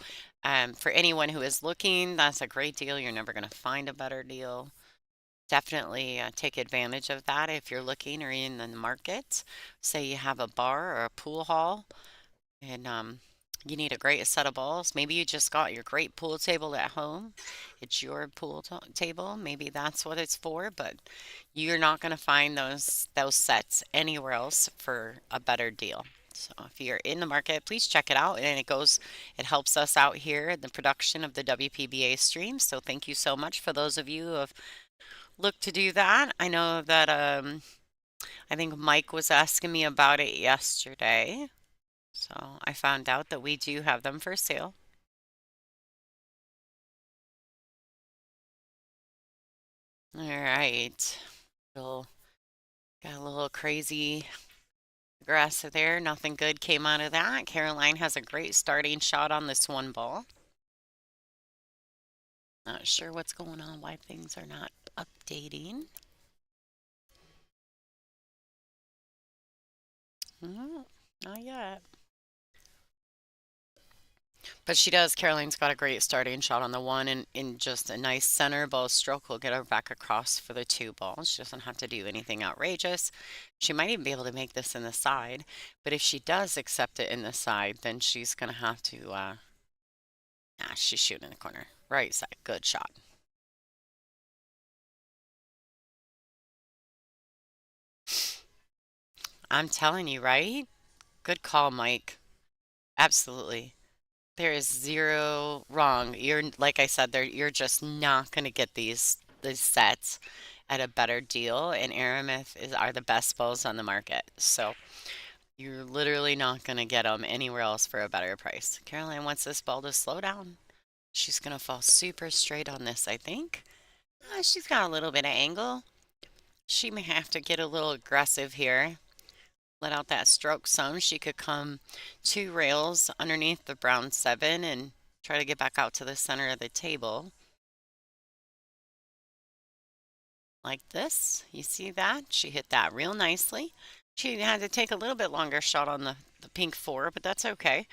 for anyone who is looking, that's a great deal. You're never going to find a better deal. Definitely take advantage of that if you're looking or in the market. Say you have a bar or a pool hall and you need a great set of balls. Maybe you just got your great pool table at home. It's your pool table. Maybe that's what it's for, but you're not going to find those sets anywhere else for a better deal. So if you're in the market, please check it out. And it helps us out here in the production of the WPBA stream. So thank you so much for those of you who have looked to do that. I know that I think Mike was asking me about it yesterday. So I found out that we do have them for sale. All right. Got a little crazy grass there. Nothing good came out of that. Caroline has a great starting shot on this one ball. Not sure what's going on, why things are not updating. Mm, not yet. But she does. Caroline's got a great starting shot on the one, and in just a nice center ball stroke will get her back across for the two ball. She doesn't have to do anything outrageous. She might even be able to make this in the side, but if she does accept it in the side, then she's going to have to, she's shooting in the corner. Right side. Good shot. I'm telling you, right? Good call, Mike. Absolutely. There is zero wrong. You're like I said, you're just not going to get these sets at a better deal, and Aramith is are the best balls on the market. So you're literally not going to get them anywhere else for a better price. Caroline wants this ball to slow down. She's going to fall super straight on this, I think. She's got a little bit of angle. She may have to get a little aggressive here. Let out that stroke some. She could come two rails underneath the brown seven and try to get back out to the center of the table. Like this. You see that? She hit that real nicely. She had to take a little bit longer shot on the pink four, but that's okay.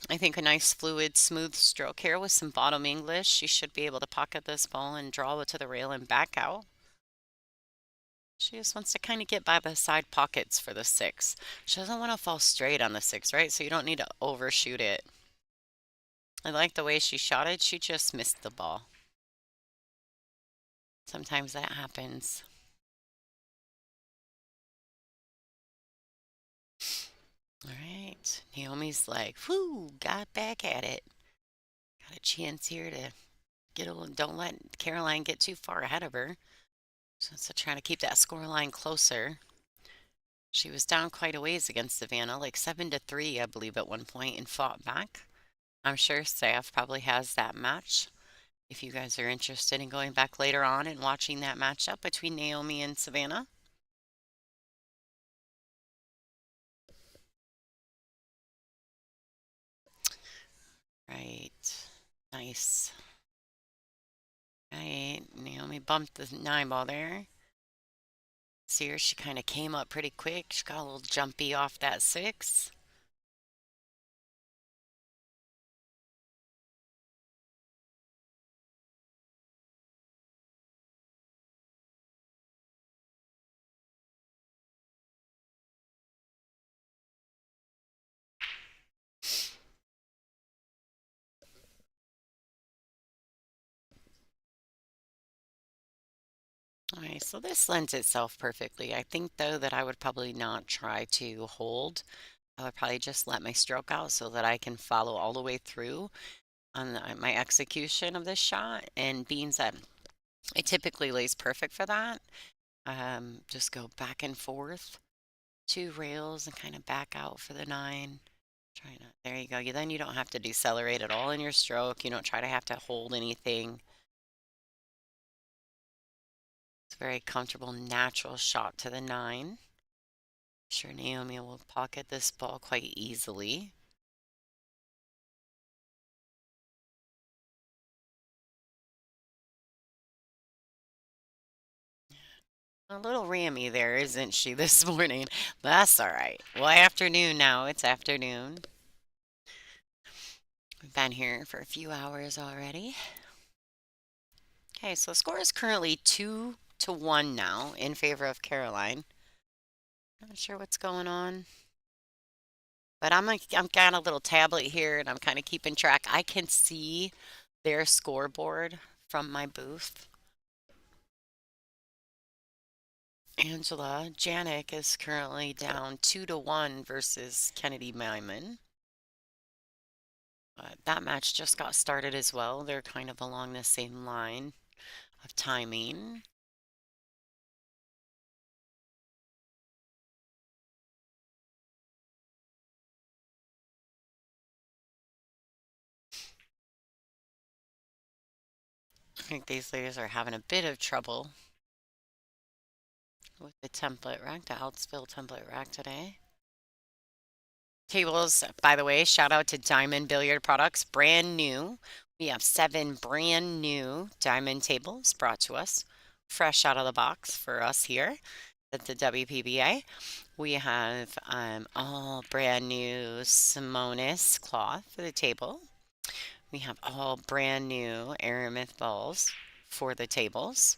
I think a nice fluid, smooth stroke here with some bottom English. She should be able to pocket this ball and draw it to the rail and back out. She just wants to kind of get by the side pockets for the six. She doesn't want to fall straight on the six, right? So you don't need to overshoot it. I like the way she shot it. She just missed the ball. Sometimes that happens. All right. Naomi's like, whoo, got back at it. Got a chance here to get a little, don't let Caroline get too far ahead of her. So trying to keep that score line closer. She was down quite a ways against Savannah, like 7-3, I believe, at one point, and fought back. I'm sure staff probably has that match. If you guys are interested in going back later on and watching that matchup between Naomi and Savannah. Right. Nice. Right. Naomi bumped the nine ball there. See her, she kind of came up pretty quick. She got a little jumpy off that six. All right, so this lends itself perfectly. I think though that I would probably not try to hold. I would probably just let my stroke out so that I can follow all the way through on my execution of this shot. And being that it typically lays perfect for that, just go back and forth, two rails and kind of back out for the nine. Try not, there you go. Then you don't have to decelerate at all in your stroke. You don't try to have to hold anything. It's a very comfortable, natural shot to the nine. I'm sure Naomi will pocket this ball quite easily. A little rammy there, isn't she, this morning? But that's all right. Well, afternoon now. It's afternoon. We've been here for a few hours already. Okay, so the score is currently 2-1 now in favor of Caroline. Not sure what's going on. But I'm got a little tablet here and I'm kind of keeping track. I can see their scoreboard from my booth. Angela Janik is currently down 2-1 versus Kennedy Myman. That match just got started as well. They're kind of along the same line of timing. I think these ladies are having a bit of trouble with the template rack, the Outsville template rack today. Tables, by the way, shout out to Diamond Billiard Products, brand new. We have 7 brand new diamond tables brought to us fresh out of the box for us here at the WPBA. We have all brand new Simonis cloth for the table. We have all brand new Aramith balls for the tables.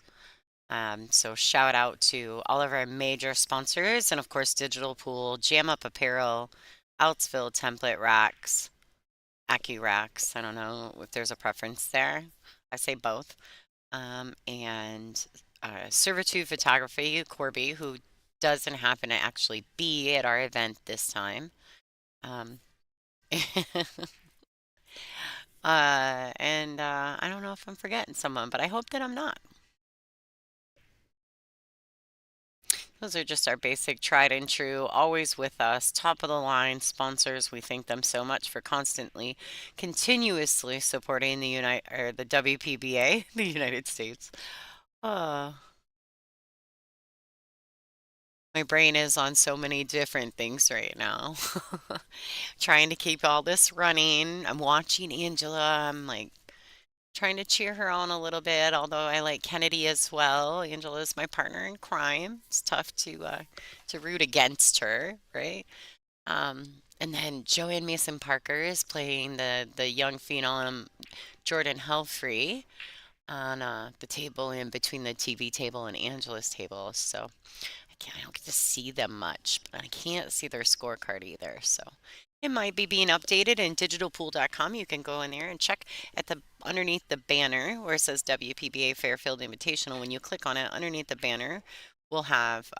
So shout out to all of our major sponsors and of course Digital Pool, Jam Up Apparel, Outsville Template Racks, AccuRacks. I don't know if there's a preference there. I say both. And Servitude Photography, Corby, who doesn't happen to actually be at our event this time. Um, and I don't know if I'm forgetting someone, but I hope that I'm not. Those are just our basic tried and true, always with us, top of the line sponsors. We thank them so much for constantly, continuously supporting the WPBA, the United States. Uh, my brain is on so many different things right now. Trying to keep all this running. I'm watching Angela. I'm like trying to cheer her on a little bit, although I like Kennedy as well. Angela is my partner in crime. It's tough to root against her, right? And then Joanne Mason Parker is playing the young phenom Jordan Helfrey on the table in between the TV table and Angela's table. So I don't get to see them much, but I can't see their scorecard either. So it might be being updated in digitalpool.com. You can go in there and check at the underneath the banner where it says WPBA Fairfield Invitational. When you click on it, underneath the banner, we'll have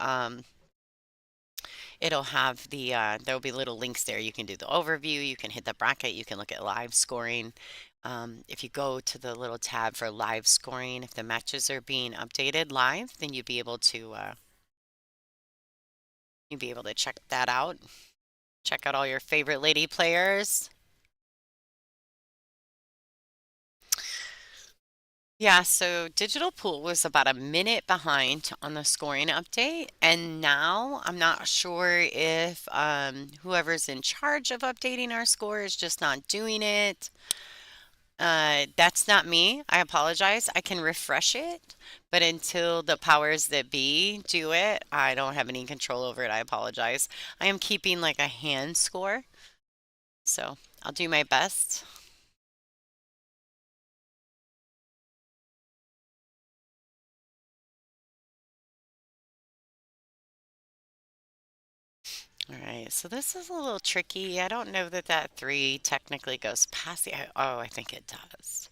it'll have there'll be little links there. You can do the overview, you can hit the bracket, you can look at live scoring. If you go to the little tab for live scoring, if the matches are being updated live, then you'd be able to check that out. Check out all your favorite lady players. Yeah, so Digital Pool was about a minute behind on the scoring update, and now I'm not sure if whoever's in charge of updating our score is just not doing it. That's not me. I apologize. I can refresh it, but until the powers that be do it, I don't have any control over it. I apologize. I am keeping like a hand score, so I'll do my best. All right, so this is a little tricky. I don't know that that 3 technically goes past oh, I think it does.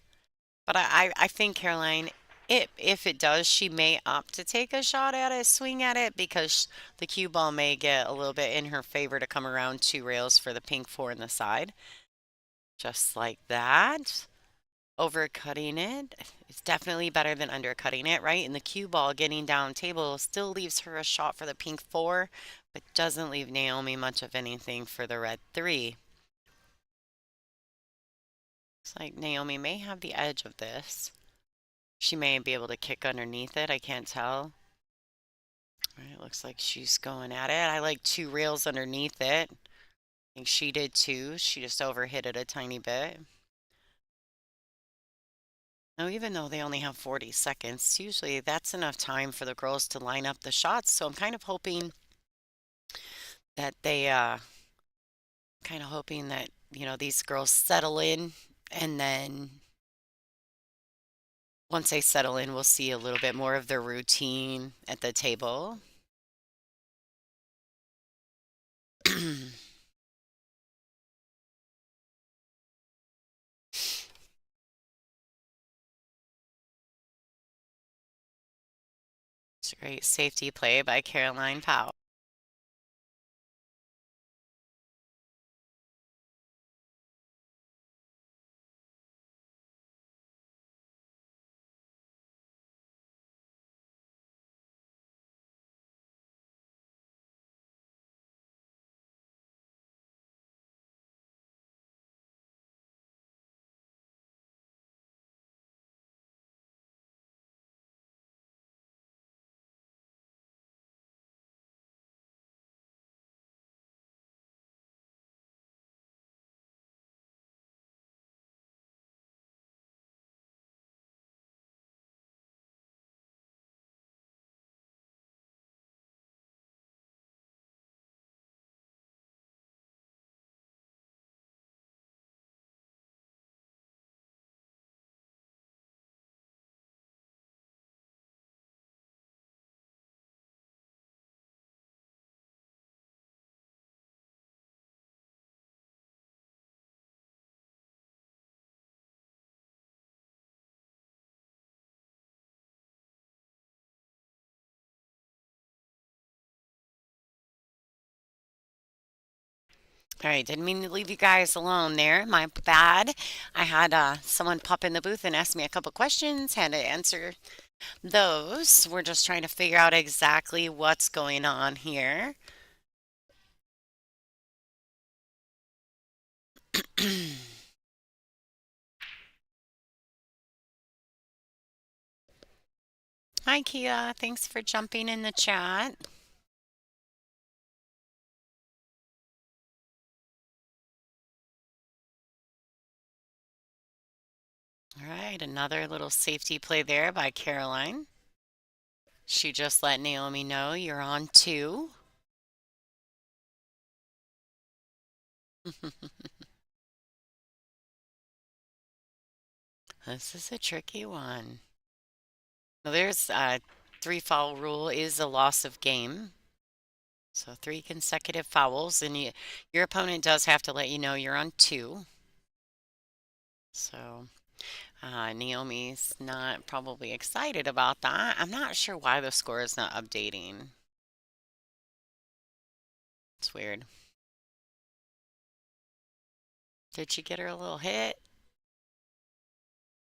But I think Caroline, if it does, she may opt to take a shot at it, swing at it, because the cue ball may get a little bit in her favor to come around 2 rails for the pink 4 in the side. Just like that. Overcutting it is definitely better than undercutting it, right? And the cue ball getting down table still leaves her a shot for the pink 4, but doesn't leave Naomi much of anything for the red 3. Looks like Naomi may have the edge of this. She may be able to kick underneath it. I can't tell. All right, looks like she's going at it. I like 2 rails underneath it. I think she did too. She just overhit it a tiny bit. Now, even though they only have 40 seconds, usually that's enough time for the girls to line up the shots. So I'm kind of hoping that these girls settle in, and then once they settle in, we'll see a little bit more of their routine at the table. It's a great safety play by Caroline Powell. All right, didn't mean to leave you guys alone there. My bad. I had someone pop in the booth and ask me a couple questions, had to answer those. We're just trying to figure out exactly what's going on here. Hi, Kia. Thanks for jumping in the chat. All right, another little safety play there by Caroline. She just let Naomi know you're on two. This is a tricky one. Well, there's three foul rule is a loss of game. So three consecutive fouls, and your opponent does have to let you know you're on two. So Naomi's not probably excited about that. I'm not sure why the score is not updating. It's weird. Did she get her a little hit?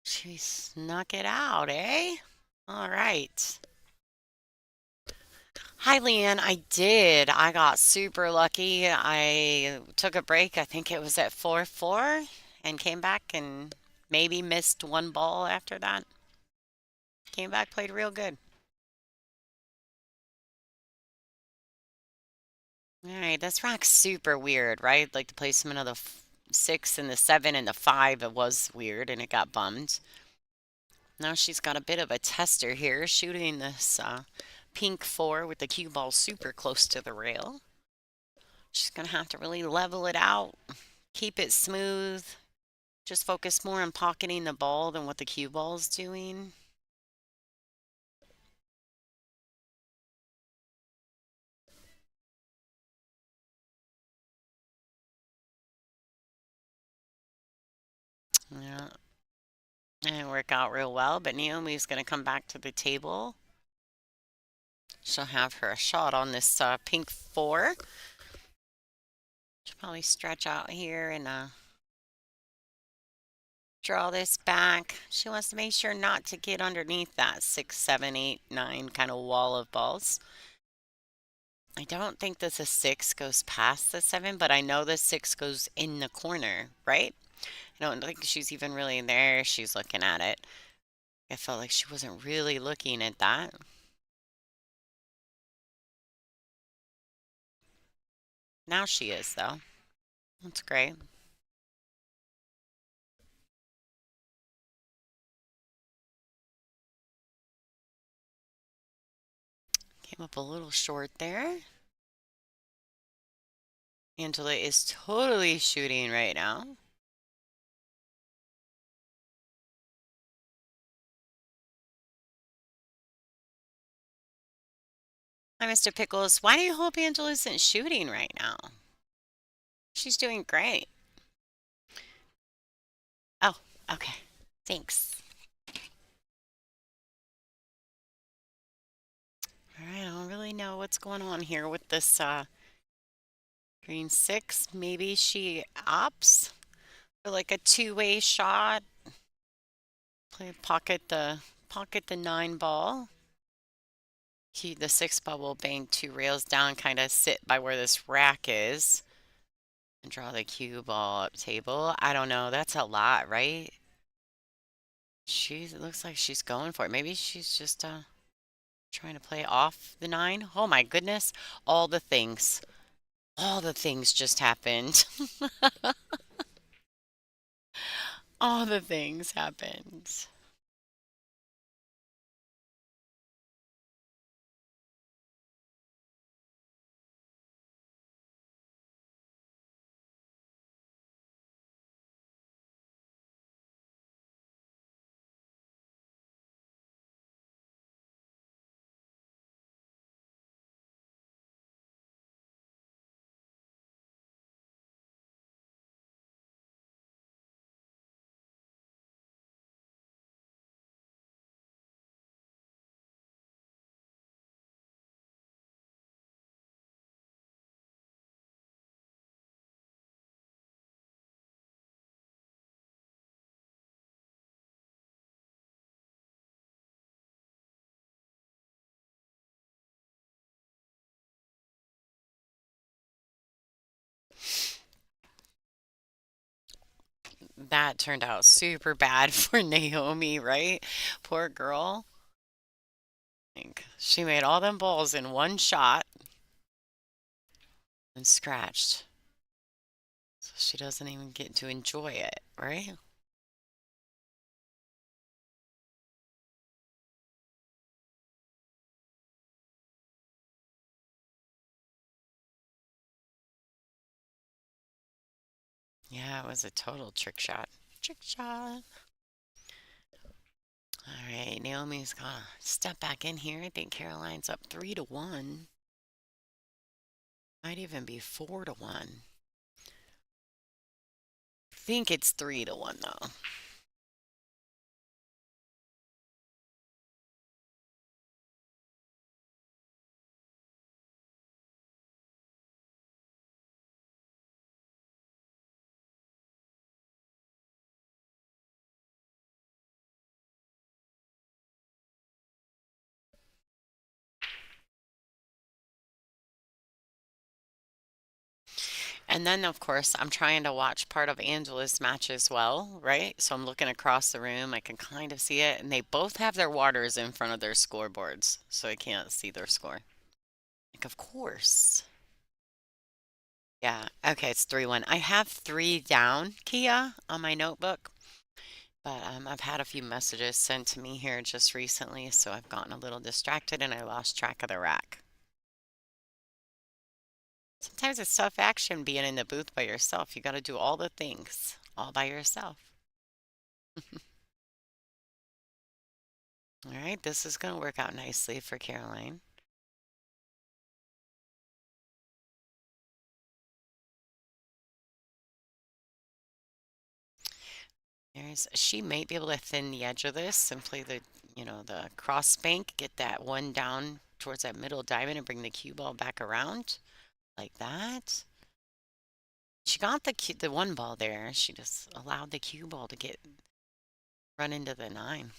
She snuck it out, eh? All right. Hi, Leanne. I did. I got super lucky. I took a break. I think it was at 4-4 and came back and maybe missed one ball after that. Came back, played real good. All right, this rack's super weird, right? Like the placement of the six and the seven and the five, it was weird and it got bummed. Now she's got a bit of a tester here, shooting this pink four with the cue ball super close to the rail. She's gonna have to really level it out, keep it smooth, just focus more on pocketing the ball than what the cue ball's doing. Yeah, it didn't work out real well, but Naomi's gonna come back to the table. She'll have her shot on this pink four. She'll probably stretch out here and draw this back. She wants to make sure not to get underneath that 6, 7, 8, 9 kind of wall of balls. I don't think this a 6 goes past the 7, but I know the 6 goes in the corner, right? I don't think she's even really there. She's looking at it. I felt like she wasn't really looking at that. Now she is, though. That's great. Came up a little short there. Angela is totally shooting right now. Hi, Mr. Pickles. Why do you hope Angela isn't shooting right now? She's doing great. Oh, okay. Thanks. All right, I don't really know what's going on here with this green 6. Maybe she opts for like a two-way shot. Play pocket the 9 ball. The 6 ball will bang 2 rails down, kind of sit by where this rack is. And draw the cue ball up table. I don't know. That's a lot, right? It looks like she's going for it. Maybe she's just trying to play off the 9. Oh my goodness. All the things. All the things just happened. All the things happened. That turned out super bad for Naomi, right? Poor girl. Think she made all them balls in one shot and scratched. So she doesn't even get to enjoy it, right? Yeah, it was a total trick shot. Trick shot. All right, Naomi's gonna step back in here. I think Caroline's up 3-1. Might even be 4-1. I think it's 3-1 though. And then, of course, I'm trying to watch part of Angela's match as well, right? So I'm looking across the room. I can kind of see it. And they both have their waters in front of their scoreboards, so I can't see their score. Like, of course. Yeah. Okay, it's 3-1. I have three down, Kia, on my notebook, but I've had a few messages sent to me here just recently, so I've gotten a little distracted and I lost track of the rack. Sometimes it's tough action being in the booth by yourself. You got to do all the things all by yourself. All right, this is going to work out nicely for Caroline. She might be able to thin the edge of this and play the cross bank, get that one down towards that middle diamond and bring the cue ball back around like that. She got the one ball there. She just allowed the cue ball to get run into the nine.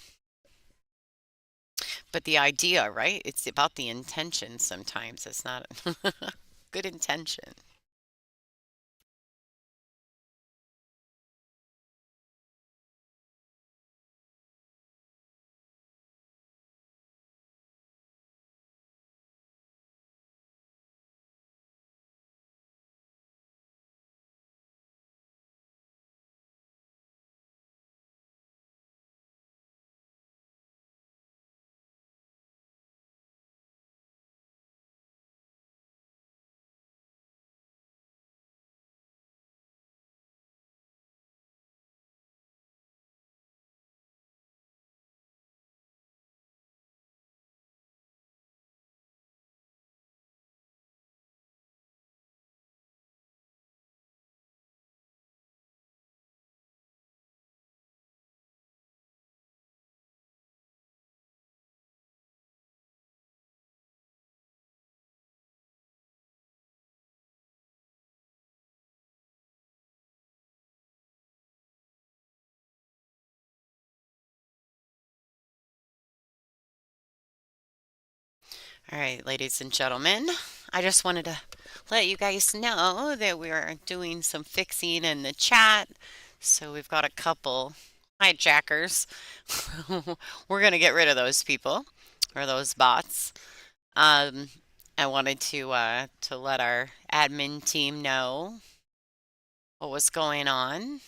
But the idea, right? It's about the intention sometimes. It's not good intention. All right, ladies and gentlemen, I just wanted to let you guys know that we are doing some fixing in the chat. So we've got a couple hijackers. We're going to get rid of those people or those bots. Um, I wanted to let our admin team know what was going on.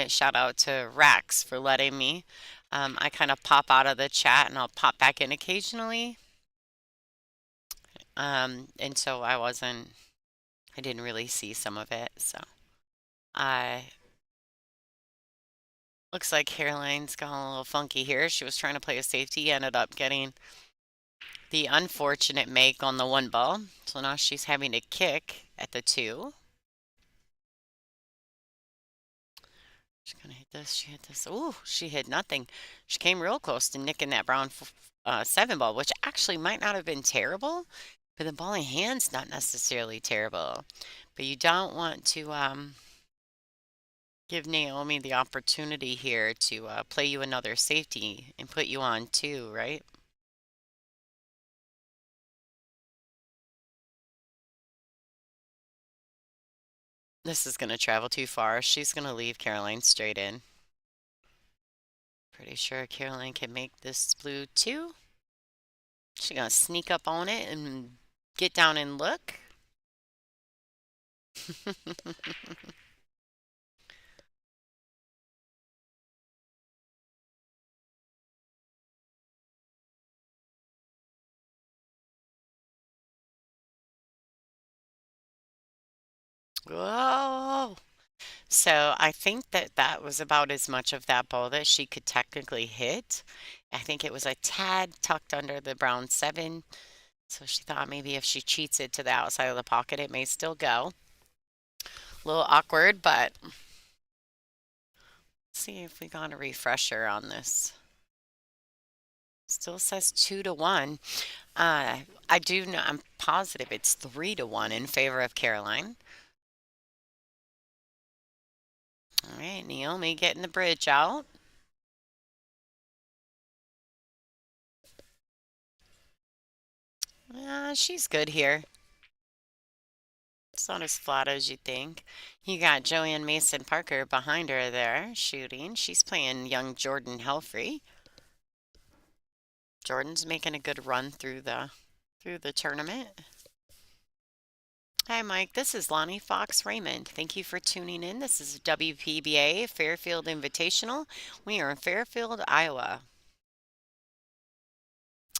Shout out to Rax for letting me. I kind of pop out of the chat and I'll pop back in occasionally. And so I didn't really see some of it. So I looks like Caroline's gone a little funky here. She was trying to play a safety, ended up getting the unfortunate make on the one ball. So now she's having to kick at the two. She's gonna hit this. She hit this. Ooh, she hit nothing. She came real close to nicking that brown seven ball, which actually might not have been terrible, but the ball in hand's not necessarily terrible. But you don't want to give Naomi the opportunity here to play you another safety and put you on two, right? This is going to travel too far. She's going to leave Caroline straight in. Pretty sure Caroline can make this blue too. She's gonna sneak up on it and get down and look. Whoa! So I think that that was about as much of that ball that she could technically hit. I think it was a tad tucked under the brown seven. So she thought maybe if she cheats it to the outside of the pocket, it may still go. A little awkward, but let's see if we got a refresher on this. Still says 2-1. I do know, I'm positive it's 3-1 in favor of Caroline. All right, Naomi getting the bridge out. She's good here. It's not as flat as you think. You got Joanne Mason Parker behind her there shooting. She's playing young Jordan Helfrey. Jordan's making a good run through the tournament. Hi, Mike. This is Lonnie Fox Raymond. Thank you for tuning in. This is WPBA Fairfield Invitational. We are in Fairfield, Iowa.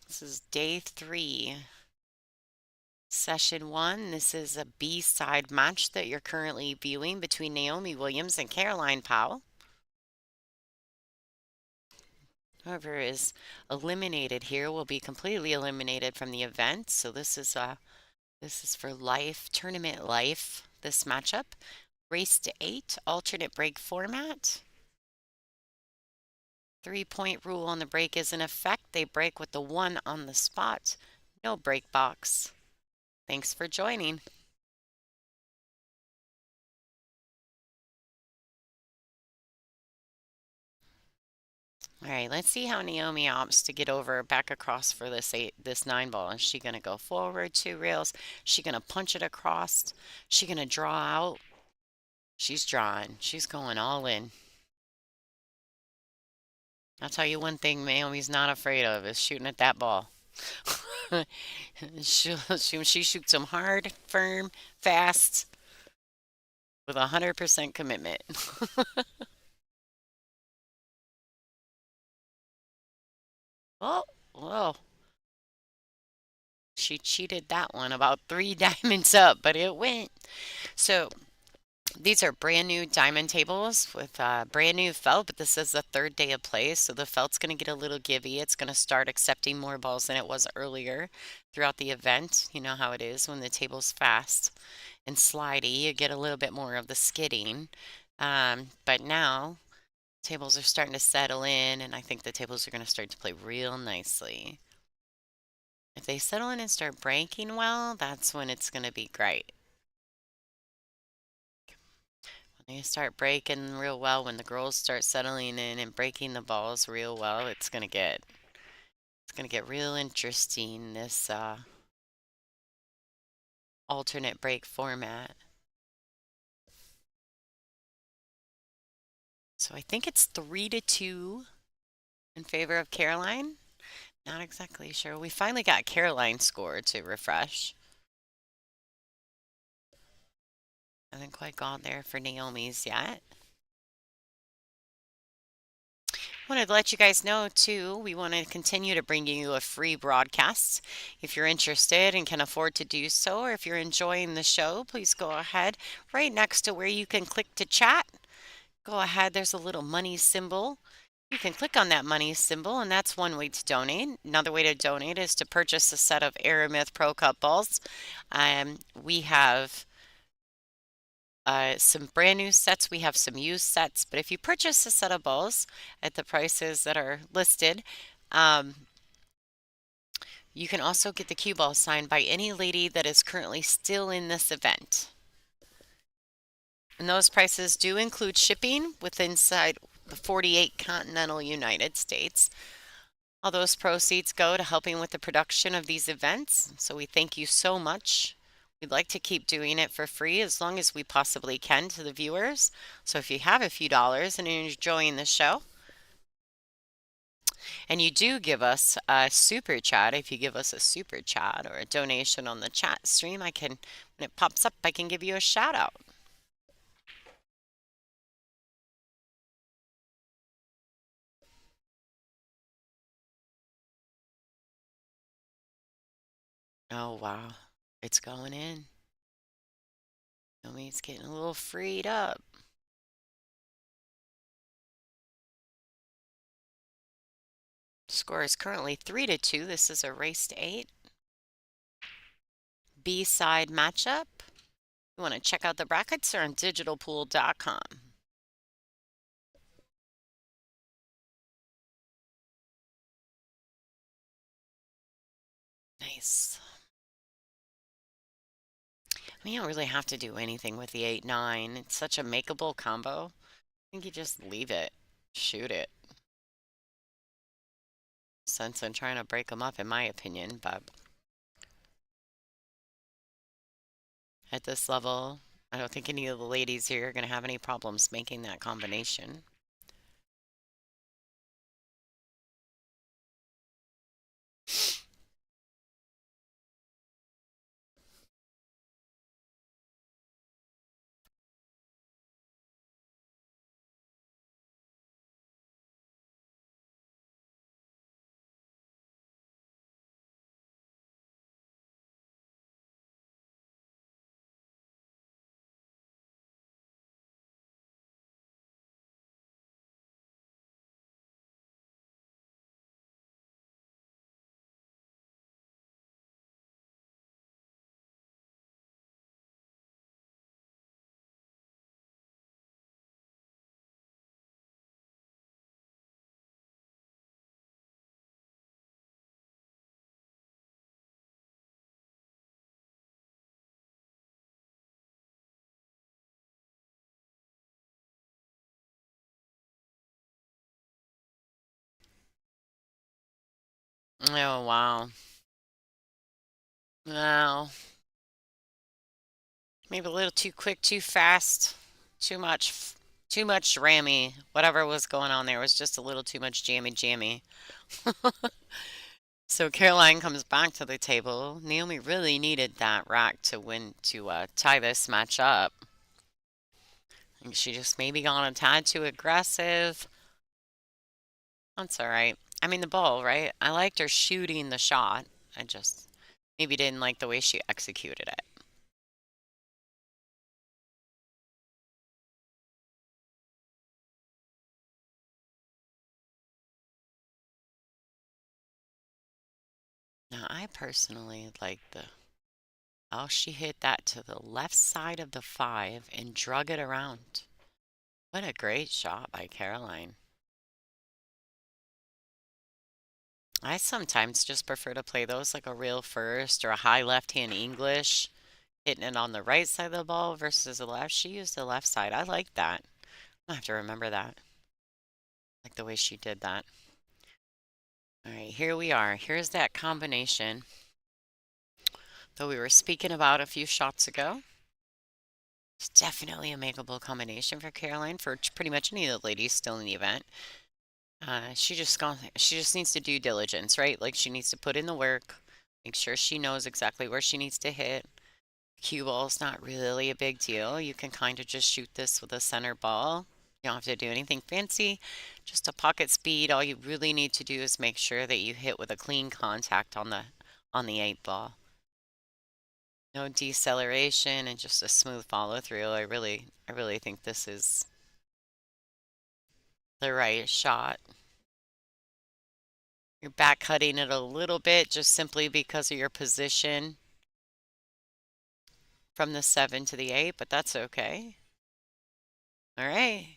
This is day 3, session 1. This is a B-side match that you're currently viewing between Naomi Williams and Caroline Powell. Whoever is eliminated here will be completely eliminated from the event. So this is for life, tournament life, this matchup. Race to 8, alternate break format. 3-point rule on the break is in effect. They break with the 1 on the spot. No break box. Thanks for joining. All right, let's see how Naomi opts to get over back across for this 9 ball. Is she going to go forward 2 rails? Is she going to punch it across? Is she going to draw out? She's drawing. She's going all in. I'll tell you one thing Naomi's not afraid of is shooting at that ball. She shoots them hard, firm, fast, with 100% commitment. Oh, whoa. She cheated that one about 3 diamonds up, but it went. So these are brand new diamond tables with brand new felt, but this is the 3rd day of play, so the felt's going to get a little givey. It's going to start accepting more balls than it was earlier throughout the event. You know how it is when the table's fast and slidey, you get a little bit more of the skidding. But now tables are starting to settle in, and I think the tables are going to start to play real nicely. If they settle in and start breaking well, that's when it's going to be great. When they start breaking real well, when the girls start settling in and breaking the balls real well, it's going to get real interesting, this alternate break format. So I think it's 3-2 in favor of Caroline. Not exactly sure. We finally got Caroline's score to refresh. Haven't quite gone there for Naomi's yet. Wanted to let you guys know too, we want to continue to bring you a free broadcast. If you're interested and can afford to do so, or if you're enjoying the show, please go ahead right next to where you can click to chat. Go ahead, there's a little money symbol. You can click on that money symbol, and that's one way to donate. Another way to donate is to purchase a set of Aramith Pro Cup balls. We have some brand new sets. We have some used sets, but if you purchase a set of balls at the prices that are listed, you can also get the cue ball signed by any lady that is currently still in this event. And those prices do include shipping within inside the 48 continental United States. All those proceeds go to helping with the production of these events. So we thank you so much. We'd like to keep doing it for free as long as we possibly can to the viewers. So if you have a few dollars and you're enjoying the show, And you do give us a super chat. If you give us a super chat or a donation on the chat stream, I can, when it pops up, I can give you a shout out. Oh, wow. It's going in. I mean, it's getting a little freed up. Score is currently 3-2. This is a race to 8. B-side matchup. You want to check out the brackets? They're on digitalpool.com. Nice. I mean, you don't really have to do anything with the 8-9. It's such a makeable combo. I think you just leave it, shoot it. Sense in trying to break them up, in my opinion, but at this level, I don't think any of the ladies here are going to have any problems making that combination. Oh, wow. Wow. Maybe a little too quick, too fast, too much rammy. Whatever was going on there was just a little too much jammy. So Caroline comes back to the table. Naomi really needed that rack to win, to tie this match up. I think she just maybe gone a tad too aggressive. That's all right. I mean, the ball, right? I liked her shooting the shot. I just maybe didn't like the way she executed it. Now, I personally like the how she hit that to the left side of the 5 and drug it around. What a great shot by Caroline. I sometimes just prefer to play those like a real first or a high left-hand English, hitting it on the right side of the ball versus the left. She used the left side. I like that. I have to remember that. Like the way she did that. All right, here we are. Here's that combination that we were speaking about a few shots ago. It's definitely a makeable combination for Caroline for pretty much any of the ladies still in the event. She just needs to do diligence, right? Like she needs to put in the work, make sure she knows exactly where she needs to hit. Cue ball's not really a big deal. You can kind of just shoot this with a center ball. You don't have to do anything fancy, just a pocket speed. All you really need to do is make sure that you hit with a clean contact on the 8 ball. No deceleration and just a smooth follow through. I really think this is the right shot. You're back cutting it a little bit just simply because of your position from the 7 to the 8, but that's okay. All right.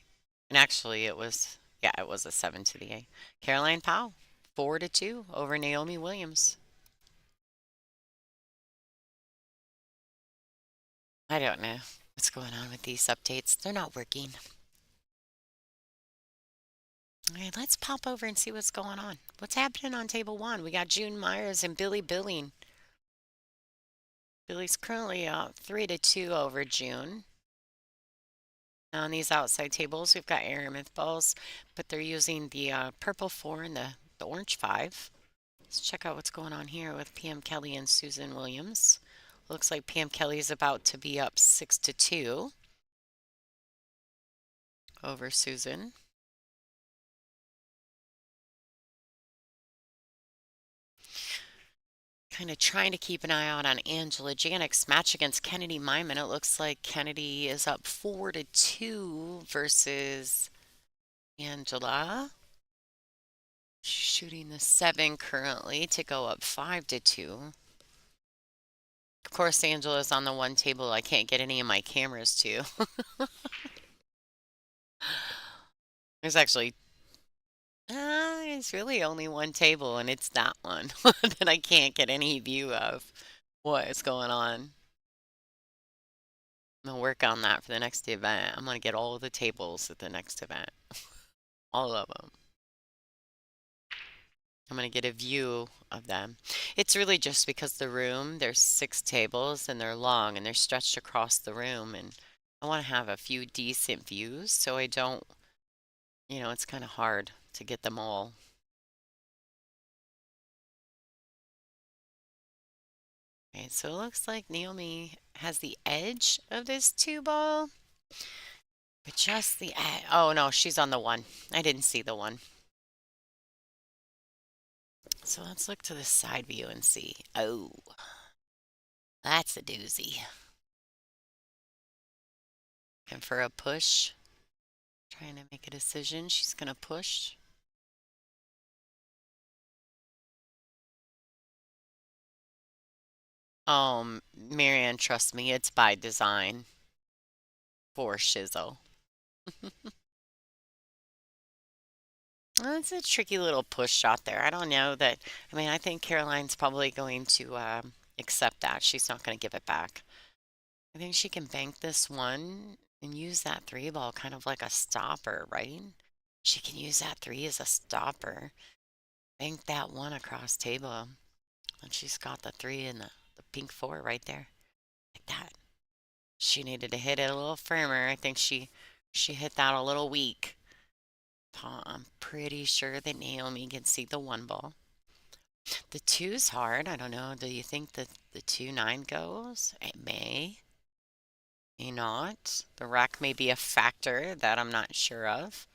And actually it was a 7 to the 8. Caroline Powell, 4-2 over Naomi Williams. I don't know what's going on with these updates. They're not working. All right, let's pop over and see what's going on. What's happening on table 1? We got June Myers and Billy Billing. Billy's currently up 3-2 over June. Now on these outside tables, we've got aramith balls, but they're using the purple 4 and the the orange 5. Let's check out what's going on here with Pam Kelly and Susan Williams. Looks like Pam Kelly is about to be up 6-2 over Susan. Kind of trying to keep an eye out on Angela Janik's match against Kennedy Myman. It looks like Kennedy is up 4-2 versus Angela. Shooting the 7 currently to go up 5-2. Of course, Angela's on the one table I can't get any of my cameras to. There's actually, there's really only one table, and it's that one that I can't get any view of what is going on. I'm gonna work on that for the next event. I'm gonna get all of the tables at the next event, all of them. I'm gonna get a view of them. It's really just because the room, there's 6 tables and they're long and they're stretched across the room, and I want to have a few decent views so I don't, it's kind of hard to get them all. Okay, so it looks like Naomi has the edge of this 2 ball, but just the edge. Oh no, she's on the 1. I didn't see the 1. So let's look to the side view and see. Oh, that's a doozy. And for a push, trying to make a decision, she's gonna push. Marianne, trust me, it's by design for Shizzle. Well, it's a tricky little push shot there. I don't know that. I mean, I think Caroline's probably going to accept that. She's not going to give it back. I think she can bank this one and use that 3 ball kind of like a stopper, right? She can use that 3 as a stopper. Bank that 1 across table. And she's got the 3 and the pink 4 right there. Like that. She needed to hit it a little firmer. I think she hit that a little weak. I'm pretty sure that Naomi can see the 1 ball. The 2's hard. I don't know. Do you think that the 2-9 goes? It may not. The rack may be a factor that I'm not sure of.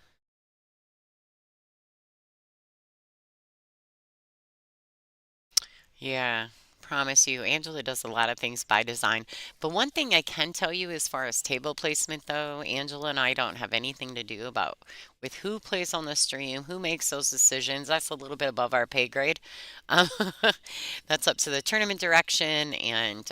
Yeah, promise you, Angela does a lot of things by design. But one thing I can tell you as far as table placement, though, Angela and I don't have anything to do about with who plays on the stream, who makes those decisions. That's a little bit above our pay grade. Um, that's up to the tournament direction and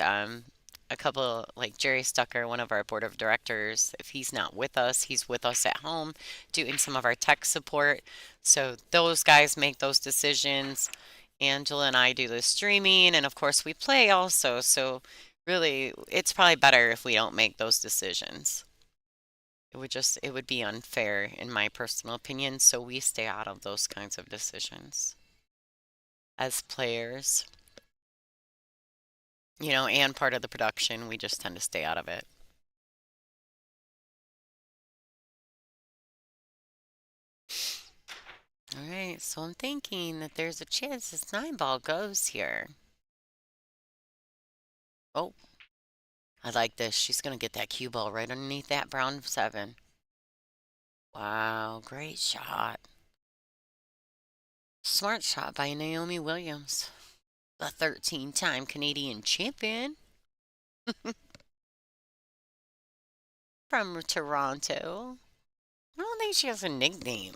a couple like Jerry Stucker, one of our board of directors. If he's not with us, he's with us at home doing some of our tech support. So those guys make those decisions. Angela and I do the streaming, and of course we play also. So really, it's probably better if we don't make those decisions. It would be unfair in my personal opinion, so we stay out of those kinds of decisions as players. And part of the production, we just tend to stay out of it. All right, so I'm thinking that there's a chance this 9 ball goes here. Oh, I like this. She's going to get that cue ball right underneath that brown 7. Wow, great shot. Smart shot by Naomi Williams, the 13-time Canadian champion from Toronto. I don't think she has a nickname.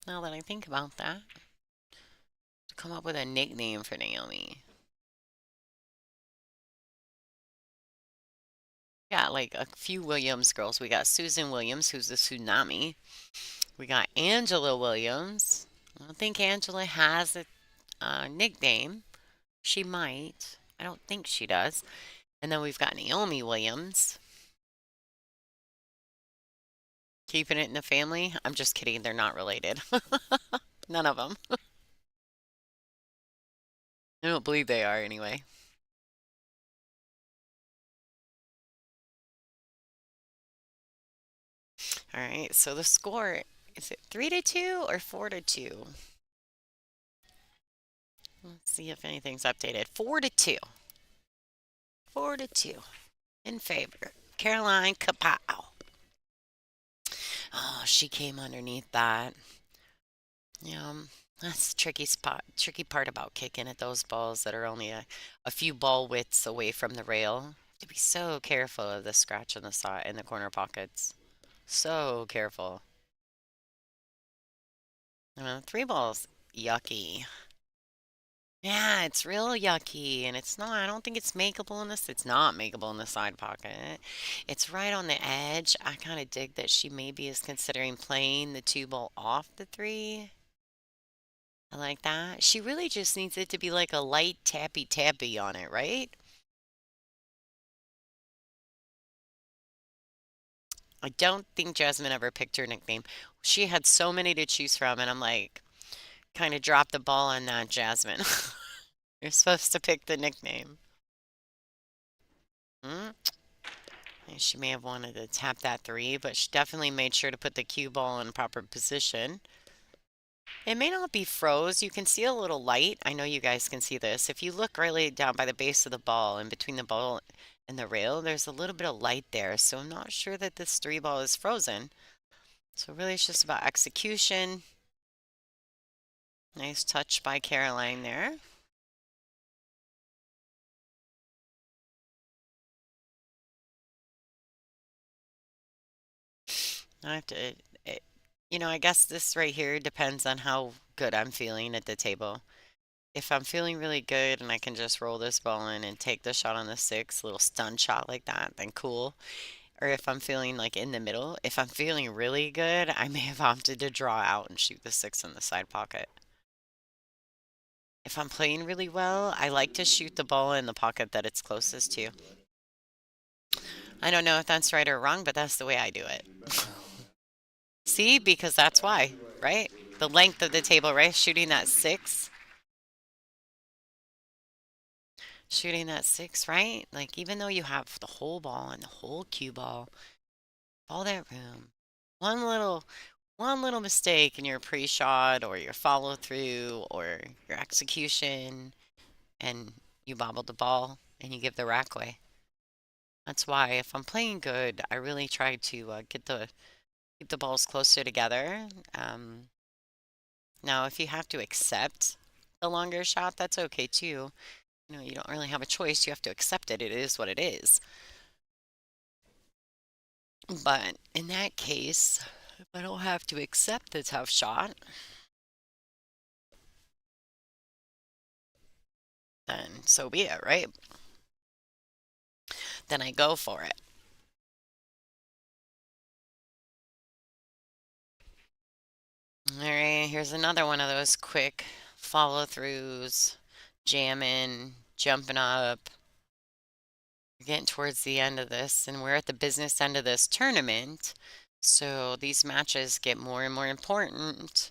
Now that I think about that, to come up with a nickname for Naomi. Got like a few Williams girls. We got Susan Williams, who's the tsunami. We got Angela Williams. I don't think Angela has a nickname. She might. I don't think she does. And then we've got Naomi Williams. Keeping it in the family. I'm just kidding. They're not related. None of them. I don't believe they are anyway. All right, so the score, is it 3-2 or 4-2? Let's see if anything's updated. 4-2. 4-2 in favor. Caroline Kapow. Oh, she came underneath that. Yeah, that's the tricky spot. Tricky part about kicking at those balls that are only a few ball widths away from the rail. To be so careful of the scratch on the side in the corner pockets. So careful. 3 balls, yucky. Yeah, it's real yucky, and it's not. I don't think it's makeable in this. It's not makeable in the side pocket. It's right on the edge. I kind of dig that she maybe is considering playing the 2 ball off the 3. I like that. She really just needs it to be like a light tappy tappy on it, right? I don't think Jasmine ever picked her nickname. She had so many to choose from, and I'm like, kind of dropped the ball on that, Jasmine. You're supposed to pick the nickname. Hmm? She may have wanted to tap that 3, but she definitely made sure to put the cue ball in proper position. It may not be froze. You can see a little light. I know you guys can see this. If you look really down by the base of the ball and between the ball and the rail, there's a little bit of light there. So I'm not sure that this 3 ball is frozen. So really it's just about execution. Nice touch by Caroline there. I have to, I guess this right here depends on how good I'm feeling at the table. If I'm feeling really good and I can just roll this ball in and take the shot on the 6, little stun shot like that, then cool. Or if I'm feeling like in the middle, if I'm feeling really good, I may have opted to draw out and shoot the 6 in the side pocket. If I'm playing really well, I like to shoot the ball in the pocket that it's closest to. I don't know if that's right or wrong, but that's the way I do it. See, because that's why, right? The length of the table, right? Shooting that 6, right? Like even though you have the whole ball and the whole cue ball, all that room, one little one little mistake in your pre-shot or your follow through or your execution and you bobble the ball and you give the rack away. That's why if I'm playing good, I really try to keep the balls closer together. Now, if you have to accept the longer shot, that's okay too. You don't really have a choice. You have to accept it. It is what it is. But in that case, if I don't have to accept the tough shot, then so be it, right? Then I go for it. All right, here's another one of those quick follow throughs, jamming, jumping up. We're getting towards the end of this, and we're at the business end of this tournament. So these matches get more and more important.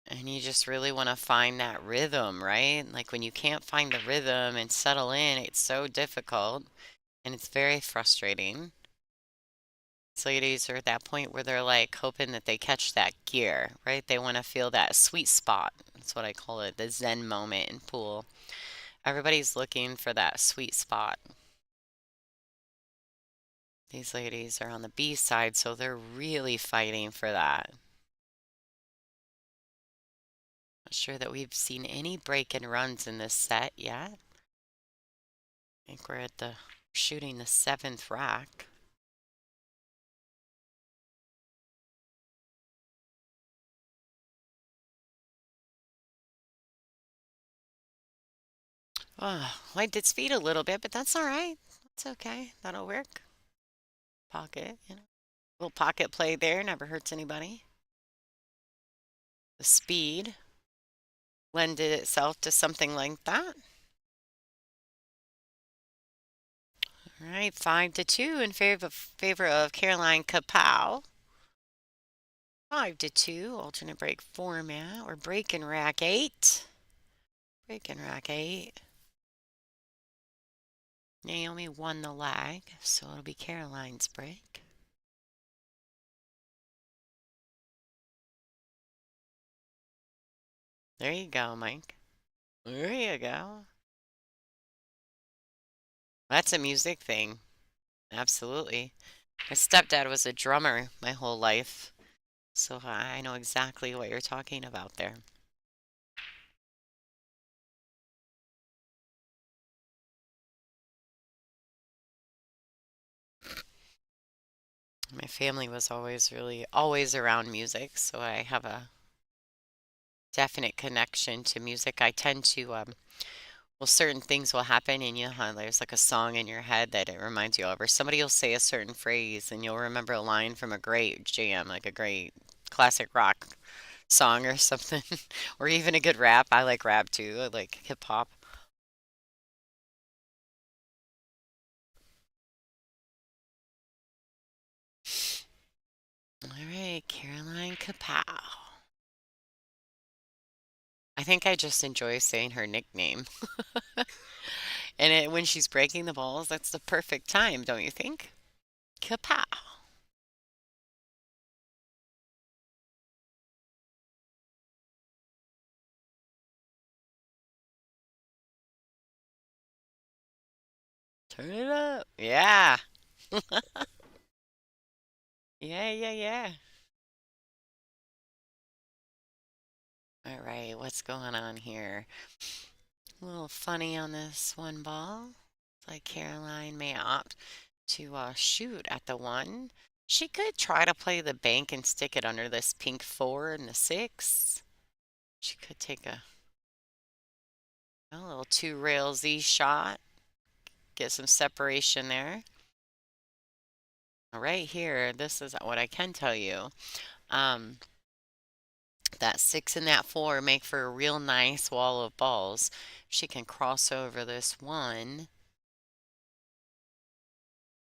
And you just really want to find that rhythm, right? Like when you can't find the rhythm and settle in, it's so difficult and it's very frustrating. These ladies are at that point where they're like hoping that they catch that gear, right? They want to feel that sweet spot. That's what I call it, the Zen moment in pool. Everybody's looking for that sweet spot. These ladies are on the B side, so they're really fighting for that. Not sure that we've seen any break and runs in this set yet. I think we're at the shooting the 7th rack. Oh, wiped its feet a little bit, but that's all right. That's okay. That'll work. Pocket, little pocket play there never hurts anybody. The speed lended itself to something like that. All right, 5-2 in favor of Caroline Kapow. 5-2, alternate break format. We're breaking rack 8. Breaking rack 8. Naomi won the lag, so it'll be Caroline's break. There you go, Mike. There you go. That's a music thing. Absolutely. My stepdad was a drummer my whole life, so I know exactly what you're talking about there. My family was always really always around music, so I have a definite connection to music. I tend to well, certain things will happen and you know how there's like a song in your head that it reminds you of, or somebody will say a certain phrase and you'll remember a line from a great jam, like a great classic rock song or something, or even a good rap. I like rap too. I like hip hop. All right, Caroline Kapow. I think I just enjoy saying her nickname. And when she's breaking the balls, that's the perfect time, don't you think? Kapow. Turn it up. Yeah. Yeah, yeah, yeah. All right, what's going on here? A little funny on this one ball. It's like Caroline may opt to shoot at the one. She could try to play the bank and stick it under this pink four and the six. She could take a little two railsy shot, get some separation there. Right here, this is what I can tell you. Um, that six and that four make for a real nice wall of balls. She can cross over this one.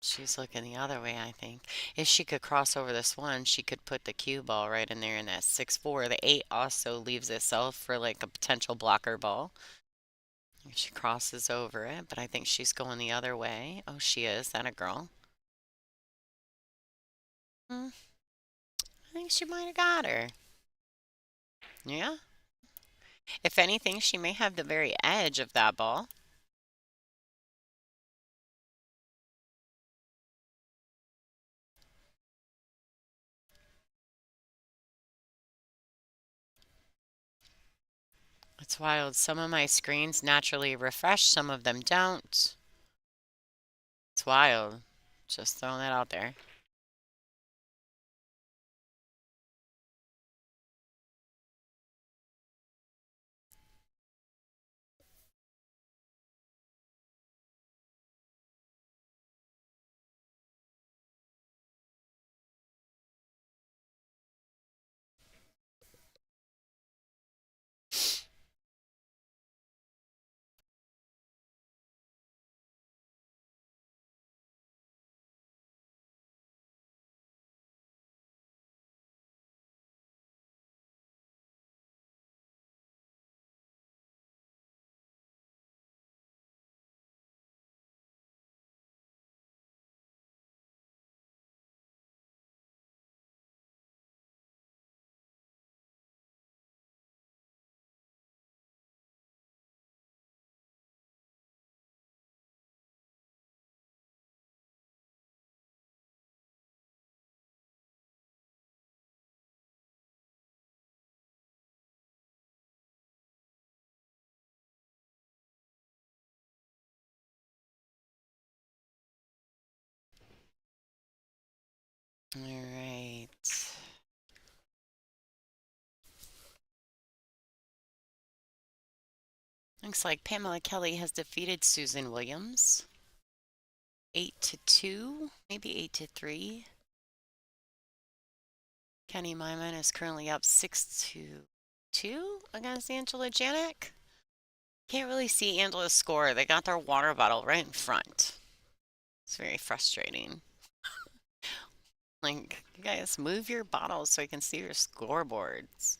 She's looking the other way, I think. If she could cross over this one, she could put the cue ball right in there in that 6-4. The 8 also leaves itself for like a potential blocker ball. If she crosses over it, but I think she's going the other way. Oh, she is. That a girl? Hmm, I think she might have got her. Yeah. If anything, she may have the very edge of that ball. It's wild. Some of my screens naturally refresh, some of them don't. It's wild. Just throwing that out there. All right. Looks like Pamela Kelly has defeated Susan Williams. 8-2, maybe 8-3. Kenny Myman is currently up 6-2 against Angela Janik. Can't really see Angela's score. They got their water bottle right in front. It's very frustrating. Like, you guys move your bottles so I can see your scoreboards.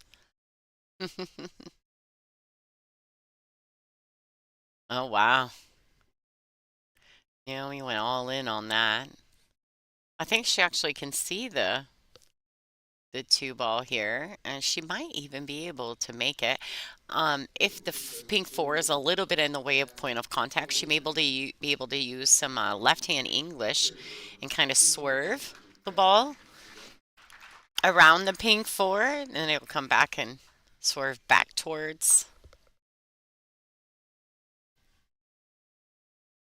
Oh, wow. Yeah, we went all in on that. I think she actually can see the two ball here, and she might even be able to make it. If the pink four is a little bit in the way of point of contact, she may be able to use some left hand English and kind of swerve the ball around the pink four, and it will come back and swerve back towards.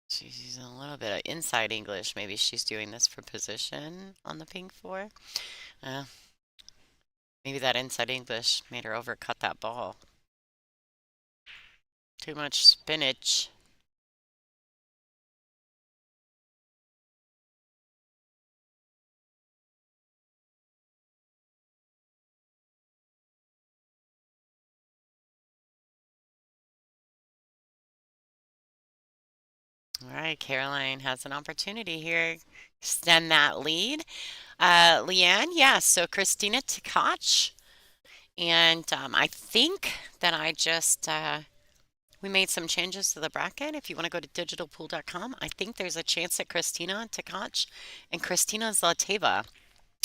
She's using a little bit of inside English. Maybe she's doing this for position on the pink four. Uh, Maybe that inside English made her overcut that ball. Too much spinach. All right, Caroline has an opportunity here. Extend that lead. Leanne, yeah, so Christina Tkach. And I think that we made some changes to the bracket. If you want to go to digitalpool.com, I think there's a chance that Christina Tkach and Christina Zlateva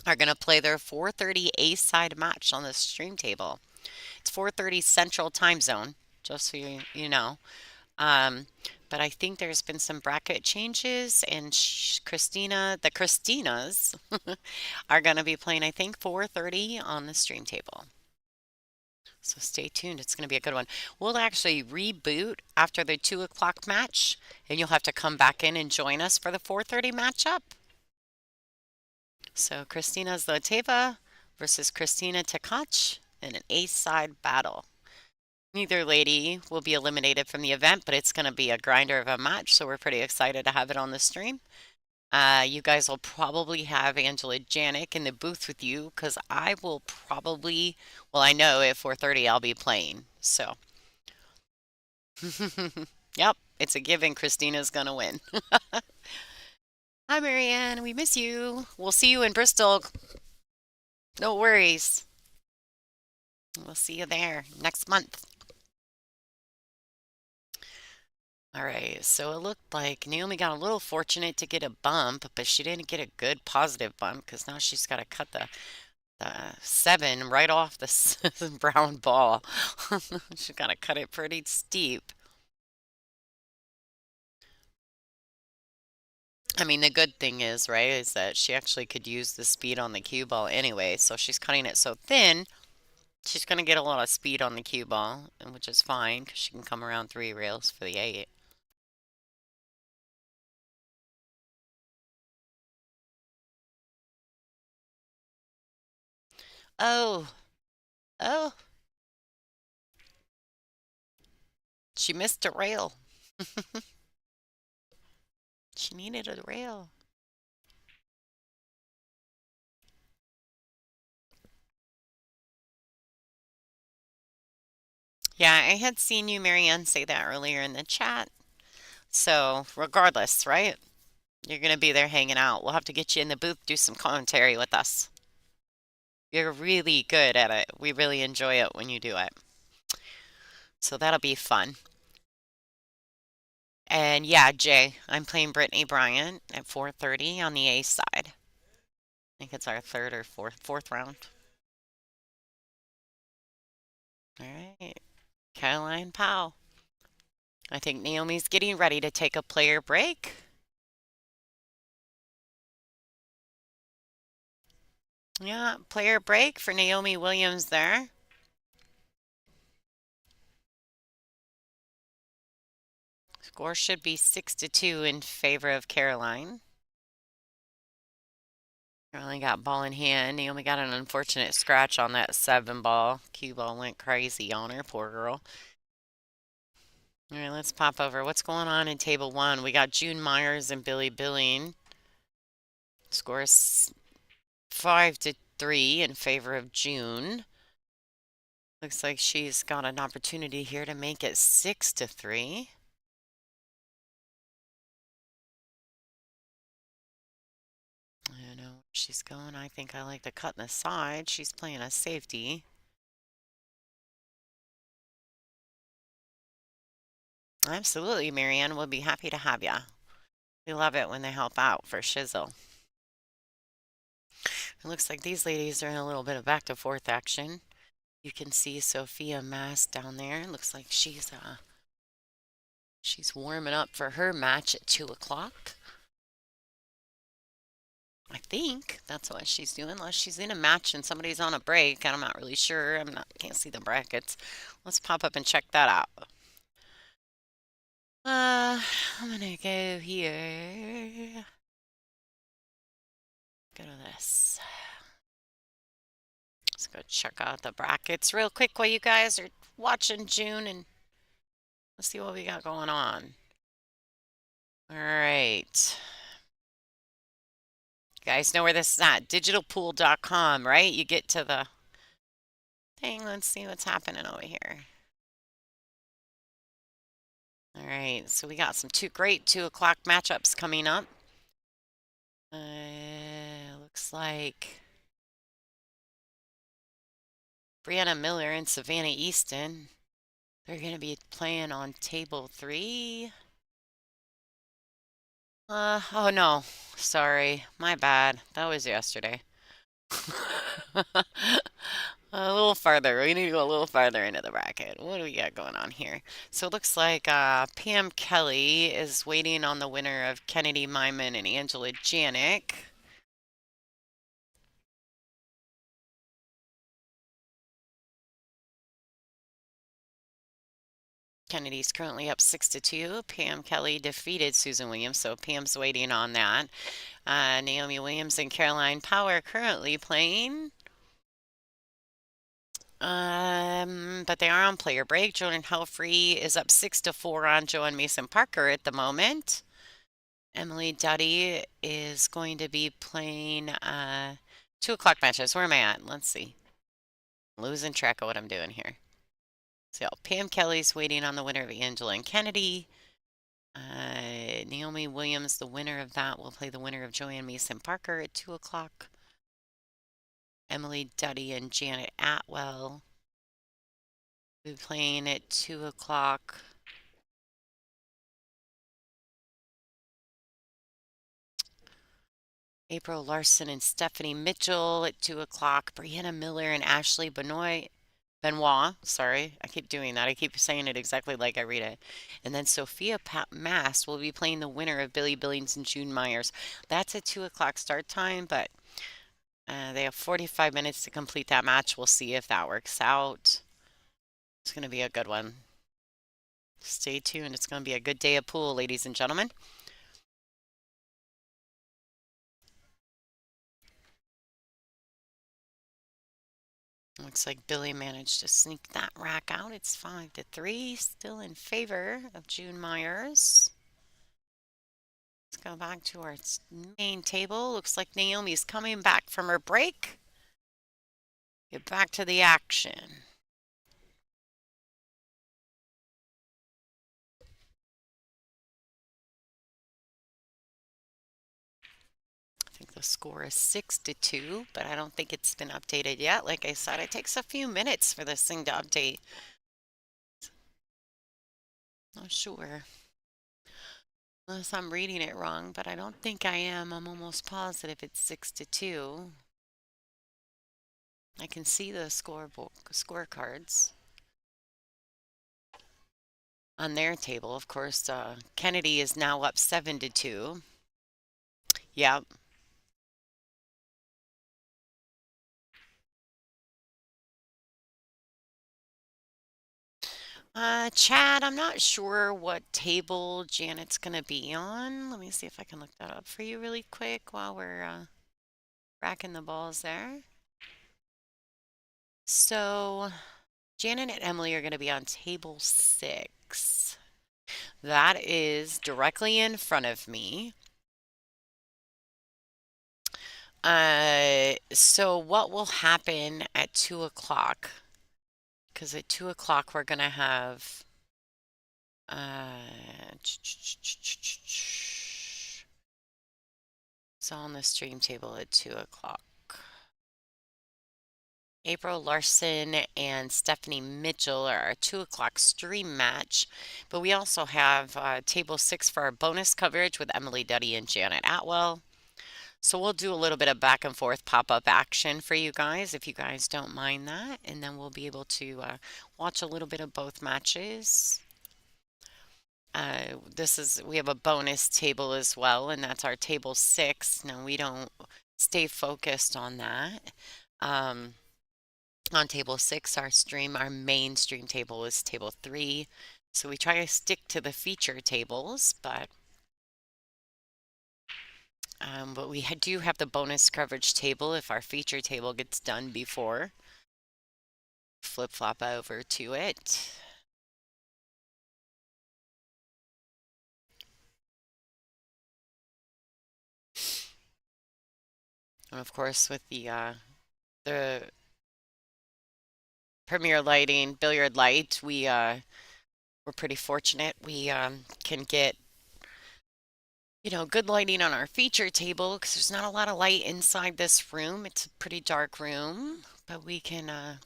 are going to play their 4:30 A-side match on the stream table. It's 4:30 Central Time Zone, just so you know. Um, but I think there's been some bracket changes, and the Christinas are going to be playing, I think, 4:30 on the stream table. So stay tuned. It's going to be a good one. We'll actually reboot after the 2 o'clock match, and you'll have to come back in and join us for the 4:30 matchup. So Christina Zlateva versus Christina Tkach in an ace-side battle. Neither lady will be eliminated from the event, but it's going to be a grinder of a match, so we're pretty excited to have it on the stream. You guys will probably have Angela Janik in the booth with you because I will probably, well, I know at 4:30 I'll be playing. So, yep, it's a given. Christina's going to win. Hi, Marianne. We miss you. We'll see you in Bristol. No worries. We'll see you there next month. All right, so it looked like Naomi got a little fortunate to get a bump, but she didn't get a good positive bump because now she's got to cut the 7 right off the brown ball. She's got to cut it pretty steep. I mean, the good thing is, right, is that she actually could use the speed on the cue ball anyway, so she's cutting it so thin, she's going to get a lot of speed on the cue ball, which is fine because she can come around 3 rails for the 8. Oh, oh, she missed a rail. She needed a rail. Yeah, I had seen you, Marianne, say that earlier in the chat. So, regardless, right? You're going to be there hanging out. We'll have to get you in the booth, do some commentary with us. You're really good at it. We really enjoy it when you do it. So that'll be fun. And yeah, Jay, I'm playing Brittany Bryant at 4:30 on the A side. I think it's our third or fourth round. All right. Caroline Powell. I think Naomi's getting ready to take a player break. Yeah, player break for Naomi Williams there. Score should be 6-2 in favor of Caroline. Caroline got ball in hand. Naomi got an unfortunate scratch on that 7 ball. Cue ball went crazy on her, poor girl. All right, let's pop over. What's going on in table 1? We got June Myers and Billy Billing. Score is 5-3 in favor of June. Looks like she's got an opportunity here to make it 6-3. I don't know where she's going. I think I like the cut in the side. She's playing a safety. Absolutely, Marianne. We'll be happy to have ya. We love it when they help out for Shizzle. It looks like these ladies are in a little bit of back to forth action. You can see Sophia Mass down there. Looks like she's warming up for her match at 2 o'clock. I think that's what she's doing, unless she's in a match and somebody's on a break, and I'm not really sure. Can't see the brackets. Let's pop up and check that out. Uh, I'm gonna go here. Go to this. Let's go check out the brackets real quick while you guys are watching June, and let's see what we got going on. All right. You guys know where this is at. Digitalpool.com, right? You get to the thing. Let's see what's happening over here. All right, so we got some great 2 o'clock matchups coming up. Looks like Brianna Miller and Savannah Easton. They're going to be playing on table 3. Oh no, sorry, my bad. That was yesterday. A little farther. We need to go a little farther into the bracket. What do we got going on here? So it looks like Pam Kelly is waiting on the winner of Kennedy Myman and Angela Janik. Kennedy's currently up 6-2. Pam Kelly defeated Susan Williams, so Pam's waiting on that. Naomi Williams and Caroline Power currently playing. But they are on player break. Jordan Helfrey is up 6-4 on Joanne Mason Parker at the moment. Emily Duddy is going to be playing 2 o'clock matches. Where am I at? Let's see. Losing track of what I'm doing here. So Pam Kelly's waiting on the winner of Angela and Kennedy. Naomi Williams, the winner of that, will play the winner of Joanne Mason Parker at 2 o'clock. Emily Duddy and Janet Atwell will be playing at 2 o'clock. April Larson and Stephanie Mitchell at 2 o'clock. Brianna Miller and Ashley Benoit, sorry, I keep doing that. I keep saying it exactly like I read it. And then Sophia Mast will be playing the winner of Billy Billings and June Myers. That's a 2 o'clock start time, but they have 45 minutes to complete that match. We'll see if that works out. It's going to be a good one. Stay tuned. It's going to be a good day of pool, ladies and gentlemen. Looks like Billy managed to sneak that rack out. It's 5-3, still in favor of June Myers. Let's go back to our main table. Looks like Naomi's coming back from her break. Get back to the action. I think the score is 6-2, but I don't think it's been updated yet. Like I said, it takes a few minutes for this thing to update. Not sure. Unless I'm reading it wrong, but I don't think I am. I'm almost positive it's 6-2. I can see the scorecards on their table. Of course, Kennedy is now up 7-2. Yep. Chad, I'm not sure what table Janet's gonna be on. Let me see if I can look that up for you really quick while we're racking the balls there. So, Janet and Emily are gonna be on table 6. That is directly in front of me. So what will happen at 2 o'clock? Because at 2 o'clock we're gonna have it's on the stream table at 2 o'clock. April Larson and Stephanie Mitchell are our 2 o'clock stream match. But we also have table 6 for our bonus coverage with Emily Duddy and Janet Atwell. So we'll do a little bit of back and forth pop-up action for you guys if you guys don't mind that. And then we'll be able to watch a little bit of both matches. We have a bonus table as well, and that's our table 6. Now we don't stay focused on that. Um, on table 6, our main stream table is table 3. So we try to stick to the feature tables, but we do have the bonus coverage table if our feature table gets done before. Flip-flop over to it. And of course, with the Premier Lighting billiard light, we're pretty fortunate. We can get good lighting on our feature table because there's not a lot of light inside this room. It's a pretty dark room, but we can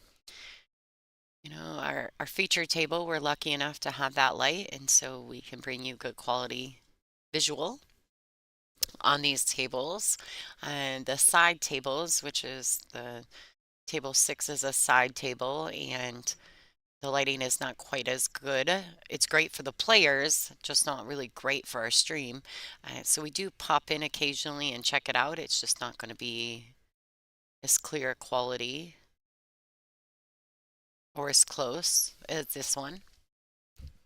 our feature table, we're lucky enough to have that light, and so we can bring you good quality visual on these tables. And the side tables, which is the table 6 is a side table, and the lighting is not quite as good. It's great for the players, just not really great for our stream. So we do pop in occasionally and check it out. It's just not going to be as clear quality or as close as this one.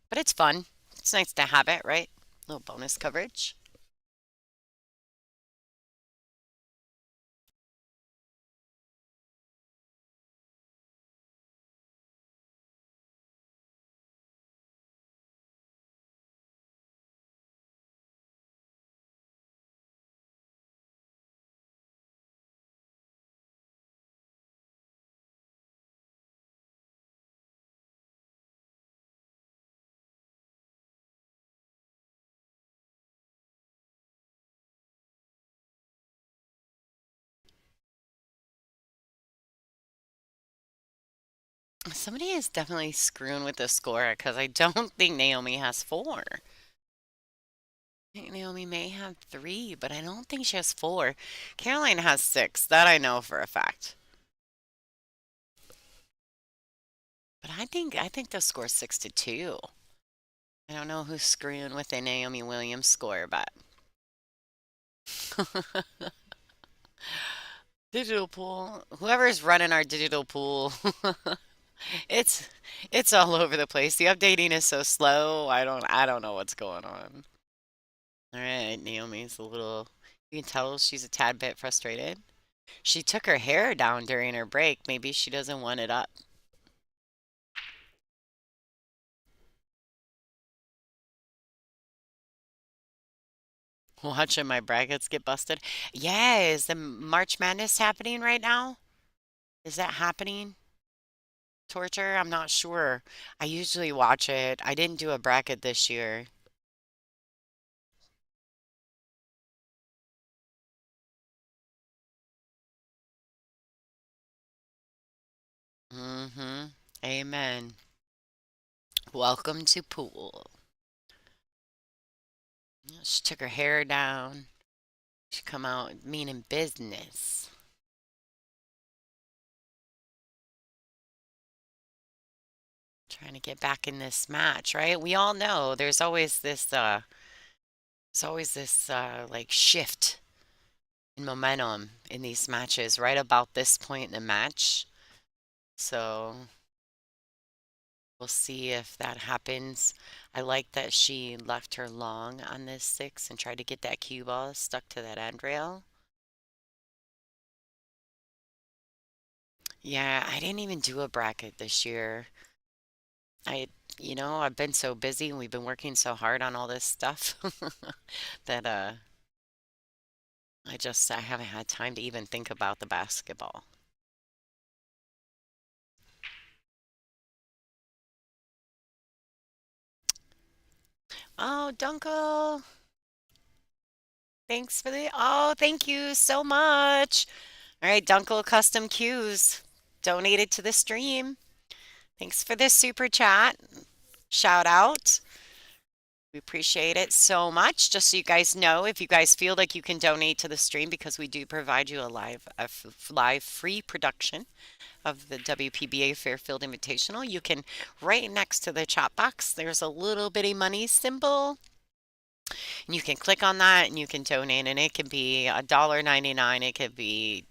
But it's fun. It's nice to have it, right? A little bonus coverage. Somebody is definitely screwing with the score because I don't think Naomi has 4. I think Naomi may have 3, but I don't think she has 4. Caroline has 6. That I know for a fact. But I think the score's 6-2. I don't know who's screwing with the Naomi Williams score, but digital pool. Whoever's running our digital pool, it's it's all over the place. The updating is so slow. I don't know what's going on. All right, Naomi's a little. You can tell she's a tad bit frustrated. She took her hair down during her break. Maybe she doesn't want it up. Watching my brackets get busted. Yeah, is the March Madness happening right now? Is that happening? Torture? I'm not sure. I usually watch it. I didn't do a bracket this year. Mm-hmm. Amen. Welcome to pool. She took her hair down. She come out meaning business. Trying to get back in this match, right? We all know there's always this like shift in momentum in these matches right about this point in the match. So we'll see if that happens. I like that she left her long on this 6 and tried to get that cue ball stuck to that end rail. Yeah, I didn't even do a bracket this year. I, I've been so busy and we've been working so hard on all this stuff that I haven't had time to even think about the basketball. Oh, Dunkel, thank you so much. All right, Dunkel Custom Cues donated to the stream. Thanks for this super chat. Shout out. We appreciate it so much. Just so you guys know, if you guys feel like you can donate to the stream, because we do provide you live free production of the WPBA Fairfield Invitational, you can right next to the chat box, there's a little bitty money symbol. And you can click on that and you can donate, and it can be $1.99, it could be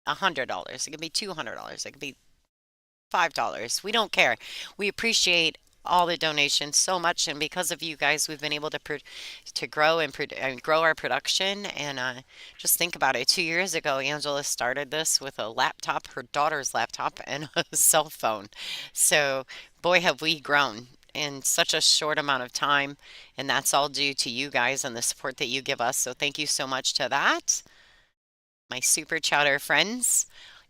$100, it could be $200, it could be $5. We don't care. We appreciate all the donations so much, and because of you guys, we've been able to grow and grow our production. And just think about it. 2 years ago, Angela started this with a laptop, her daughter's laptop, and a cell phone. So, boy, have we grown in such a short amount of time, and that's all due to you guys and the support that you give us. So, thank you so much to that, my super chatter friends.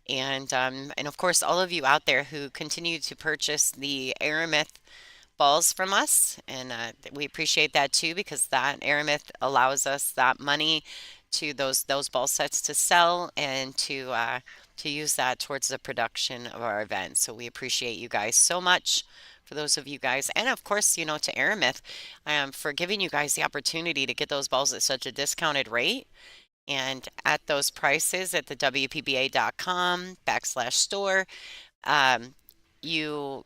And of course, all of you out there who continue to purchase the Aramith balls from us, and we appreciate that too, because that Aramith allows us that money to those ball sets to sell and to use that towards the production of our event. So we appreciate you guys so much. For those of you guys, and of course, to Aramith, for giving you guys the opportunity to get those balls at such a discounted rate. And at those prices at the WPBA.com/store, um, you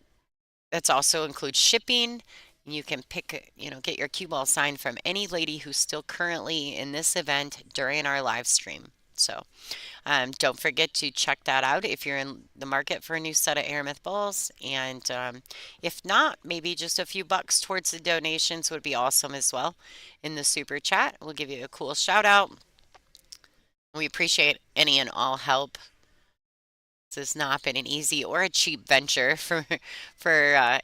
that's also includes shipping. You can get your cue ball signed from any lady who's still currently in this event during our live stream. So don't forget to check that out if you're in the market for a new set of Aramith balls. And if not, maybe just a few bucks towards the donations would be awesome as well. In the super chat, we'll give you a cool shout out. We appreciate any and all help. This has not been an easy or a cheap venture for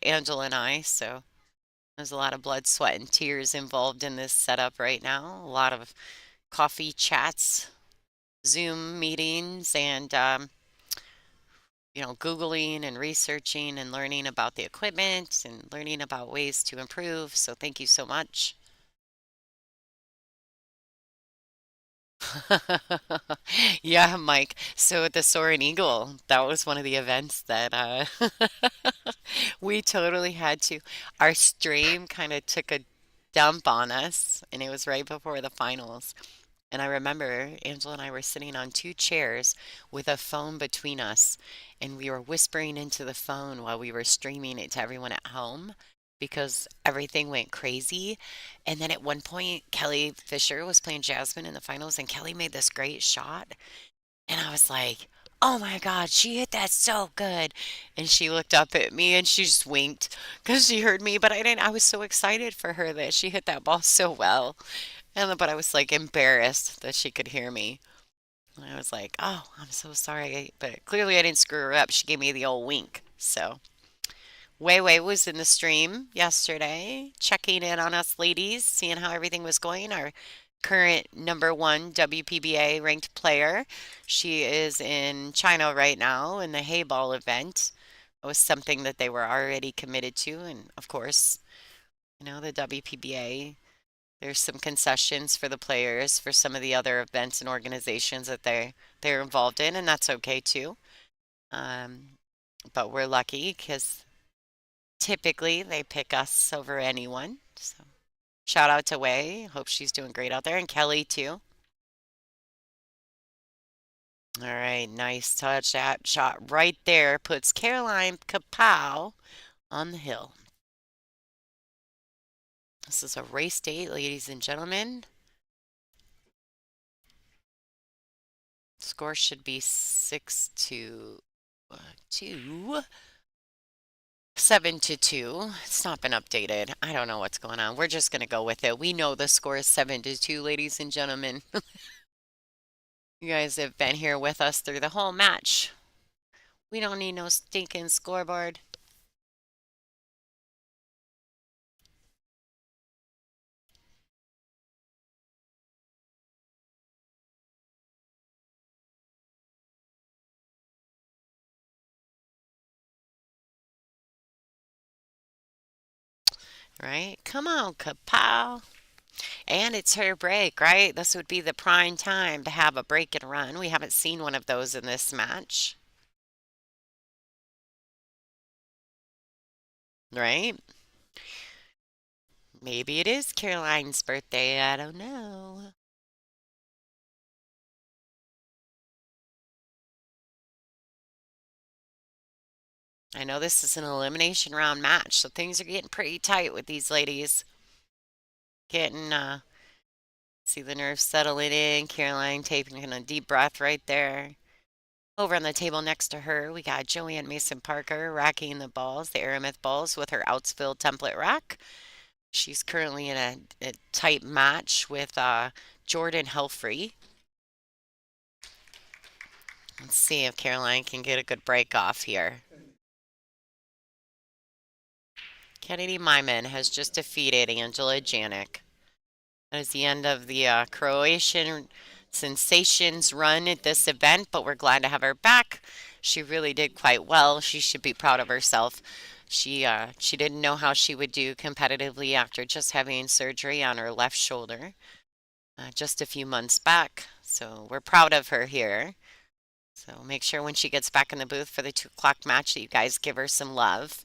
Angela and I. So there's a lot of blood, sweat, and tears involved in this setup right now. A lot of coffee chats, Zoom meetings, and Googling and researching and learning about the equipment and learning about ways to improve. So thank you so much. Yeah, Mike. So at the Soaring Eagle, that was one of the events that we totally had to. Our stream kind of took a dump on us, and it was right before the finals. And I remember Angela and I were sitting on two chairs with a phone between us, and we were whispering into the phone while we were streaming it to everyone at home because everything went crazy. And then at one point, Kelly Fisher was playing Jasmine in the finals, and Kelly made this great shot. And I was like, oh my God, she hit that so good. And she looked up at me and she just winked because she heard me, but I didn't. I was so excited for her that she hit that ball so well. But I was like embarrassed that she could hear me. And I was like, oh, I'm so sorry. But clearly I didn't screw her up. She gave me the old wink. So Wei Wei was in the stream yesterday, checking in on us ladies, seeing how everything was going. Our current number one WPBA ranked player. She is in China right now in the Hayball event. It was something that they were already committed to. And of course, the WPBA, there's some concessions for the players for some of the other events and organizations that they're involved in, and that's okay too. Um, but we're lucky because typically they pick us over anyone. So shout out to Wei. Hope she's doing great out there, and Kelly too. All right, nice touch. That shot right there puts Caroline Kapow on the hill. This is a race date, ladies and gentlemen. Score should be 6-2, 7-2. It's not been updated. I don't know what's going on. We're just going to go with it. We know the score is 7-2, ladies and gentlemen. You guys have been here with us through the whole match. We don't need no stinking scoreboard. Right? Come on, Kapow. And it's her break, right? This would be the prime time to have a break and run. We haven't seen one of those in this match. Right? Maybe it is Caroline's birthday. I don't know. I know this is an elimination round match, so things are getting pretty tight with these ladies. Getting, see the nerves settling in. Caroline taking a deep breath right there. Over on the table next to her, we got Joanne Mason Parker racking the balls, the Aramith balls, with her Outsfield template rack. She's currently in a tight match with Jordan Helfrey. Let's see if Caroline can get a good break off here. Kennedy Myman has just defeated Angela Janik. That is the end of the Croatian Sensations run at this event, but we're glad to have her back. She really did quite well. She should be proud of herself. She didn't know how she would do competitively after just having surgery on her left shoulder just a few months back. So we're proud of her here. So make sure when she gets back in the booth for the 2 o'clock match that you guys give her some love.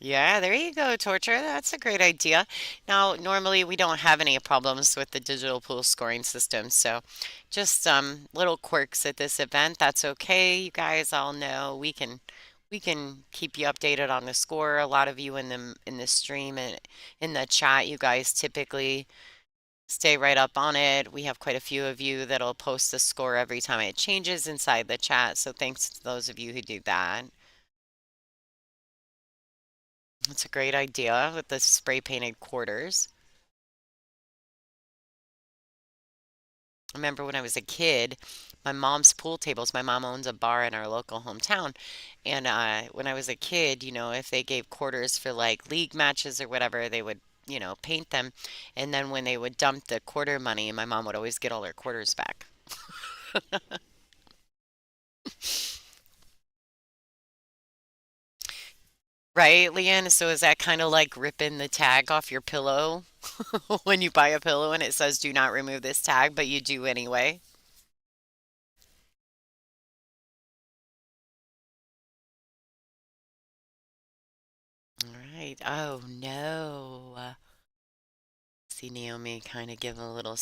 Yeah, there you go, Torture. That's a great idea. Now, normally we don't have any problems with the digital pool scoring system, so just little quirks at this event. That's okay. You guys all know we can keep you updated on the score. A lot of you in the stream and in the chat, you guys typically stay right up on it. We have quite a few of you that'll post the score every time it changes inside the chat, so thanks to those of you who do that. That's a great idea with the spray painted quarters. I remember when I was a kid, my mom's pool tables, my mom owns a bar in our local hometown. And when I was a kid, if they gave quarters for like league matches or whatever, they would, paint them. And then when they would dump the quarter money, my mom would always get all her quarters back. Right, Leanne? So is that kind of like ripping the tag off your pillow when you buy a pillow and it says do not remove this tag, but you do anyway? All right. Oh no. See Naomi kind of give a little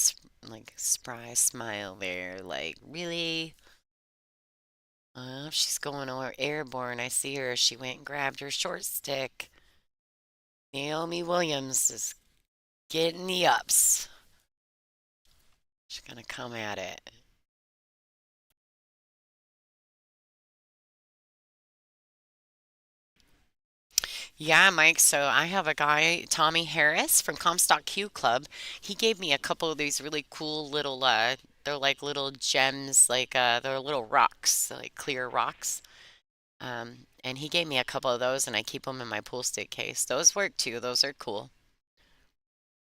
like spry smile there, like really? She's going over airborne. I see her. She went and grabbed her short stick. Naomi Williams is getting the ups. She's gonna come at it. Yeah, Mike. So I have a guy, Tommy Harris from Comstock Q Club. He gave me a couple of these really cool little, they're like little gems, like they're little rocks, like clear rocks. And he gave me a couple of those, and I keep them in my pool stick case. Those work too. Those are cool.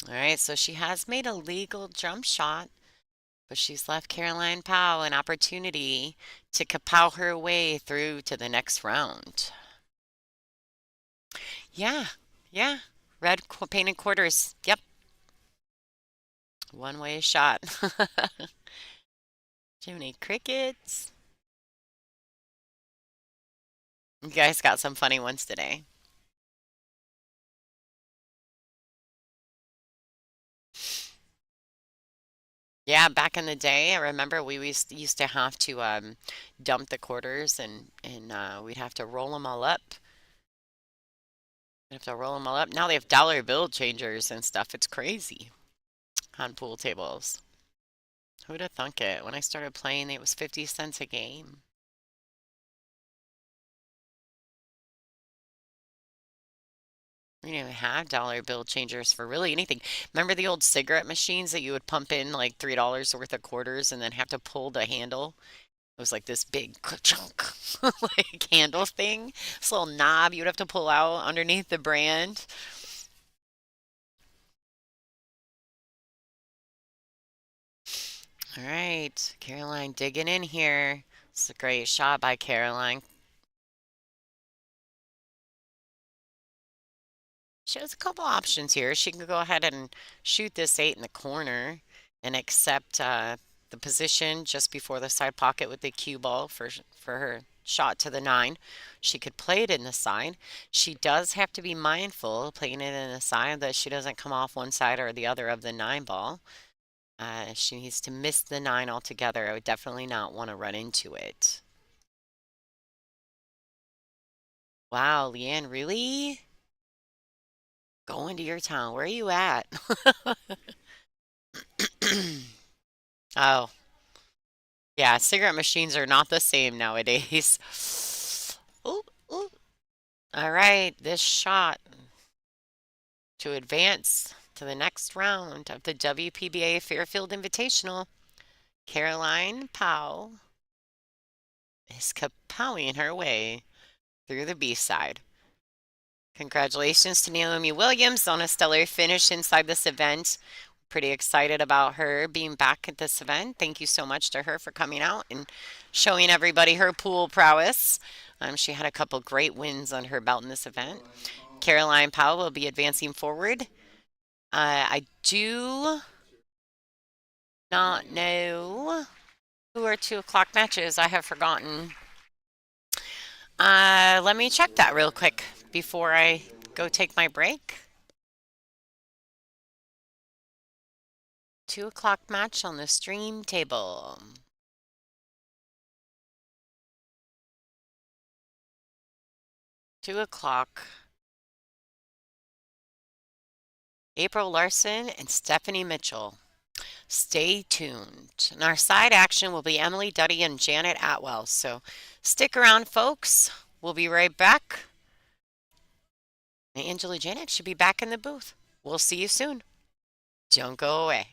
All right, so she has made a legal jump shot, but she's left Caroline Powell an opportunity to kapow her way through to the next round. Yeah, yeah. Red painted quarters. Yep, one way shot. Jiminy Crickets. You guys got some funny ones today. Yeah, back in the day, I remember we used to have to dump the quarters and we'd have to roll them all up. We'd have to roll them all up. Now they have dollar bill changers and stuff. It's crazy on pool tables. Who'd have thunk it? When I started playing, it was 50 cents a game. We didn't even have dollar bill changers for really anything. Remember the old cigarette machines that you would pump in like $3 worth of quarters and then have to pull the handle? It was like this big chunk like handle thing. This little knob you would have to pull out underneath the brand. All right, Caroline digging in here. It's a great shot by Caroline. She has a couple options here. She can go ahead and shoot this 8 in the corner and accept the position just before the side pocket with the cue ball for her shot to the 9. She could play it in the side. She does have to be mindful playing it in the side that she doesn't come off one side or the other of the 9 ball. She needs to miss the 9 altogether. I would definitely not want to run into it. Wow, Leanne, really? Going to your town. Where are you at? Oh, yeah, cigarette machines are not the same nowadays. Ooh, ooh. All right, this shot to advance to the next round of the WPBA Fairfield Invitational. Caroline Powell is kapowing her way through the B side. Congratulations to Naomi Williams on a stellar finish inside this event. Pretty excited about her being back at this event. Thank you so much to her for coming out and showing everybody her pool prowess. She had a couple great wins on her belt in this event. Caroline Powell will be advancing forward. I do not know who are 2 o'clock matches. I have forgotten. Let me check that real quick before I go take my break. 2 o'clock match on the stream table. 2 o'clock. April Larson and Stephanie Mitchell. Stay tuned. And our side action will be Emily Duddy and Janet Atwell. So stick around, folks. We'll be right back. And Angela Janet should be back in the booth. We'll see you soon. Don't go away.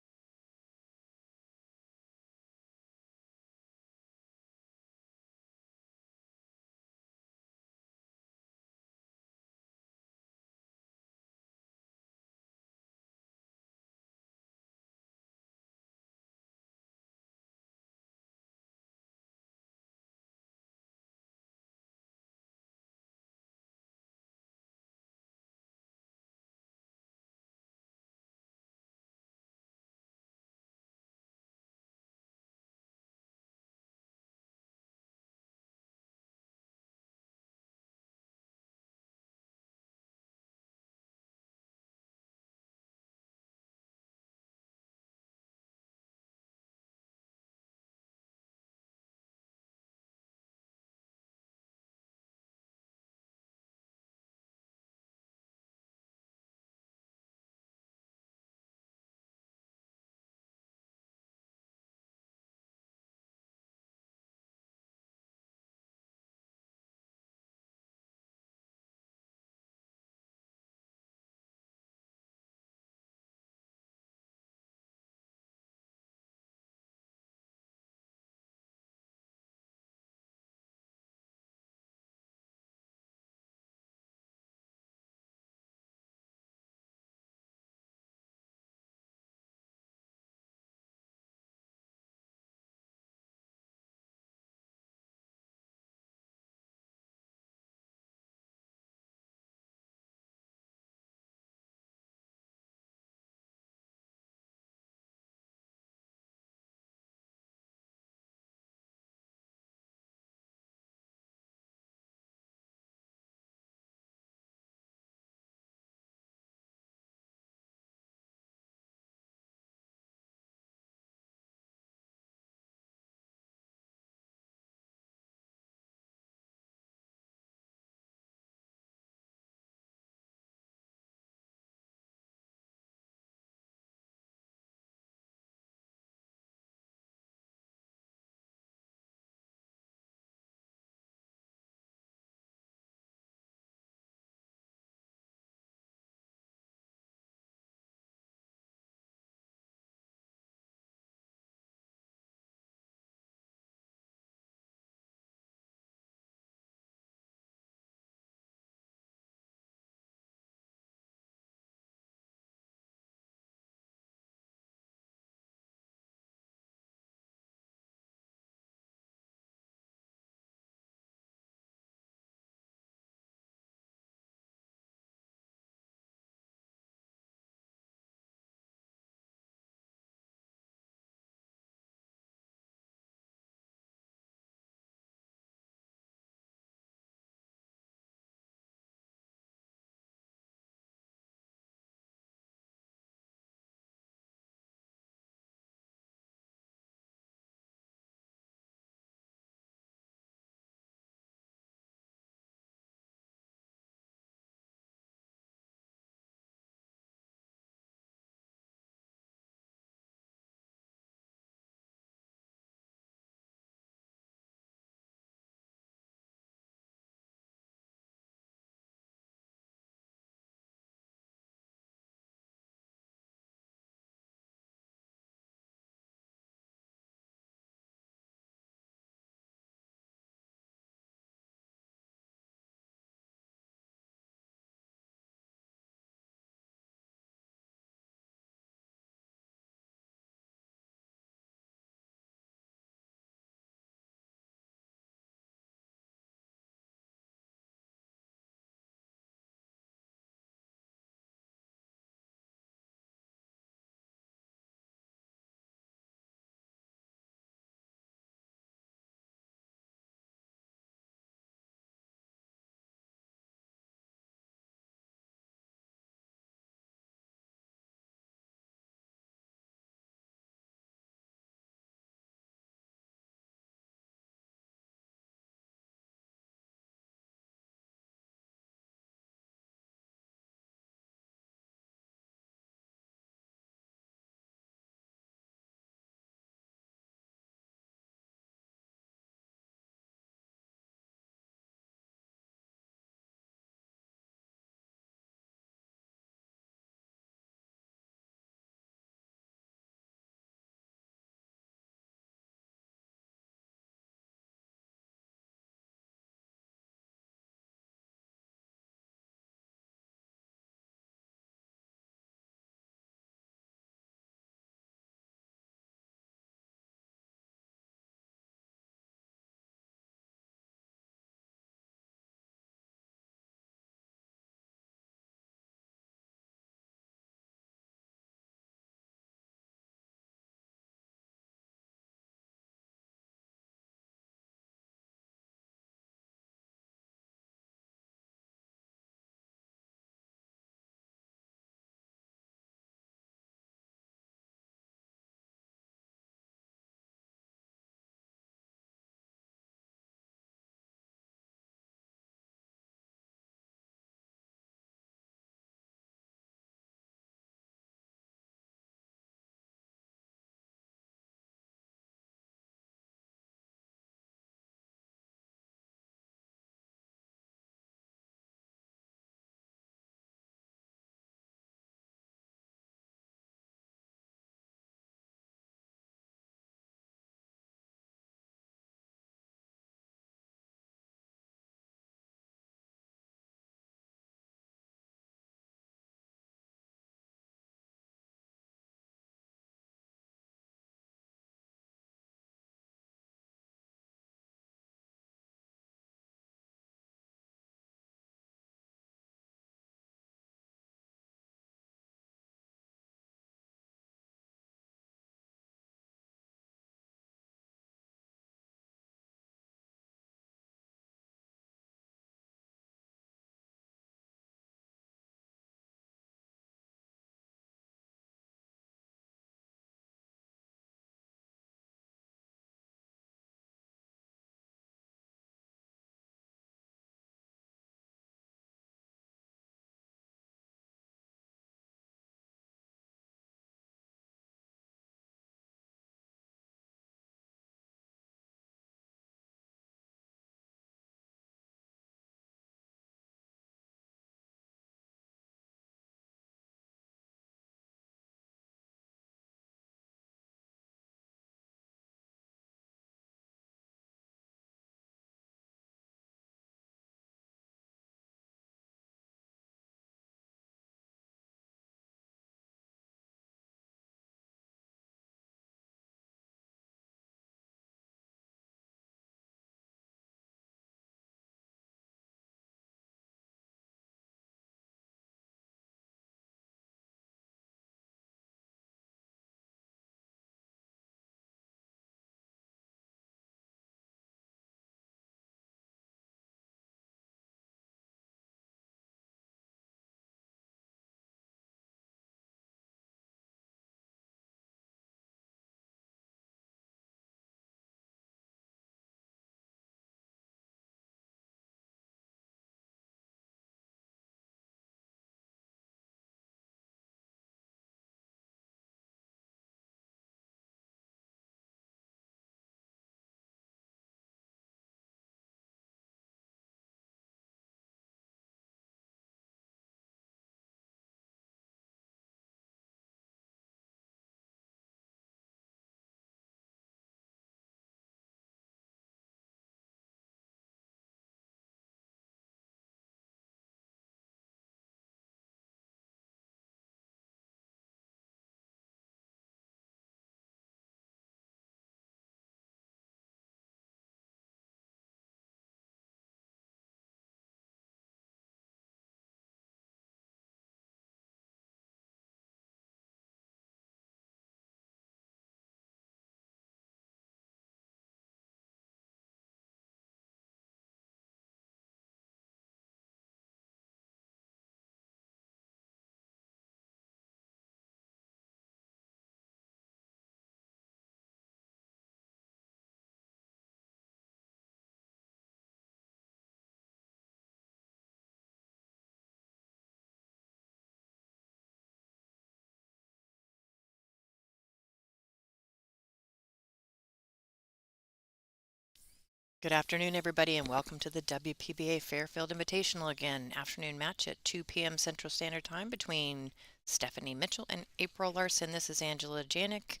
Good afternoon, everybody, and welcome to the WPBA Fairfield Invitational again. Afternoon match at 2 p.m. Central Standard Time between Stephanie Mitchell and April Larson. This is Angela Janik.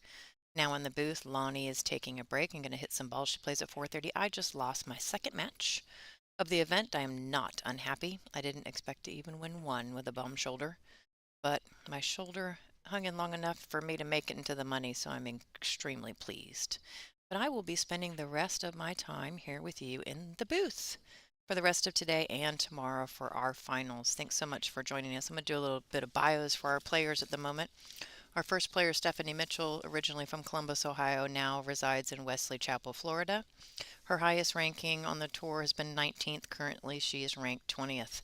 Now in the booth, Lonnie is taking a break and going to hit some balls. She plays at 4:30. I just lost my second match of the event. I am not unhappy. I didn't expect to even win one with a bum shoulder, but my shoulder hung in long enough for me to make it into the money, so I'm extremely pleased. But I will be spending the rest of my time here with you in the booth for the rest of today and tomorrow for our finals. Thanks so much for joining us. I'm going to do a little bit of bios for our players at the moment. Our first player, Stephanie Mitchell, originally from Columbus, Ohio, now resides in Wesley Chapel, Florida. Her highest ranking on the tour has been 19th. Currently, she is ranked 20th.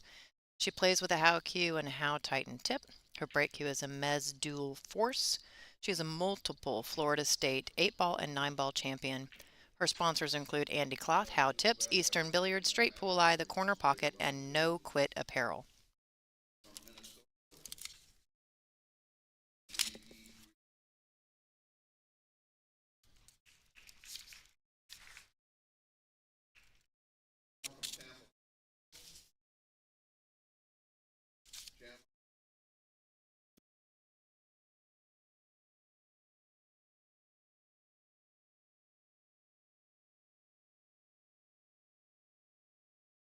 She plays with a How Q and a How Titan tip. Her break cue is a Mez Dual Force. She is a multiple Florida State 8-ball and 9-ball champion. Her sponsors include Andy Cloth, How Tips, Eastern Billiards, Straight Pool Eye, The Corner Pocket, and No Quit Apparel.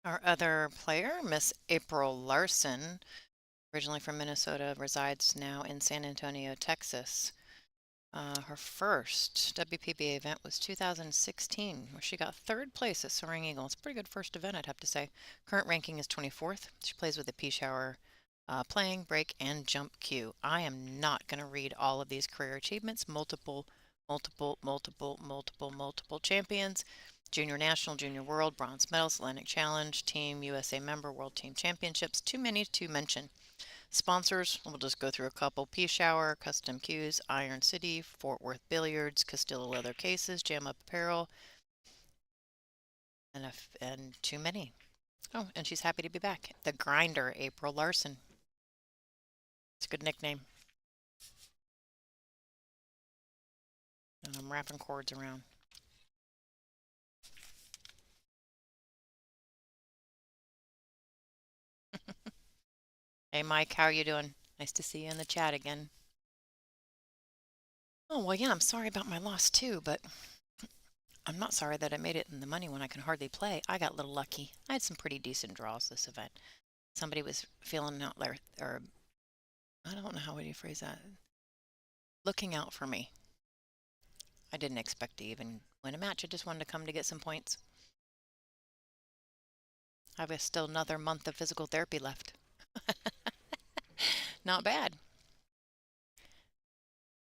Our other player, Miss April Larson, originally from Minnesota, resides now in San Antonio, Texas. Her first WPBA event was 2016, where she got third place at Soaring Eagle. It's a pretty good first event, I'd have to say. Current ranking is 24th. She plays with a P-Shower playing, break, and jump cue. I am not going to read all of these career achievements. Multiple champions. Junior National, Junior World, Bronze Medals, Atlantic Challenge, Team USA member, World Team Championships. Too many to mention. Sponsors, we'll just go through a couple. P-Shower, Custom Cues, Iron City, Fort Worth Billiards, Castillo Leather Cases, Jam Up Apparel, and too many. Oh, and she's happy to be back. The Grinder, April Larson. It's a good nickname. And I'm wrapping cords around. Hey, Mike, how are you doing? Nice to see you in the chat again. Oh, well, yeah, I'm sorry about my loss too, but I'm not sorry that I made it in the money when I can hardly play. I got a little lucky. I had some pretty decent draws this event. Somebody was feeling out there, or I don't know how would you phrase that. Looking out for me. I didn't expect to even win a match. I just wanted to come to get some points. I have still another month of physical therapy left. Not bad.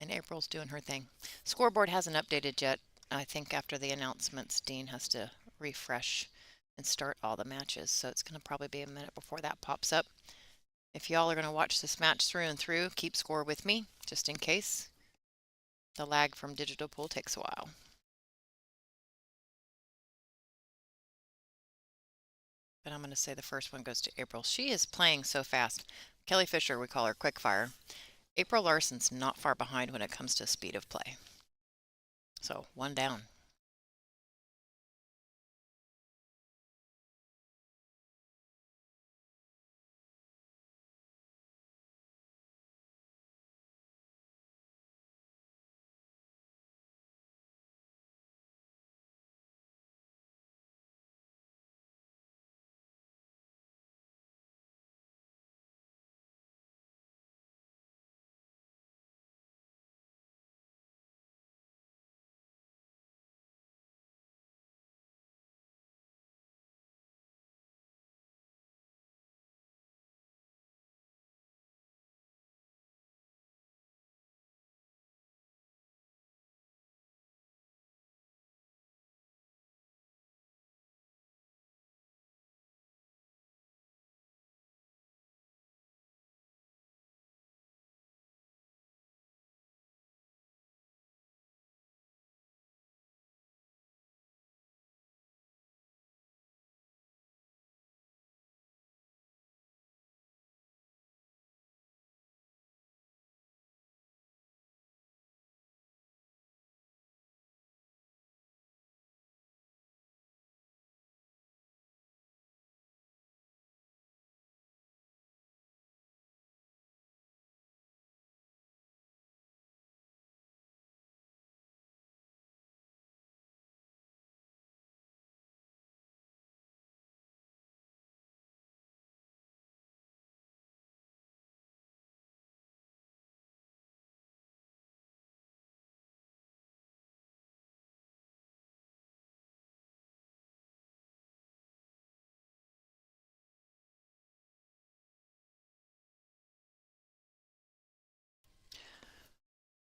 And April's doing her thing. Scoreboard hasn't updated yet. I think after the announcements, Dean has to refresh and start all the matches. So it's going to probably be a minute before that pops up. If y'all are going to watch this match through and through, keep score with me, just in case. The lag from digital pool takes a while. But I'm going to say the first one goes to April. She is playing so fast. Kelly Fisher, we call her Quickfire. April Larson's not far behind when it comes to speed of play. So one down.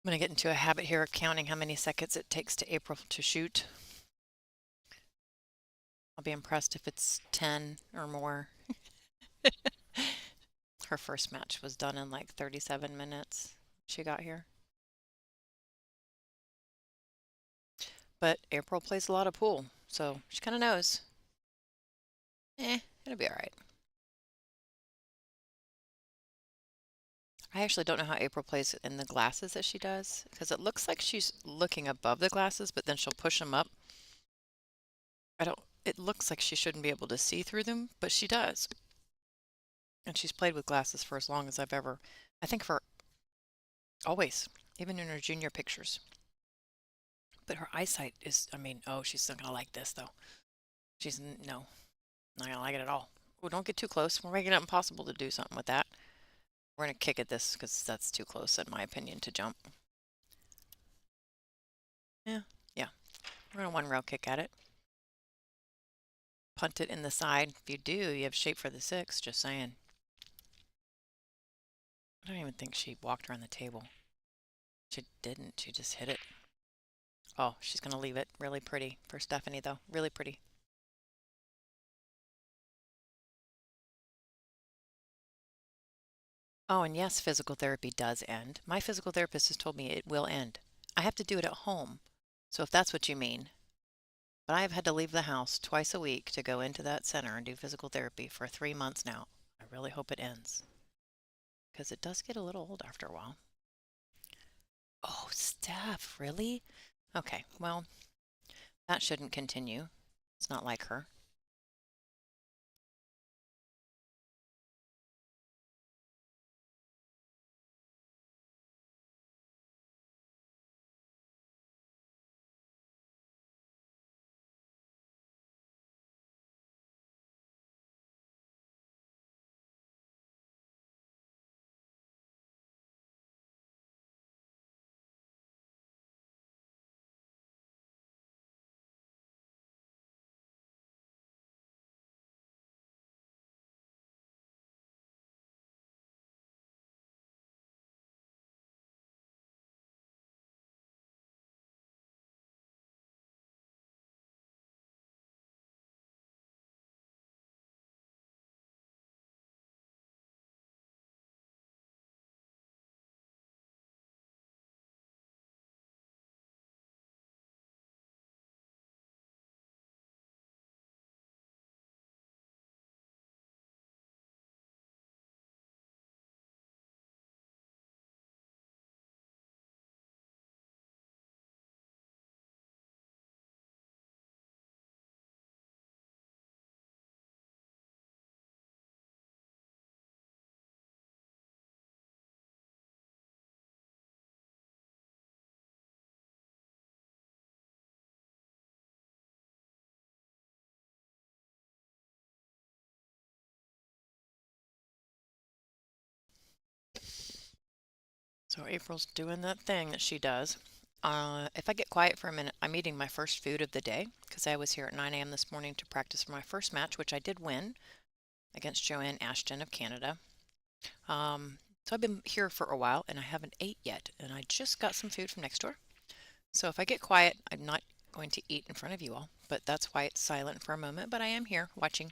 I'm going to get into a habit here of counting how many seconds it takes to April to shoot. I'll be impressed if it's 10 or more. Her first match was done in like 37 minutes. She got here. But April plays a lot of pool, so she kind of knows. It'll be all right. I actually don't know how April plays in the glasses that she does, because it looks like she's looking above the glasses, but then she'll push them up. It looks like she shouldn't be able to see through them, but she does. And she's played with glasses for as long as I've ever, I think for always, even in her junior pictures. But her eyesight is, I mean, oh, she's not going to like this though. No, not going to like it at all. Oh, don't get too close. We're making it impossible to do something with that. We're going to kick at this because that's too close, in my opinion, to jump. Yeah. We're going to one rail kick at it. Punt it in the side. If you do, you have shape for the 6, just saying. I don't even think she walked around the table. She didn't. She just hit it. Oh, she's going to leave it. Really pretty for Stephanie, though. Really pretty. Oh, and yes, physical therapy does end. My physical therapist has told me it will end. I have to do it at home. So if that's what you mean. But I have had to leave the house twice a week to go into that center and do physical therapy for 3 months now. I really hope it ends. Because it does get a little old after a while. Oh, Steph, really? Okay, well, that shouldn't continue. It's not like her. So April's doing that thing that she does. If I get quiet for a minute, I'm eating my first food of the day because I was here at 9 a.m. this morning to practice for my first match, which I did win against Joanne Ashton of Canada. So I've been here for a while and I haven't ate yet, and I just got some food from next door. So if I get quiet, I'm not going to eat in front of you all, but that's why it's silent for a moment, but I am here watching.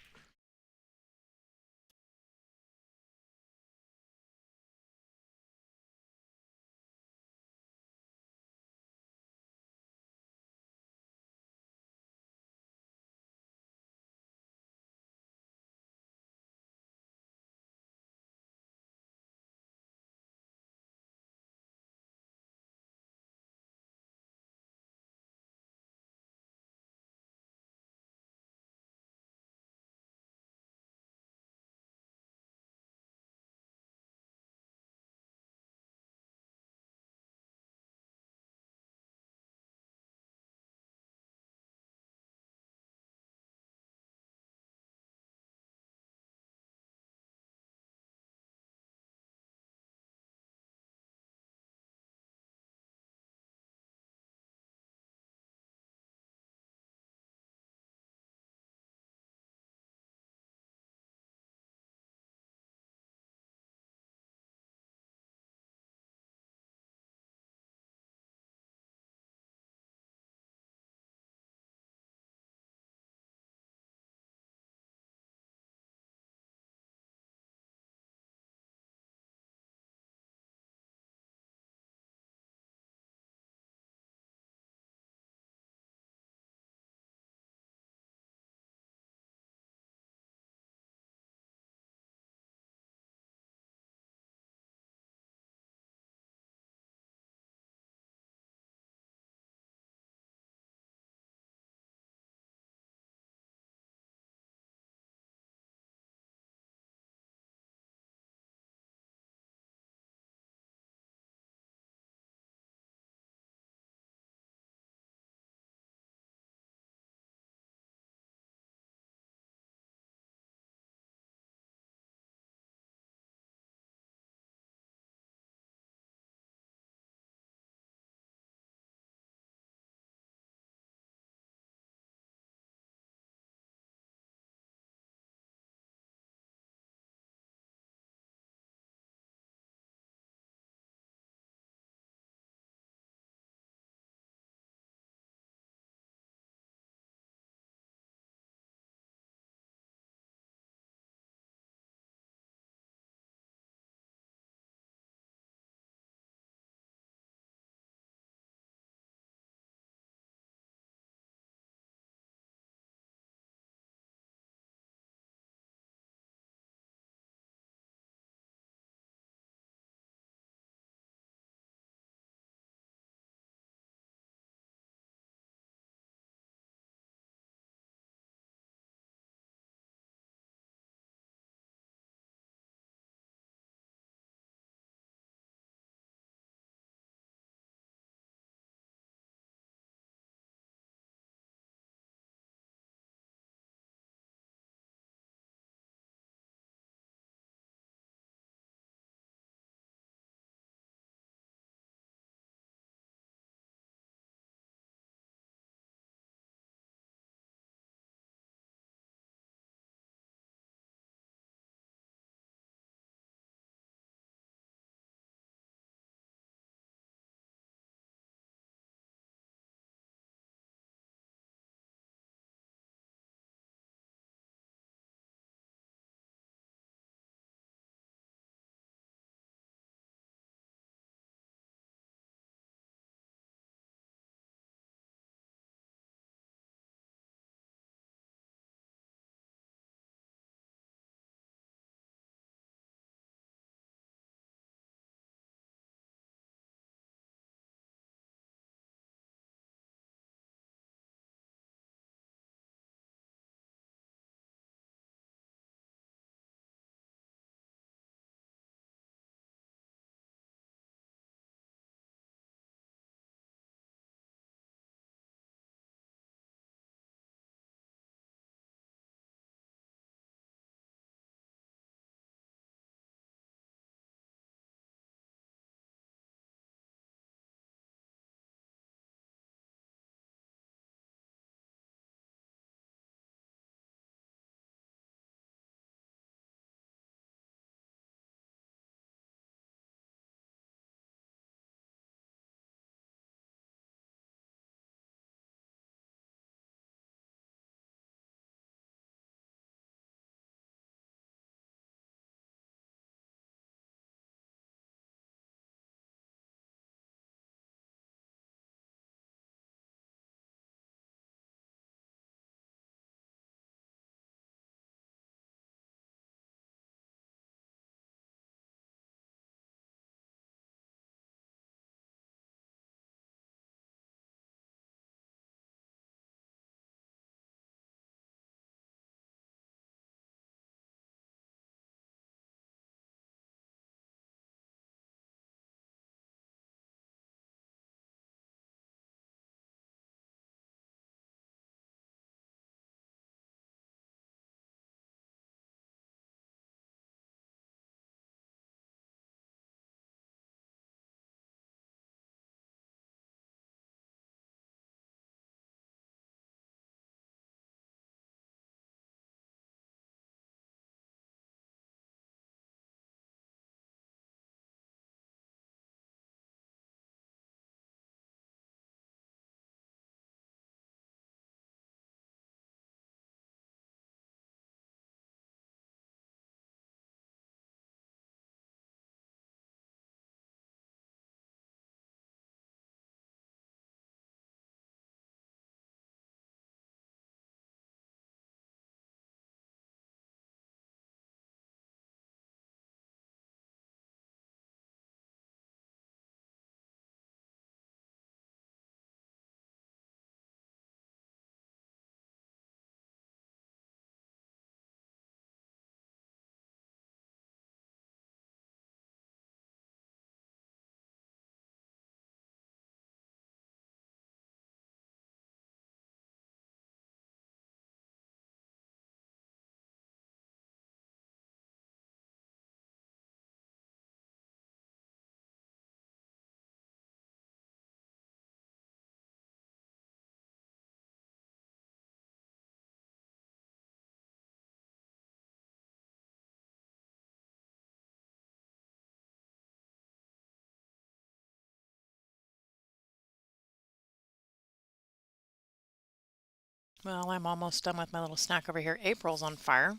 Well, I'm almost done with my little snack over here. April's on fire.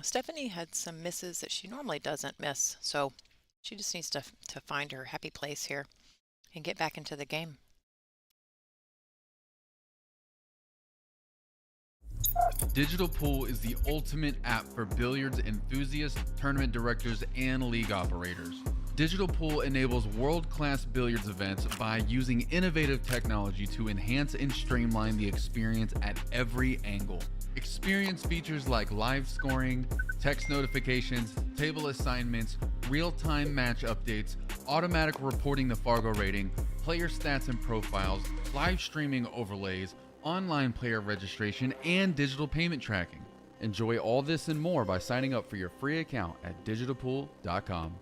Stephanie had some misses that she normally doesn't miss, so she just needs to find her happy place here and get back into the game. Digital Pool is the ultimate app for billiards enthusiasts, tournament directors, and league operators. Digital Pool enables world-class billiards events by using innovative technology to enhance and streamline the experience at every angle. Experience features like live scoring, text notifications, table assignments, real-time match updates, automatic reporting the Fargo rating, player stats and profiles, live streaming overlays, online player registration, and digital payment tracking. Enjoy all this and more by signing up for your free account at digitalpool.com.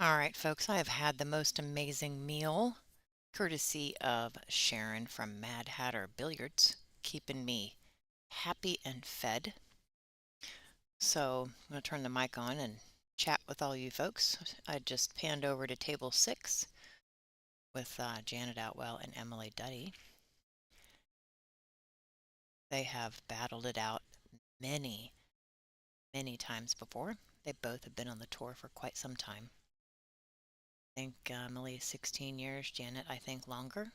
All right, folks, I have had the most amazing meal, courtesy of Sharon from Mad Hatter Billiards, keeping me happy and fed. So I'm going to turn the mic on and chat with all you folks. I just panned over to table 6 with Janet Outwell and Emily Duddy. They have battled it out many, many times before. They both have been on the tour for quite some time. I think Emily is 16 years, Janet, I think longer.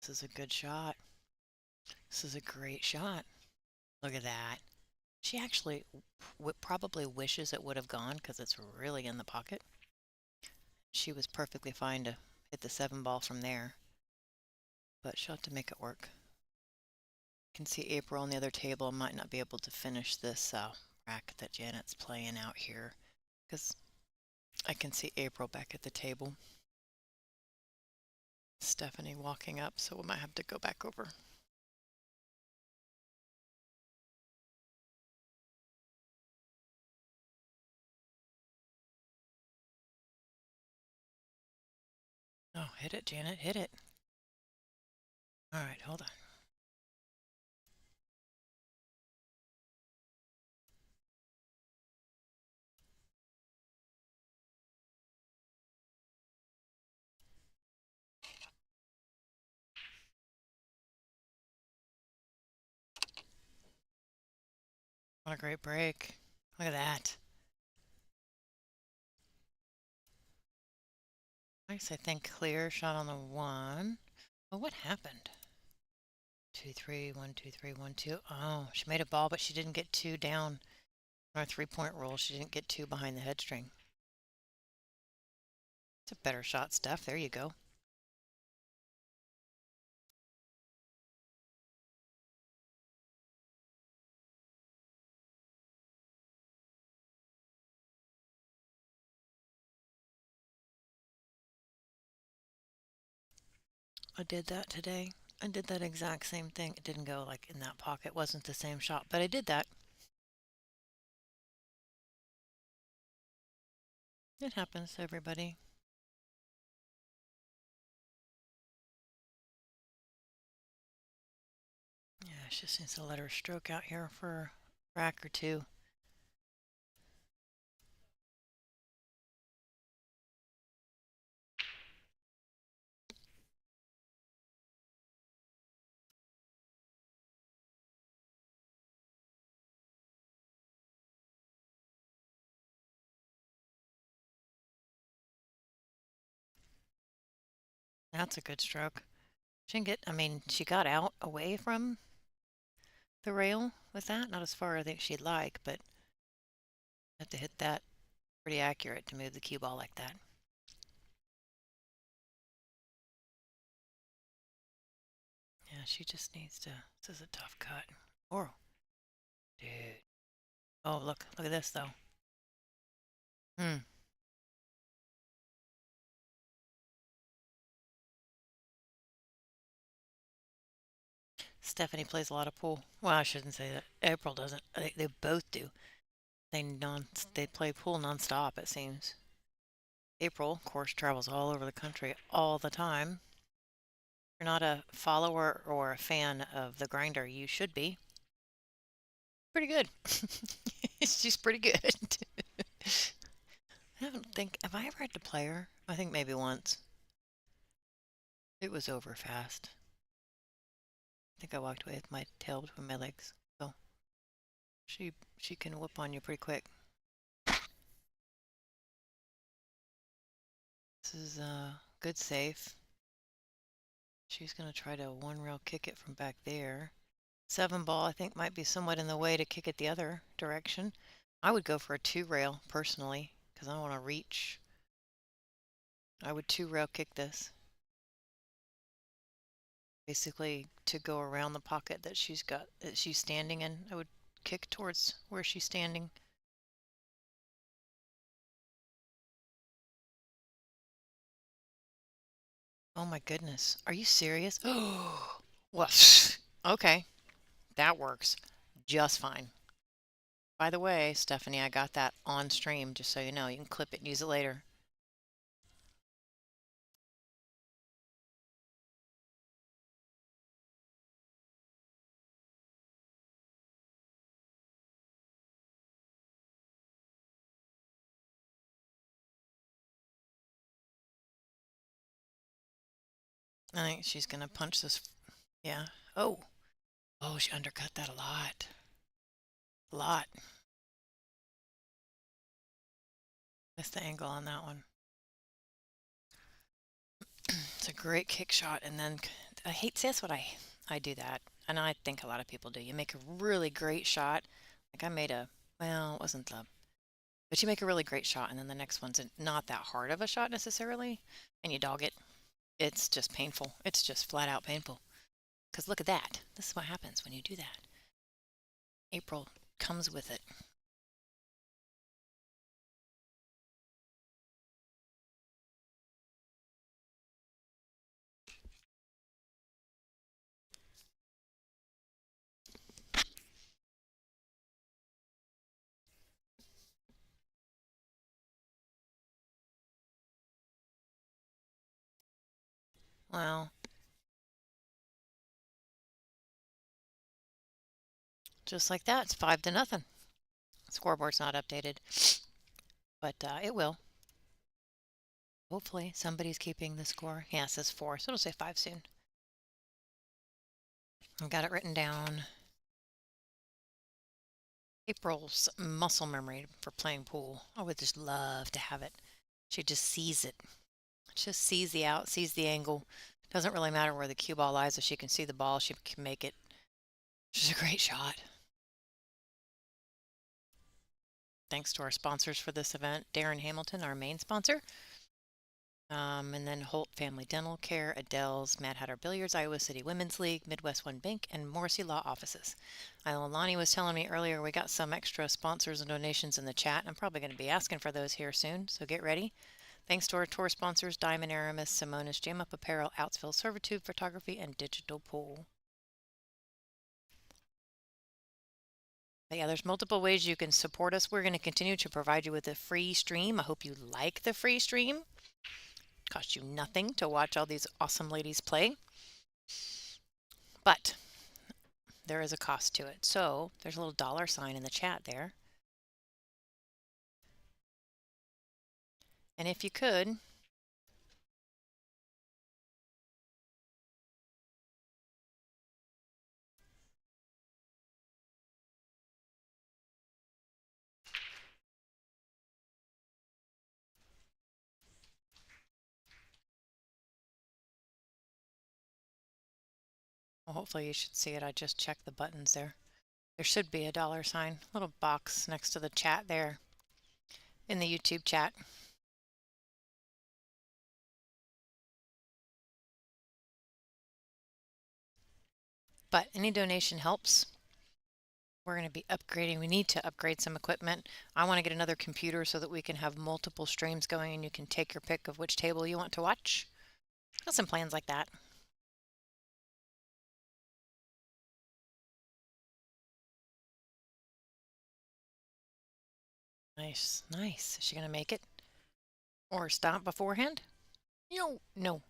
This is a good shot. This is a great shot. Look at that. She actually probably wishes it would have gone because it's really in the pocket. She was perfectly fine to hit the 7 ball from there, but she'll have to make it work. You can see April on the other table. Might not be able to finish this rack that Janet's playing out here because I can see April back at the table. Stephanie walking up, so we might have to go back over. Oh, hit it, Janet, hit it. All right, hold on. What a great break. Look at that. Nice, I think clear shot on the 1. Well, what happened? 2, 3, 1, 2, 3, 1, 2. Oh, she made a ball, but she didn't get 2 down. On our 3-point rule, she didn't get 2 behind the head string. It's a better shot, Steph. There you go. I did that today. I did that exact same thing. It didn't go like in that pocket. It wasn't the same shot, but I did that. It happens to everybody. Yeah, she just needs to let her stroke out here for a rack or 2. That's a good stroke. She didn't get, I mean, she got out away from the rail with that. Not as far as I think she'd like, but had to hit that pretty accurate to move the cue ball like that. Yeah, she just needs to, this is a tough cut. Oh, dude. Oh, look at this though. Stephanie plays a lot of pool. Well, I shouldn't say that. April doesn't. They both do. They play pool nonstop, it seems. April, of course, travels all over the country all the time. If you're not a follower or a fan of the grinder, you should be. Pretty good. She's pretty good. I don't think, have I ever had to play her? I think maybe once. It was over fast. I think I walked away with my tail between my legs. So she can whoop on you pretty quick. This is a good safe. She's going to try to 1-rail kick it from back there. 7 ball, I think, might be somewhat in the way to kick it the other direction. I would go for a 2-rail personally because I want to reach. I would 2-rail kick this. Basically, to go around the pocket that she's standing in, I would kick towards where she's standing. Oh my goodness. Are you serious? Oh, well, okay. That works just fine. By the way, Stephanie, I got that on stream, just so you know. You can clip it and use it later. I think she's gonna punch this. Yeah. Oh. Oh, she undercut that a lot. A lot. Missed the angle on that one. It's a great kick shot, and then I hate, see, that's what I do that, and I think a lot of people do. You make a really great shot. Like I made a, well, it wasn't the, but you make a really great shot, and then the next one's not that hard of a shot necessarily, and you dog it. It's just painful. It's just flat out painful. Because look at that. This is what happens when you do that. April comes with it. Well, just like that, it's 5-0. Scoreboard's not updated, but it will. Hopefully somebody's keeping the score. Yeah, it says 4, so it'll say 5 soon. I've got it written down. April's muscle memory for playing pool. I would just love to have it. She just sees it. Just sees the out, sees the angle. Doesn't really matter where the cue ball lies. If she can see the ball, she can make it. She's a great shot. Thanks to our sponsors for this event, Darren Hamilton, our main sponsor. And then Holt Family Dental Care, Adele's Mad Hatter Billiards, Iowa City Women's League, Midwest One Bank, and Morrissey Law Offices. I know Lonnie was telling me earlier we got some extra sponsors and donations in the chat. I'm probably going to be asking for those here soon, so get ready. Thanks to our tour sponsors, Diamond Aramis, Simonis, Jam Up Apparel, Outsville Servitude Photography, and Digital Pool. But yeah, there's multiple ways you can support us. We're going to continue to provide you with a free stream. I hope you like the free stream. Cost you nothing to watch all these awesome ladies play, but there is a cost to it. So there's a little $ in the chat there. And if you could, well, hopefully you should see it. I just checked the buttons there. There should be a $, little box next to the chat there in the YouTube chat. But any donation helps. We're going to be upgrading. We need to upgrade some equipment. I want to get another computer so that we can have multiple streams going and you can take your pick of which table you want to watch. Got some plans like that. Nice, nice. Is she going to make it? Or stop beforehand? No, no.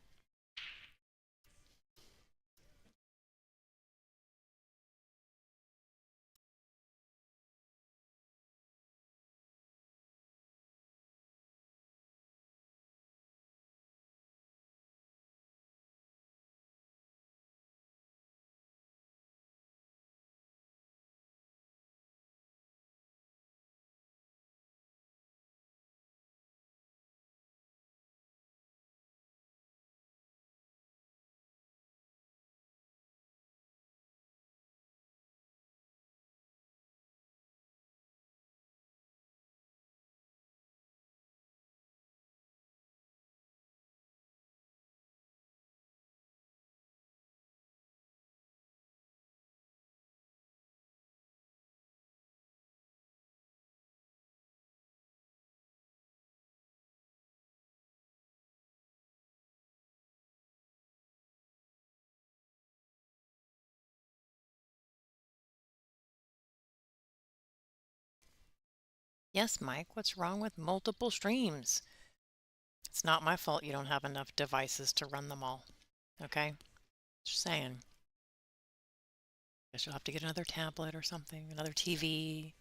Yes, Mike, what's wrong with multiple streams? It's not my fault you don't have enough devices to run them all. Okay? Just saying. Guess you'll have to get another tablet or something, another TV,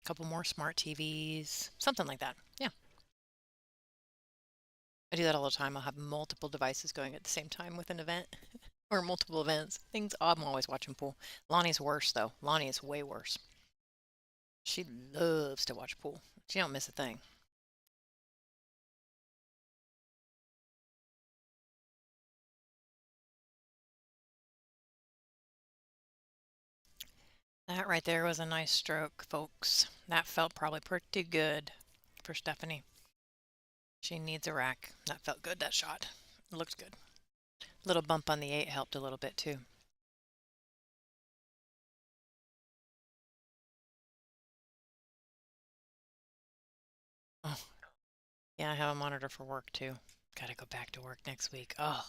a couple more smart TVs, something like that. Yeah. I do that all the time. I'll have multiple devices going at the same time with an event or multiple events. I'm always watching pool. Lonnie's worse though. Lonnie is way worse. She loves to watch pool. She don't miss a thing. That right there was a nice stroke, folks. That felt probably pretty good for Stephanie. She needs a rack. That felt good, that shot. It looked good. Little bump on the 8 helped a little bit too. Oh, yeah, I have a monitor for work too. Gotta go back to work next week. Oh,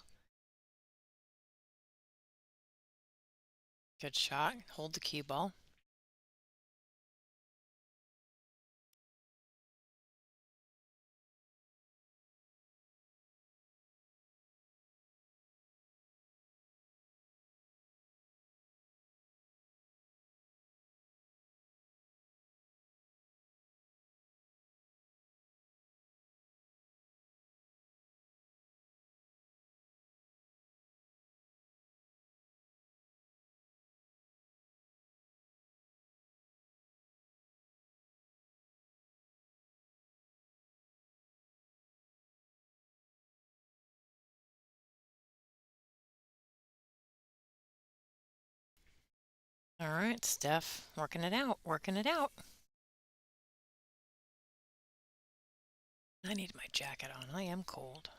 good shot. Hold the cue ball. All right, Steph, working it out, working it out. I need my jacket on. I am cold.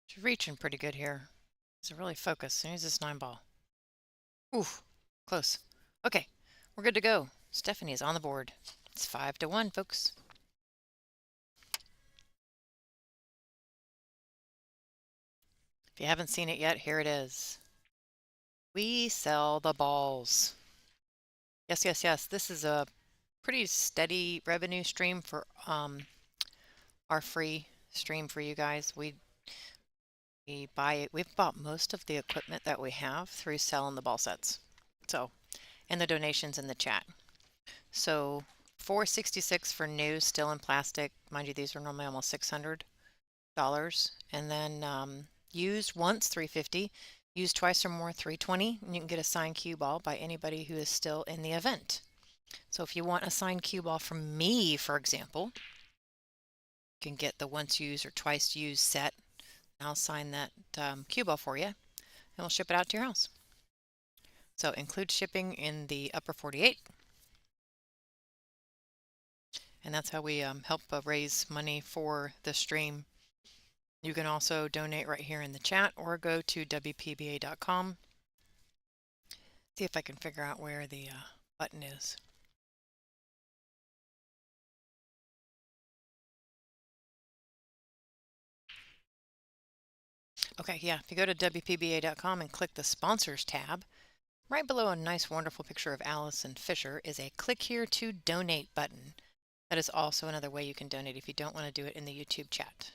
She's reaching pretty good here. It's really focused. As soon as this 9 ball. Oof, close. Okay, we're good to go. Stephanie is on the board. It's 5-1, folks. If you haven't seen it yet, here it is. We sell the balls. Yes, yes, yes. This is a pretty steady revenue stream for our free stream for you guys. We've bought most of the equipment that we have through selling the ball sets. So, and the donations in the chat. So, $466 for new, still in plastic. Mind you, these are normally almost $600. And then used once, $350. Used twice or more, $320. And you can get a signed cue ball by anybody who is still in the event. So if you want a signed cue ball from me, for example, you can get the once used or twice used set. I'll sign that cue ball for you, and we'll ship it out to your house. So include shipping in the upper 48. And that's how we help raise money for the stream. You can also donate right here in the chat or go to WPBA.com. See if I can figure out where the button is. Okay, yeah, if you go to WPBA.com and click the sponsors tab, right below a nice, wonderful picture of Allison Fisher is a click here to donate button. That is also another way you can donate if you don't want to do it in the YouTube chat.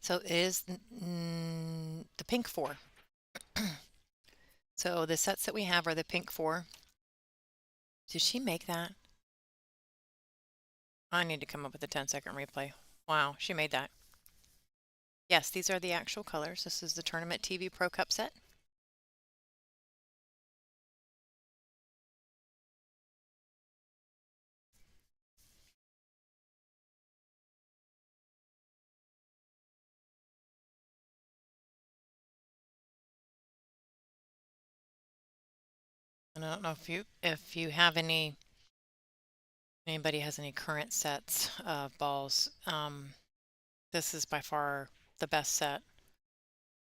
So it is the pink 4. So the sets that we have are the pink 4. Did she make that? I need to come up with a 10-second replay. Wow, she made that. Yes, these are the actual colors. This is the Tournament TV Pro Cup set. And I don't know if you have anybody has any current sets of balls. This is by far the best set.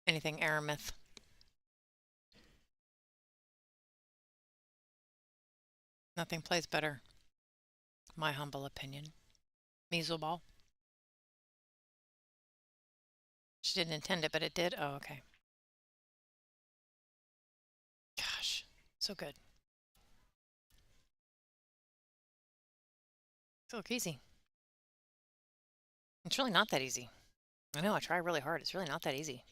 Anything Aramith. Nothing plays better. My humble opinion. Measle ball. She didn't intend it, but it did. Oh, okay. Gosh, so good. So look easy. It's really not that easy. I know, I try really hard. It's really not that easy.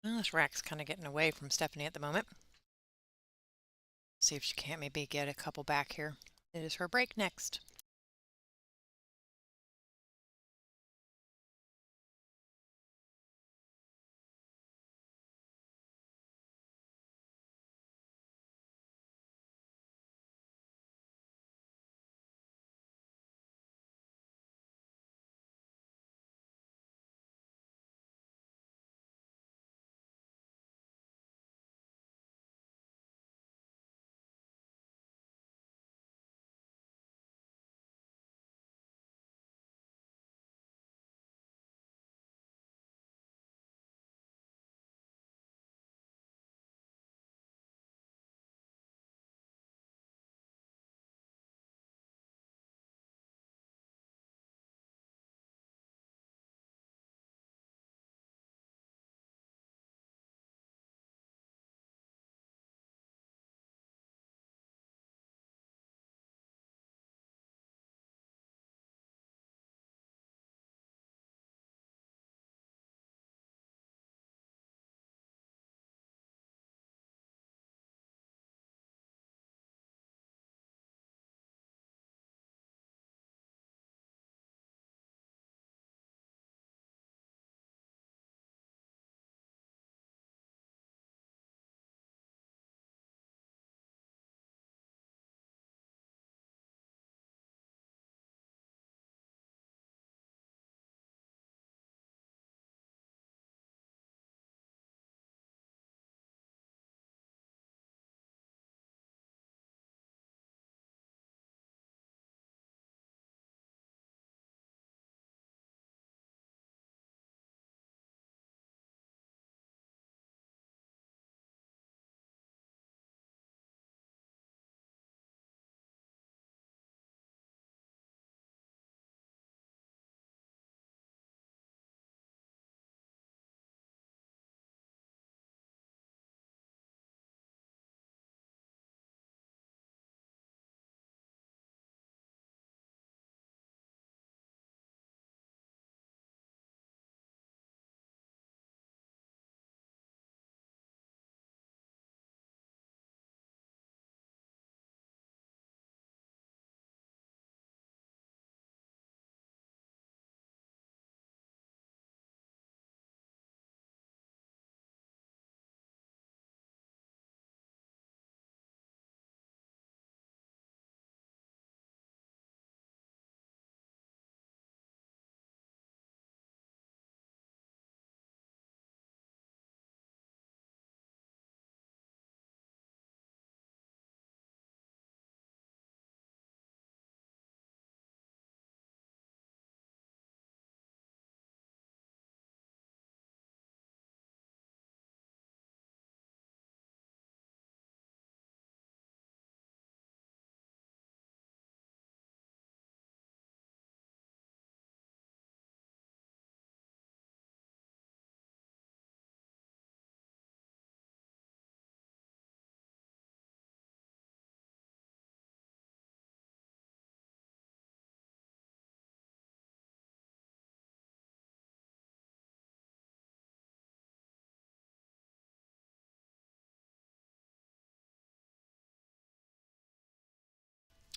Well, this rack's kind of getting away from Stephanie at the moment. See if she can't maybe get a couple back here. It is her break next.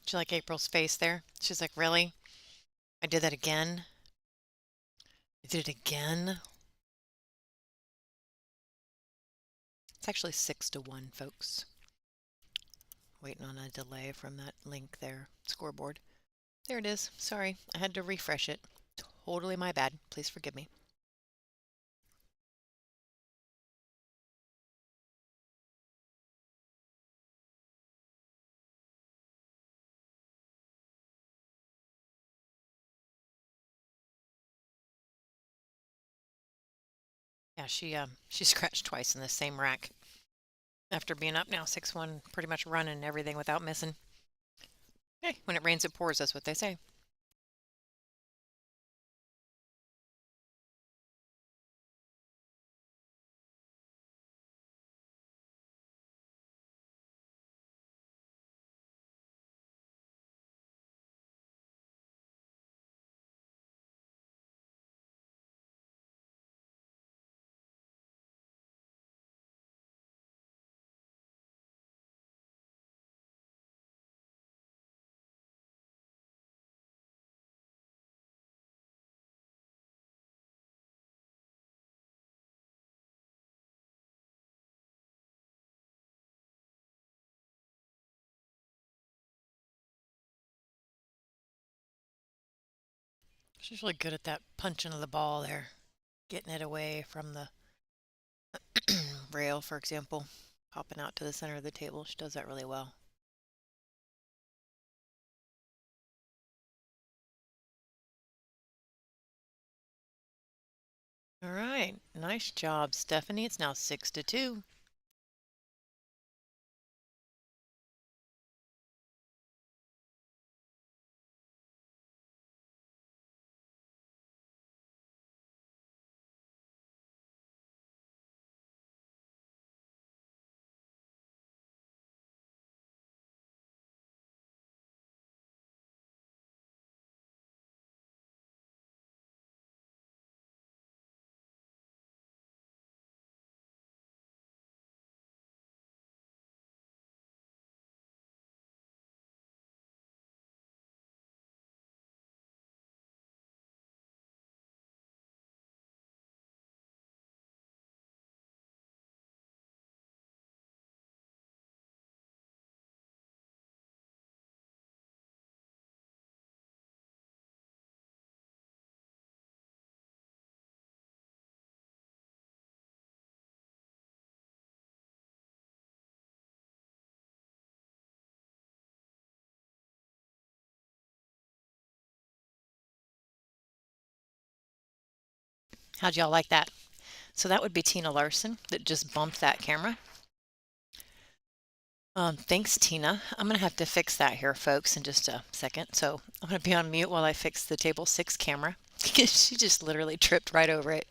Do you like April's face there? She's like, really? I did that again? I did it again? It's actually 6-1, folks. Waiting on a delay from that link there, scoreboard. There it is. Sorry, I had to refresh it. Totally my bad. Please forgive me. Yeah, she scratched twice in the same rack after being up now 6-1, pretty much running everything without missing. Hey, when it rains, it pours. That's what they say. She's really good at that punching of the ball there, getting it away from the rail, for example, popping out to the center of the table. She does that really well. All right, nice job, Stephanie. It's now 6-2. How'd y'all like that? So that would be Tina Larson that just bumped that camera. Thanks, Tina. I'm going to have to fix that here, folks, in just a second. So I'm going to be on mute while I fix the table 6 camera because she just literally tripped right over it.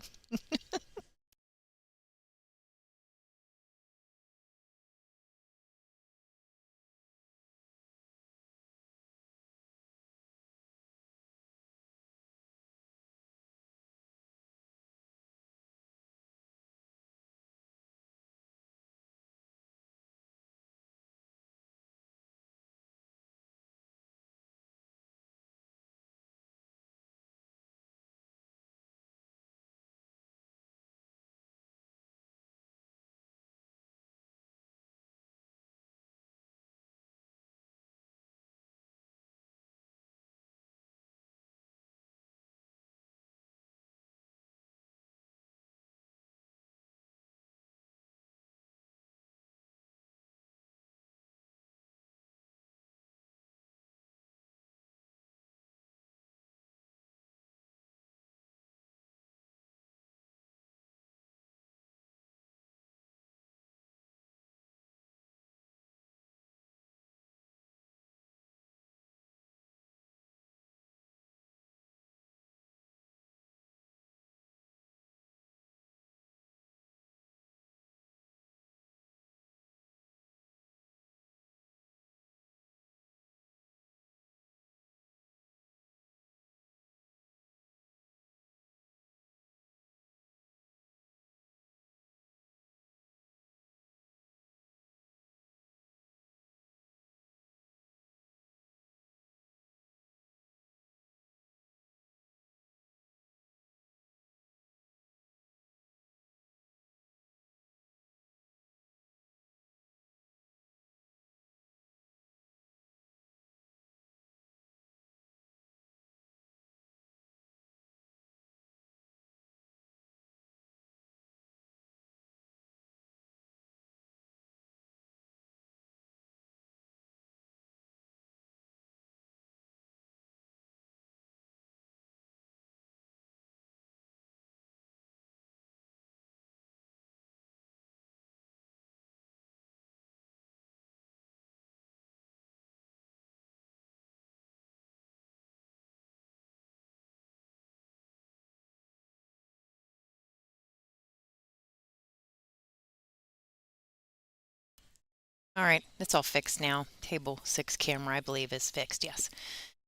All right, it's all fixed now. Table 6 camera, I believe, is fixed. Yes.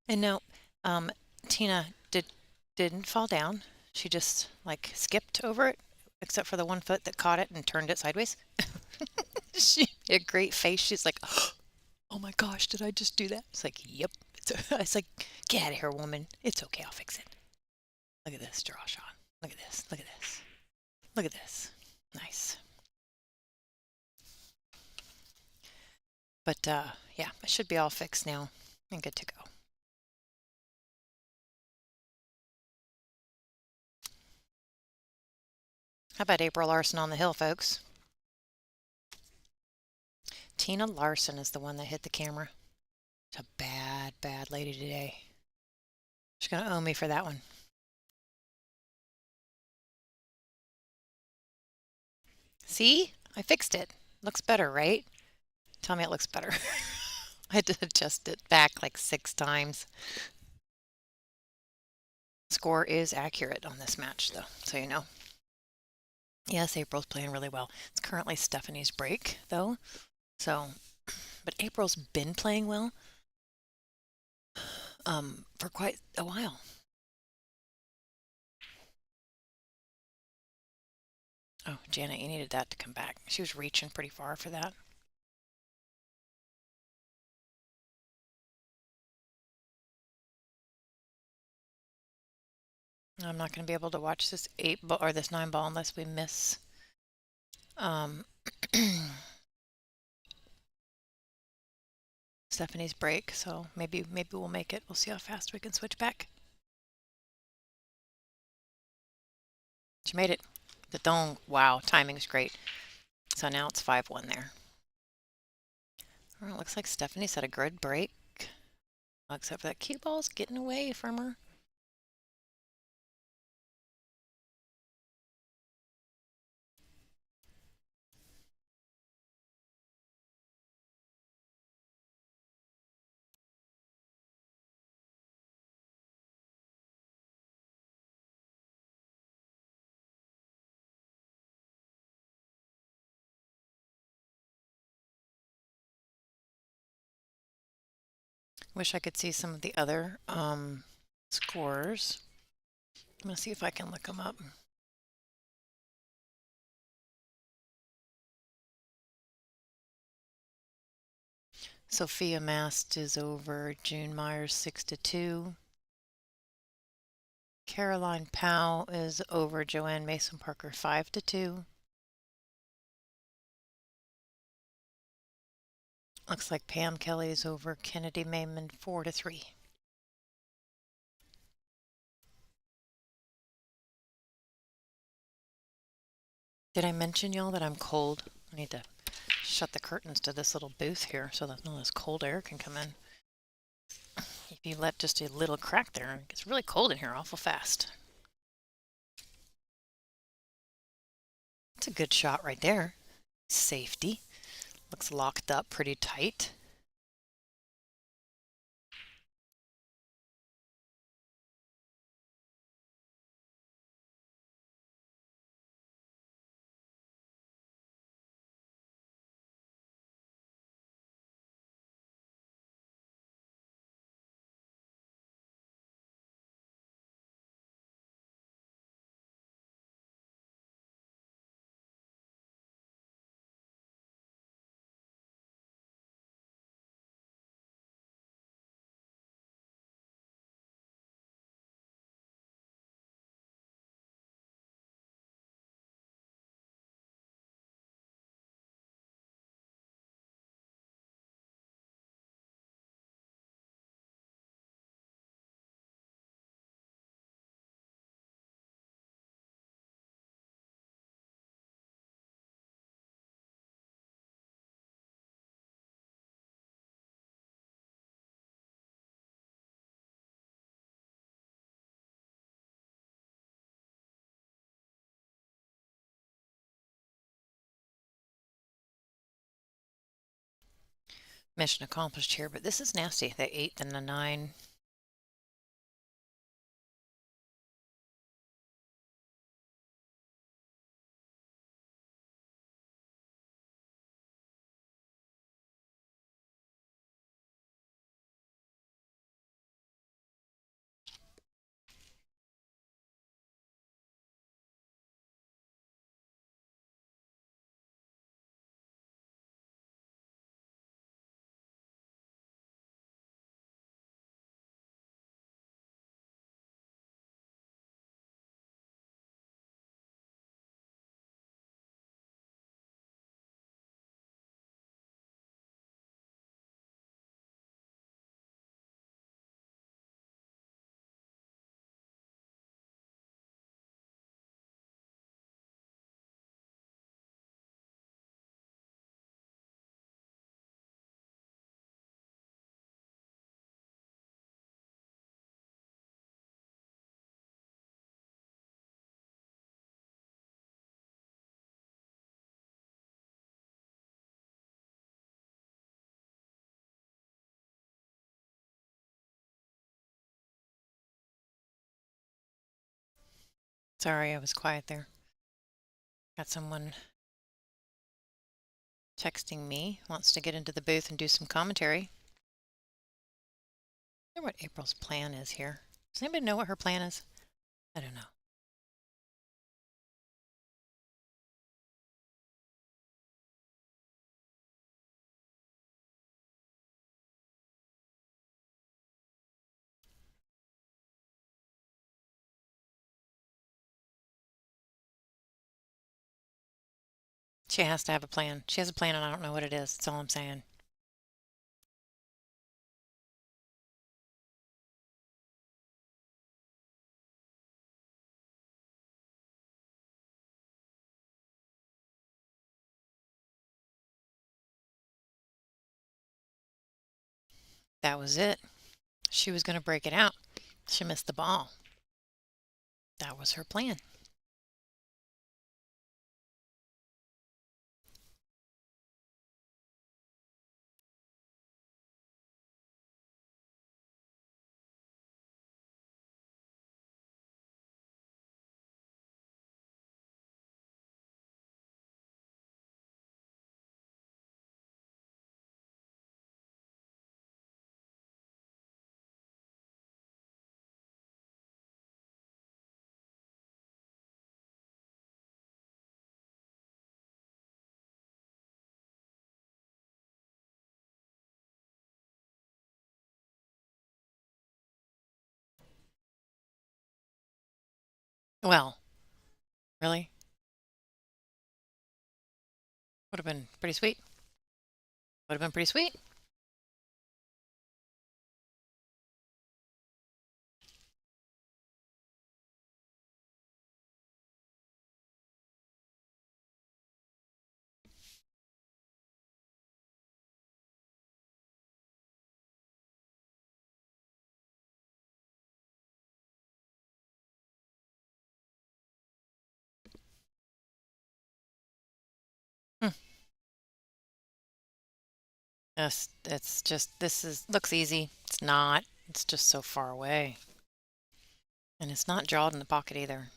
And now, um, Tina didn't fall down. She just like skipped over it, except for the one foot that caught it and turned it sideways. She made a great face. She's like, "Oh my gosh, did I just do that?" It's like, "Yep." It's like, "Get out of here, woman. It's okay. I'll fix it." Look at this draw shot. Look at this. Look at this. Look at this. Nice. But yeah, it should be all fixed now and good to go. How about April Larson on the hill, folks? Tina Larson is the one that hit the camera. She's a bad, bad lady today. She's going to owe me for that one. See? I fixed it. Looks better, right? Tell me it looks better. I had to adjust it back like 6 times. Score is accurate on this match, though, so you know. Yes, April's playing really well. It's currently Stephanie's break, though. So, but April's been playing well for quite a while. Oh, Janet, you needed that to come back. She was reaching pretty far for that. I'm not going to be able to watch this 8 ball or this 9 ball unless we miss Stephanie's break. So maybe we'll make it. We'll see how fast we can switch back. She made it. The dong. Wow, timing's great. So now it's 5-1 there. Well, it looks like Stephanie's had a good break. Except for that cue ball's getting away from her. Wish I could see some of the other scores. I'm going to see if I can look them up. Sophia Mast is over June Myers 6-2. Caroline Powell is over Joanne Mason Parker 5-2. Looks like Pam Kelly is over Kennedy Mayman 4-3. Did I mention y'all that I'm cold? I need to shut the curtains to this little booth here so that all this cold air can come in. If you let just a little crack there, it gets really cold in here awful fast. It's a good shot right there. Safety. Looks locked up pretty tight. Mission accomplished here, but this is nasty. The 8 and the 9. Sorry, I was quiet there. Got someone texting me, wants to get into the booth and do some commentary. I wonder what April's plan is here. Does anybody know what her plan is? I don't know. She has to have a plan. She has a plan and I don't know what it is. That's all I'm saying. That was it. She was going to break it out. She missed the ball. That was her plan. Well, really? Would have been pretty sweet. Would have been pretty sweet. Hmm. Yes, it's just, looks easy. It's not. It's just so far away. And it's not jawed in the pocket either.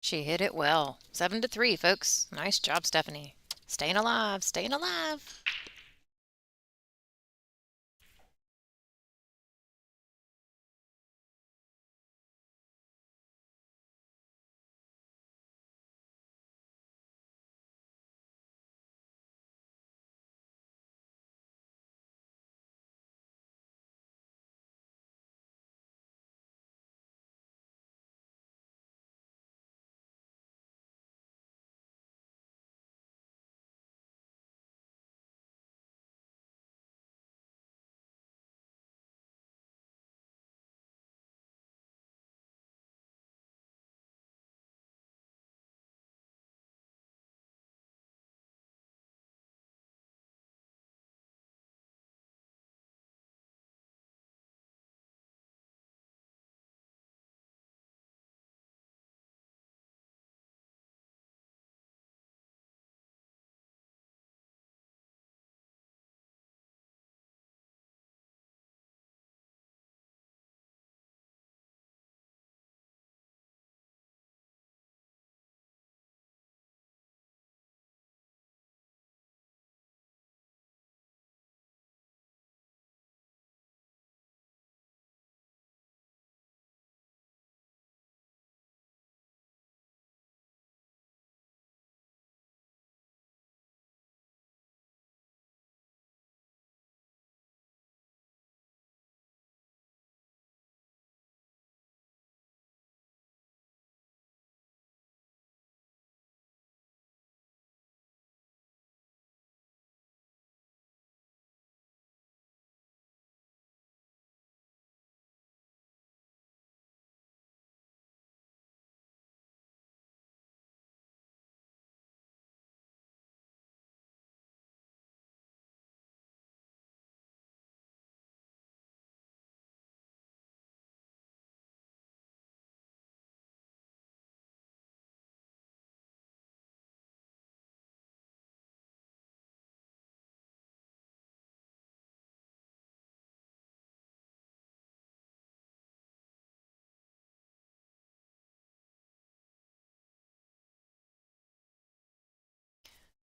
She hit it well. 7-3, folks. Nice job, Stephanie. Staying alive, staying alive.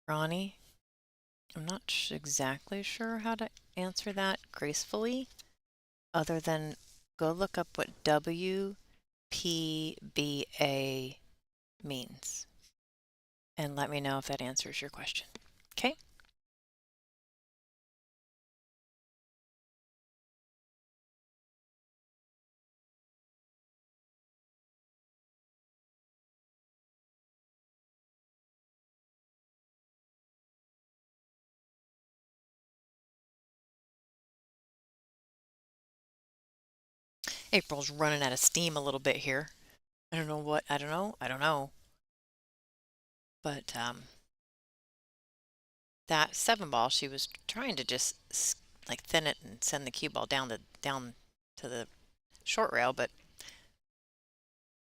Ronnie, I'm not exactly sure how to answer that gracefully, other than go look up what WPBA means and let me know if that answers your question. Okay? April's running out of steam a little bit here. I don't know what, I don't know. But that 7 ball, she was trying to just like thin it and send the cue ball down to the short rail, but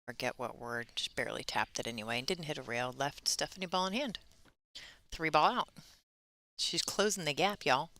forget what word, just barely tapped it anyway and didn't hit a rail, left Stephanie ball in hand. 3 ball out. She's closing the gap, y'all.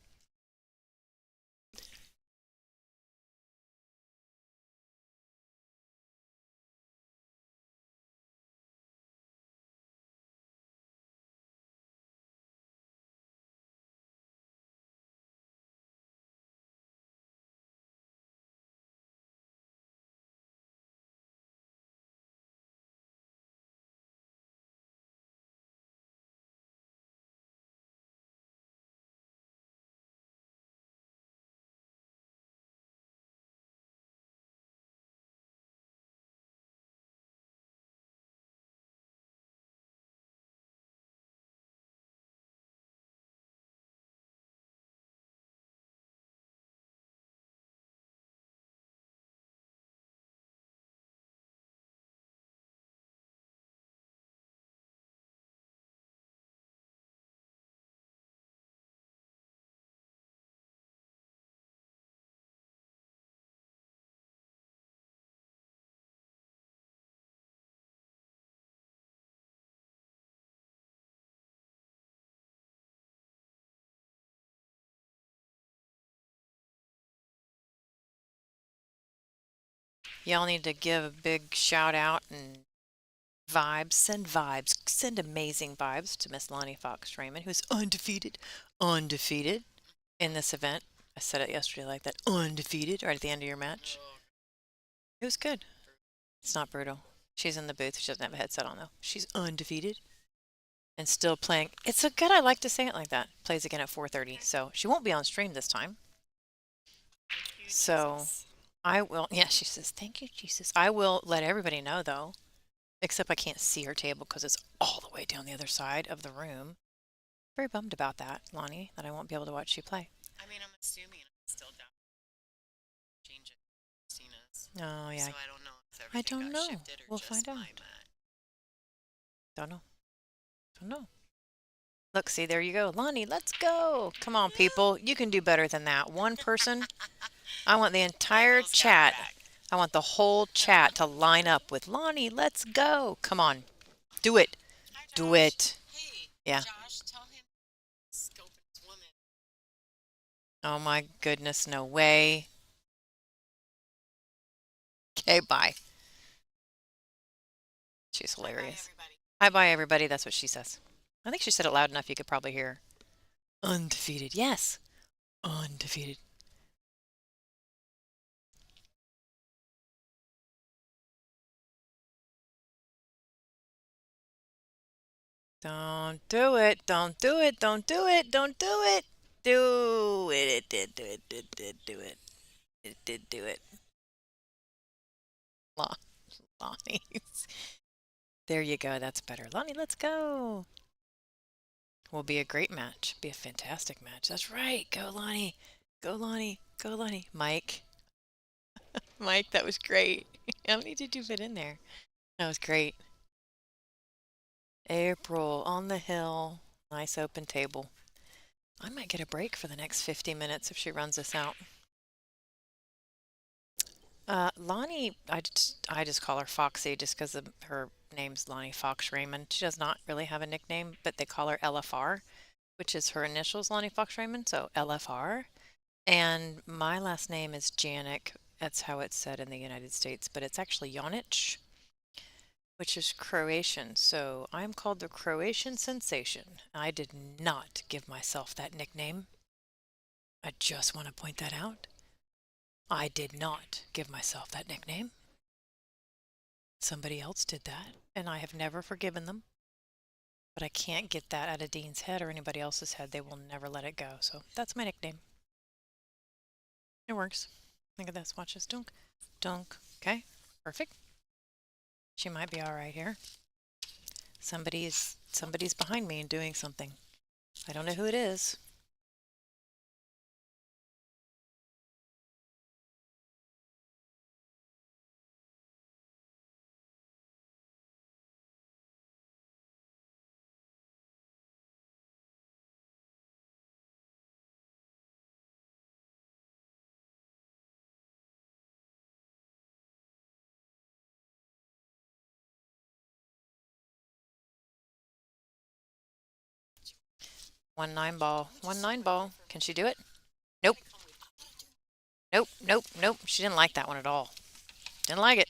Y'all need to give a big shout out and vibes, send amazing vibes to Miss Lonnie Fox Raymond, who's undefeated in this event. I said it yesterday like that, undefeated, right at the end of your match. It was good. It's not brutal. She's in the booth. She doesn't have a headset on, though. She's undefeated and still playing. It's so good. I like to say it like that. Plays again at 4:30. So she won't be on stream this time. So I will. Yeah, she says, thank you, Jesus. I will let everybody know, though, except I can't see her table because it's all the way down the other side of the room. Very bummed about that, Lonnie, that I won't be able to watch you play. I mean, I'm assuming I'm still down. Change it. Christina's. Oh, yeah. So I don't know if I everything don't got know. shifted or We'll just find out. my mat. Don't know. Don't know. Look, see, there you go. Lonnie, let's go. Come on, people. You can do better than that. One person. I want the entire Michael's got her chat. back. I want the whole chat to line up with Lonnie, let's go. Come on. Do it. Hi, Do Josh. it. Hey, Yeah. Josh, tell him scope his woman. Oh my goodness, no way. Okay, bye. She's hilarious. Bye, everybody. Hi, bye, everybody. That's what she says. I think she said it loud enough you could probably hear. Undefeated. Yes. Undefeated. Don't do it. Don't do it. Don't do it. Don't do it. Do it. It did do it. It did do it. It did do it. Lonnie. There you go. That's better. Lonnie, let's go. Will be a great match. Be a fantastic match. That's right. Go, Lonnie. Go, Lonnie. Go, Lonnie. Mike. Mike, that was great. How many did you fit in there? That was great. April on the hill. Nice open table. I might get a break for the next 50 minutes if she runs us out. Lonnie, I just call her Foxy just because her name's Lonnie Fox Raymond. She does not really have a nickname, but they call her LFR, which is her initials, Lonnie Fox Raymond, so LFR. And my last name is Janik. That's how it's said in the United States, but it's actually Yonich, which is Croatian. So I'm called the Croatian Sensation. I did not give myself that nickname. I just want to point that out. I did not give myself that nickname. Somebody else did that, and I have never forgiven them. But I can't get that out of Dean's head or anybody else's head. They will never let it go. So that's my nickname. It works. Look at this. Watch this. Dunk. Dunk. Okay. Perfect. She might be all right here. Somebody's behind me and doing something. I don't know who it is. One nine ball. One nine ball. Can she do it? Nope. Nope. Nope. Nope. She didn't like that one at all. Didn't like it.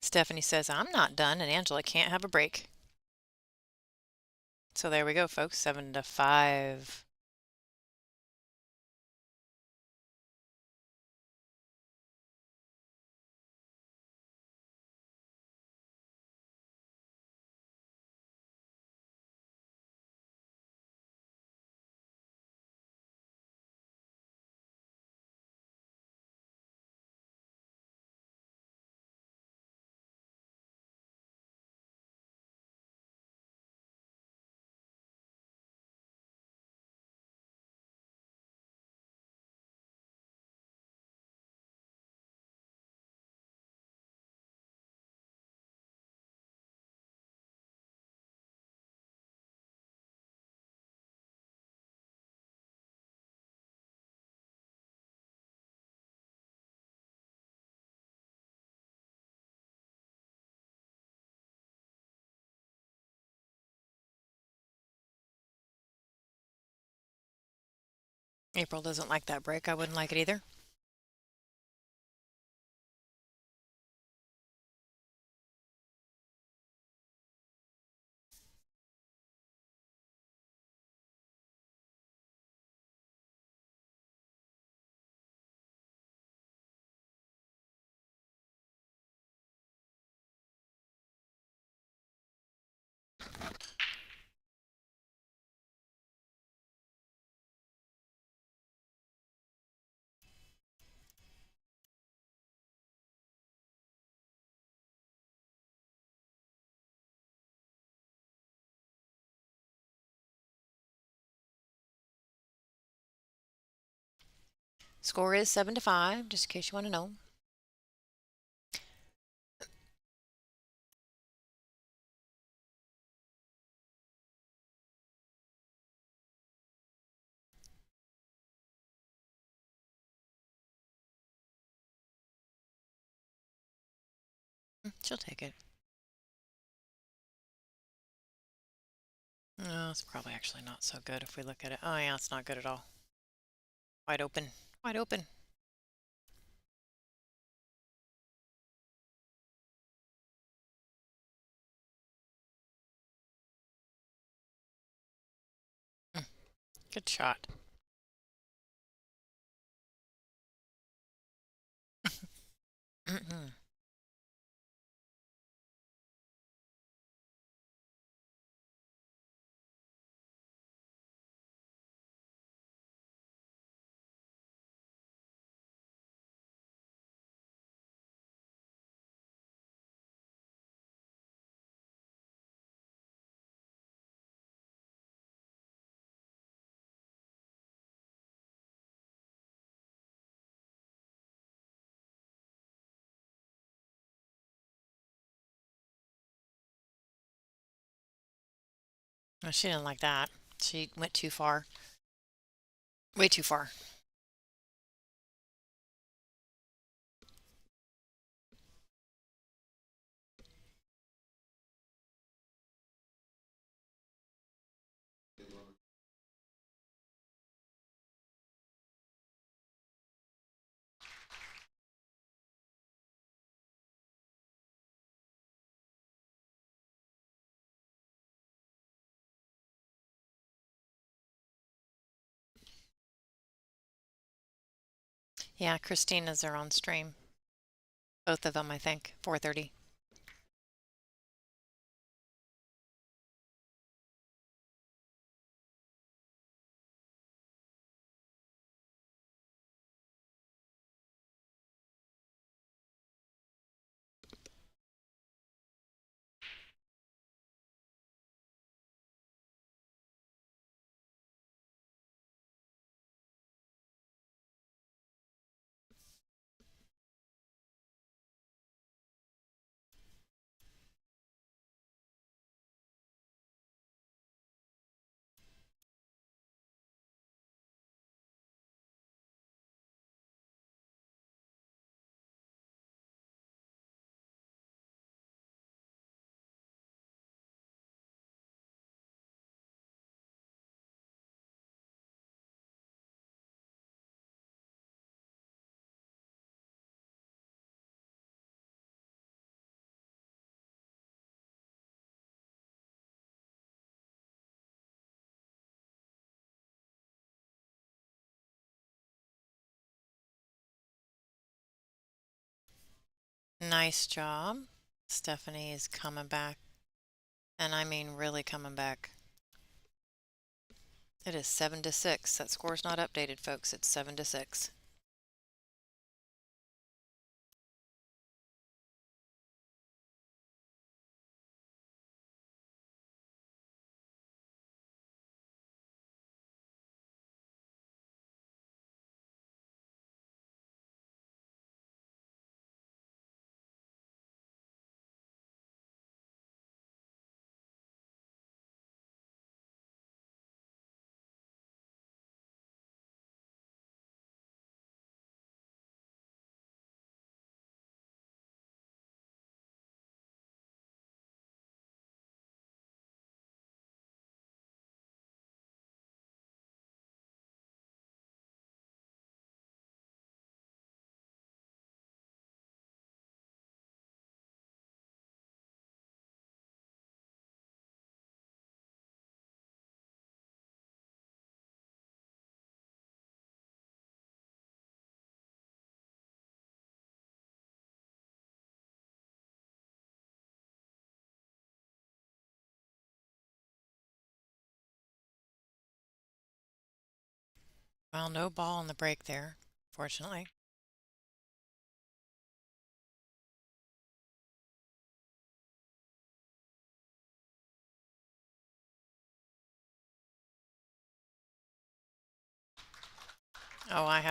Stephanie says, I'm not done, and Angela can't have a break. So there we go, folks. 7-5. April doesn't like that break. I wouldn't like it either. Score is 7-5, just in case you want to know. She'll take it. No, it's probably actually not so good if we look at it. Oh yeah, it's not good at all. Wide open. Wide open. Good shot. No, she didn't like that. She went too far. Way too far. Yeah, Christina's are on stream. Both of them, I think. 4:30. Nice job. Stephanie is coming back. And I mean really coming back. It is 7-6. That score's not updated, folks. It's 7-6. Well, no ball on the break there, fortunately. Oh, I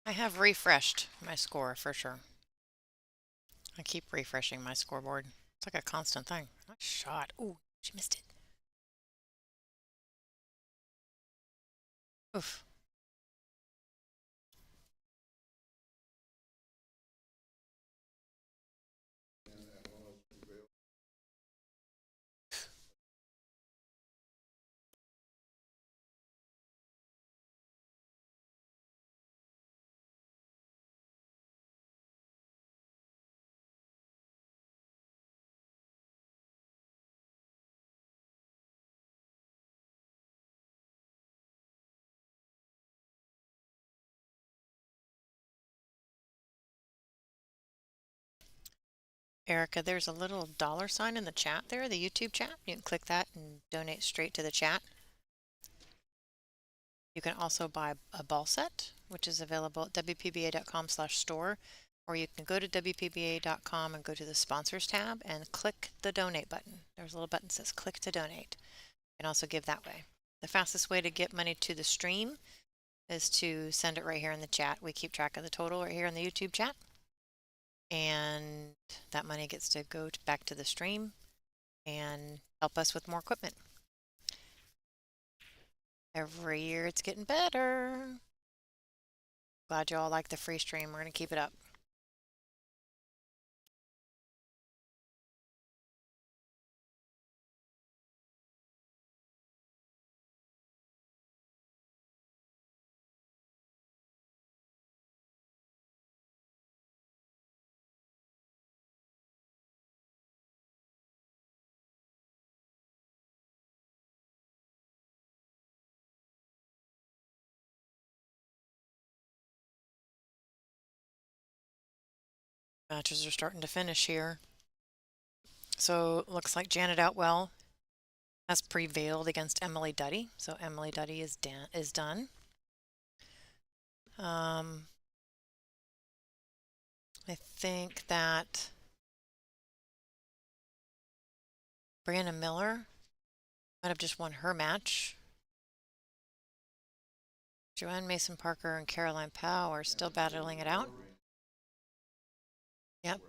have refreshed my score for sure. I keep refreshing my scoreboard. It's like a constant thing. Nice shot. Ooh, she missed it. Oof. Erica, there's a little dollar sign in the chat there, the YouTube chat. You can click that and donate straight to the chat. You can also buy a ball set, which is available at wpba.com/store, or you can go to wpba.com and go to the sponsors tab and click the donate button. There's a little button that says click to donate. You can also give that way. The fastest way to get money to the stream is to send it right here in the chat. We keep track of the total right here in the YouTube chat. And that money gets to go back to the stream and help us with more equipment. Every year it's getting better. Glad you all like the free stream. We're going to keep it up. Matches are starting to finish here. So it looks like Janet Outwell has prevailed against Emily Duddy. So Emily Duddy is done. I think that Brianna Miller might have just won her match. Joanne Mason Parker and Caroline Powell are still battling it out. Yep.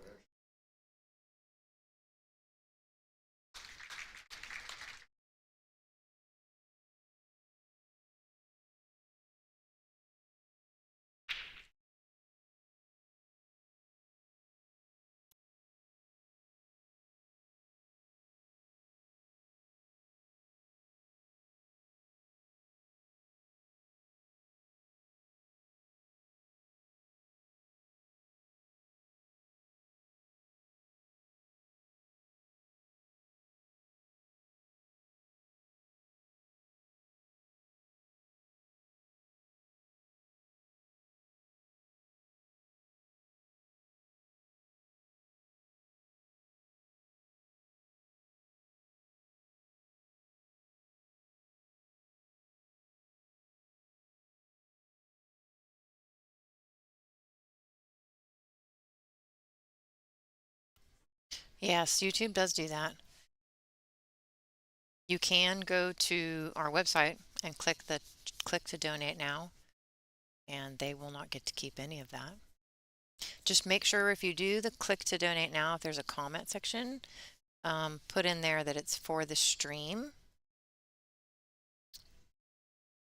Yes, YouTube does do that. You can go to our website and click to donate now, and they will not get to keep any of that. Just make sure if you do the click to donate now, if there's a comment section, put in there that it's for the stream,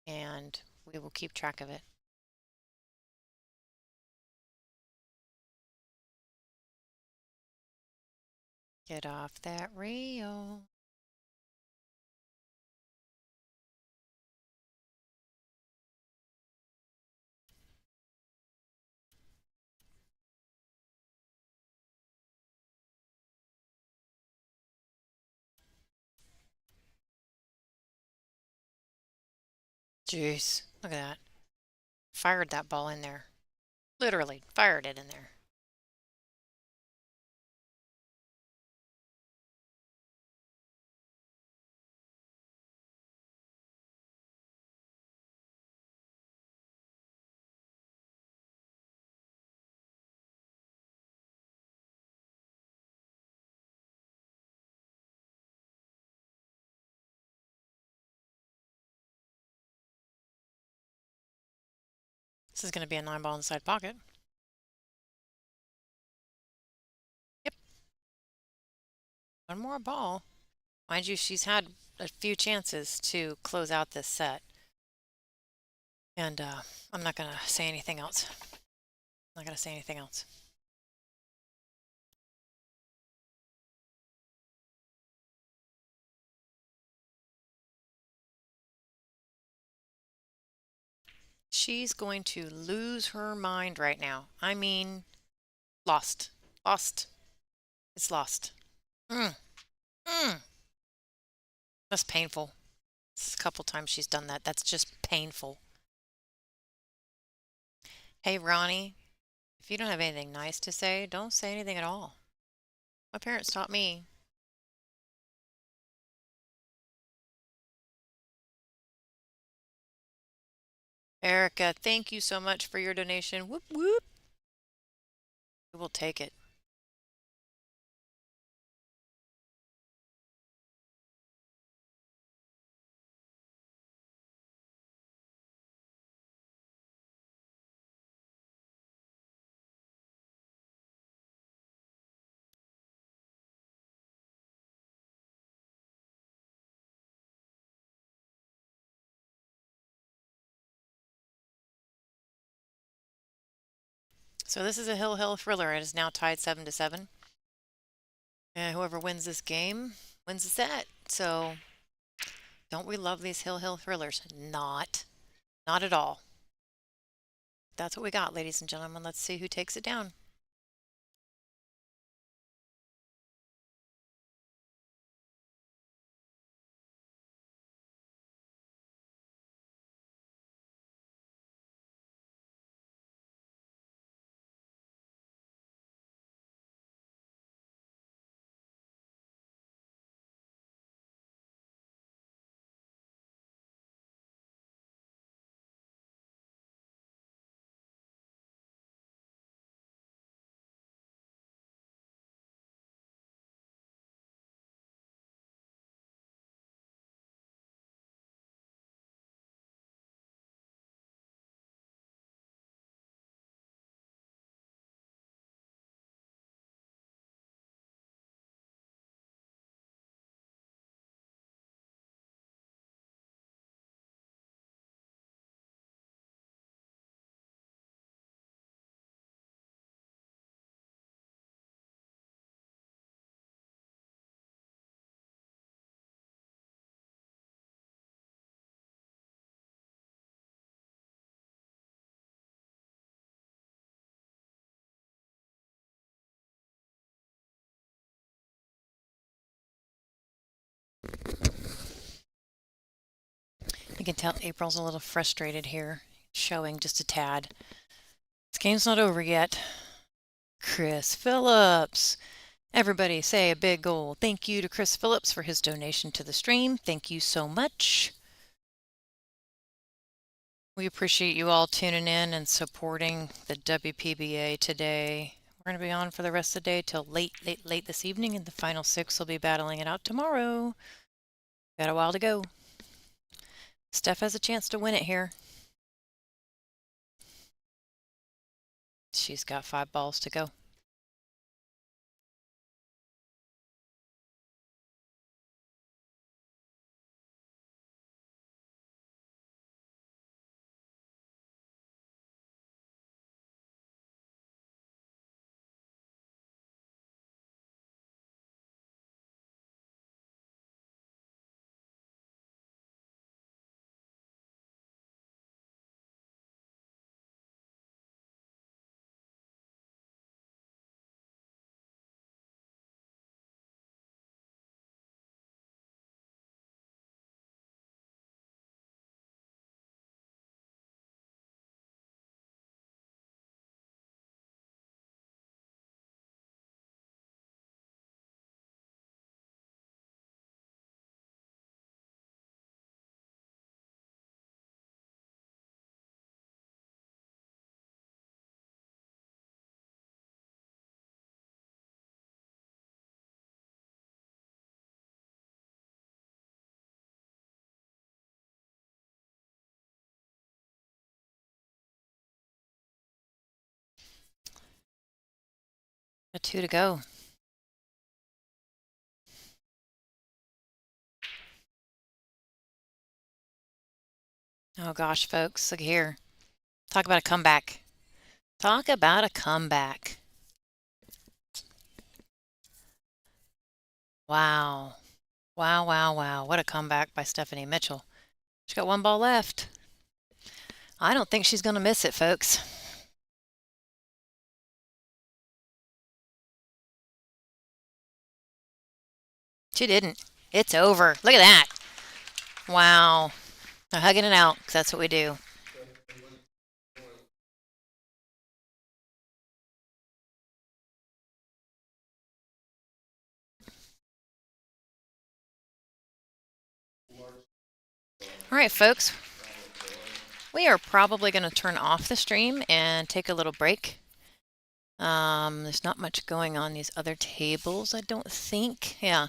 and we will keep track of it. Get off that rail. Jeez, look at that. Fired that ball in there. Literally fired it in there. This is going to be a 9-ball inside pocket. Yep. One more ball. Mind you, she's had a few chances to close out this set. And I'm not going to say anything else. I'm not going to say anything else. She's going to lose her mind right now. I mean, lost. Lost. It's lost. That's painful. It's a couple times she's done that. That's just painful. Hey, Ronnie, if you don't have anything nice to say, don't say anything at all. My parents taught me. Erica, thank you so much for your donation. Whoop, whoop. We will take it. So this is a Hill thriller. It is now tied 7-7. And whoever wins this game wins the set. So don't we love these Hill thrillers? Not at all. That's what we got, ladies and gentlemen. Let's see who takes it down. You can tell April's a little frustrated here, showing just a tad. This game's not over yet. Chris Phillips. Everybody say a big old thank you to Chris Phillips for his donation to the stream. Thank you so much. We appreciate you all tuning in and supporting the WPBA today. We're going to be on for the rest of the day till late this evening, and the final six will be battling it out tomorrow. Got a while to go. Steph has a chance to win it here. She's got 5 balls to go. A 2 to go. Oh gosh, folks, look here. Talk about a comeback. Talk about a comeback. Wow. Wow, wow, wow. What a comeback by Stephanie Mitchell. She's got 1 ball left. I don't think she's going to miss it, folks. She didn't. It's over. Look at that. Wow. They're hugging it out because that's what we do. All right, folks. We are probably going to turn off the stream and take a little break. There's not much going on these other tables, I don't think. Yeah.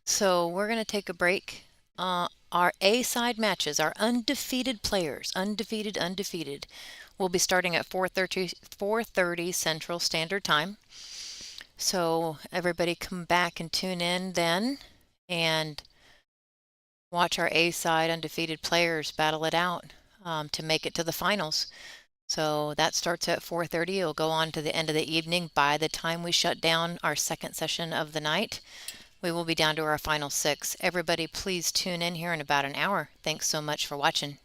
So we're going to take a break. Our A-side matches, our undefeated players, undefeated, will be starting at 4:30 Central Standard Time. So everybody come back and tune in then and watch our A-side undefeated players battle it out to make it to the finals. So that starts at 4:30. It'll go on to the end of the evening. By the time we shut down our second session of the night, we will be down to our final 6. Everybody, please tune in here in about an hour. Thanks so much for watching.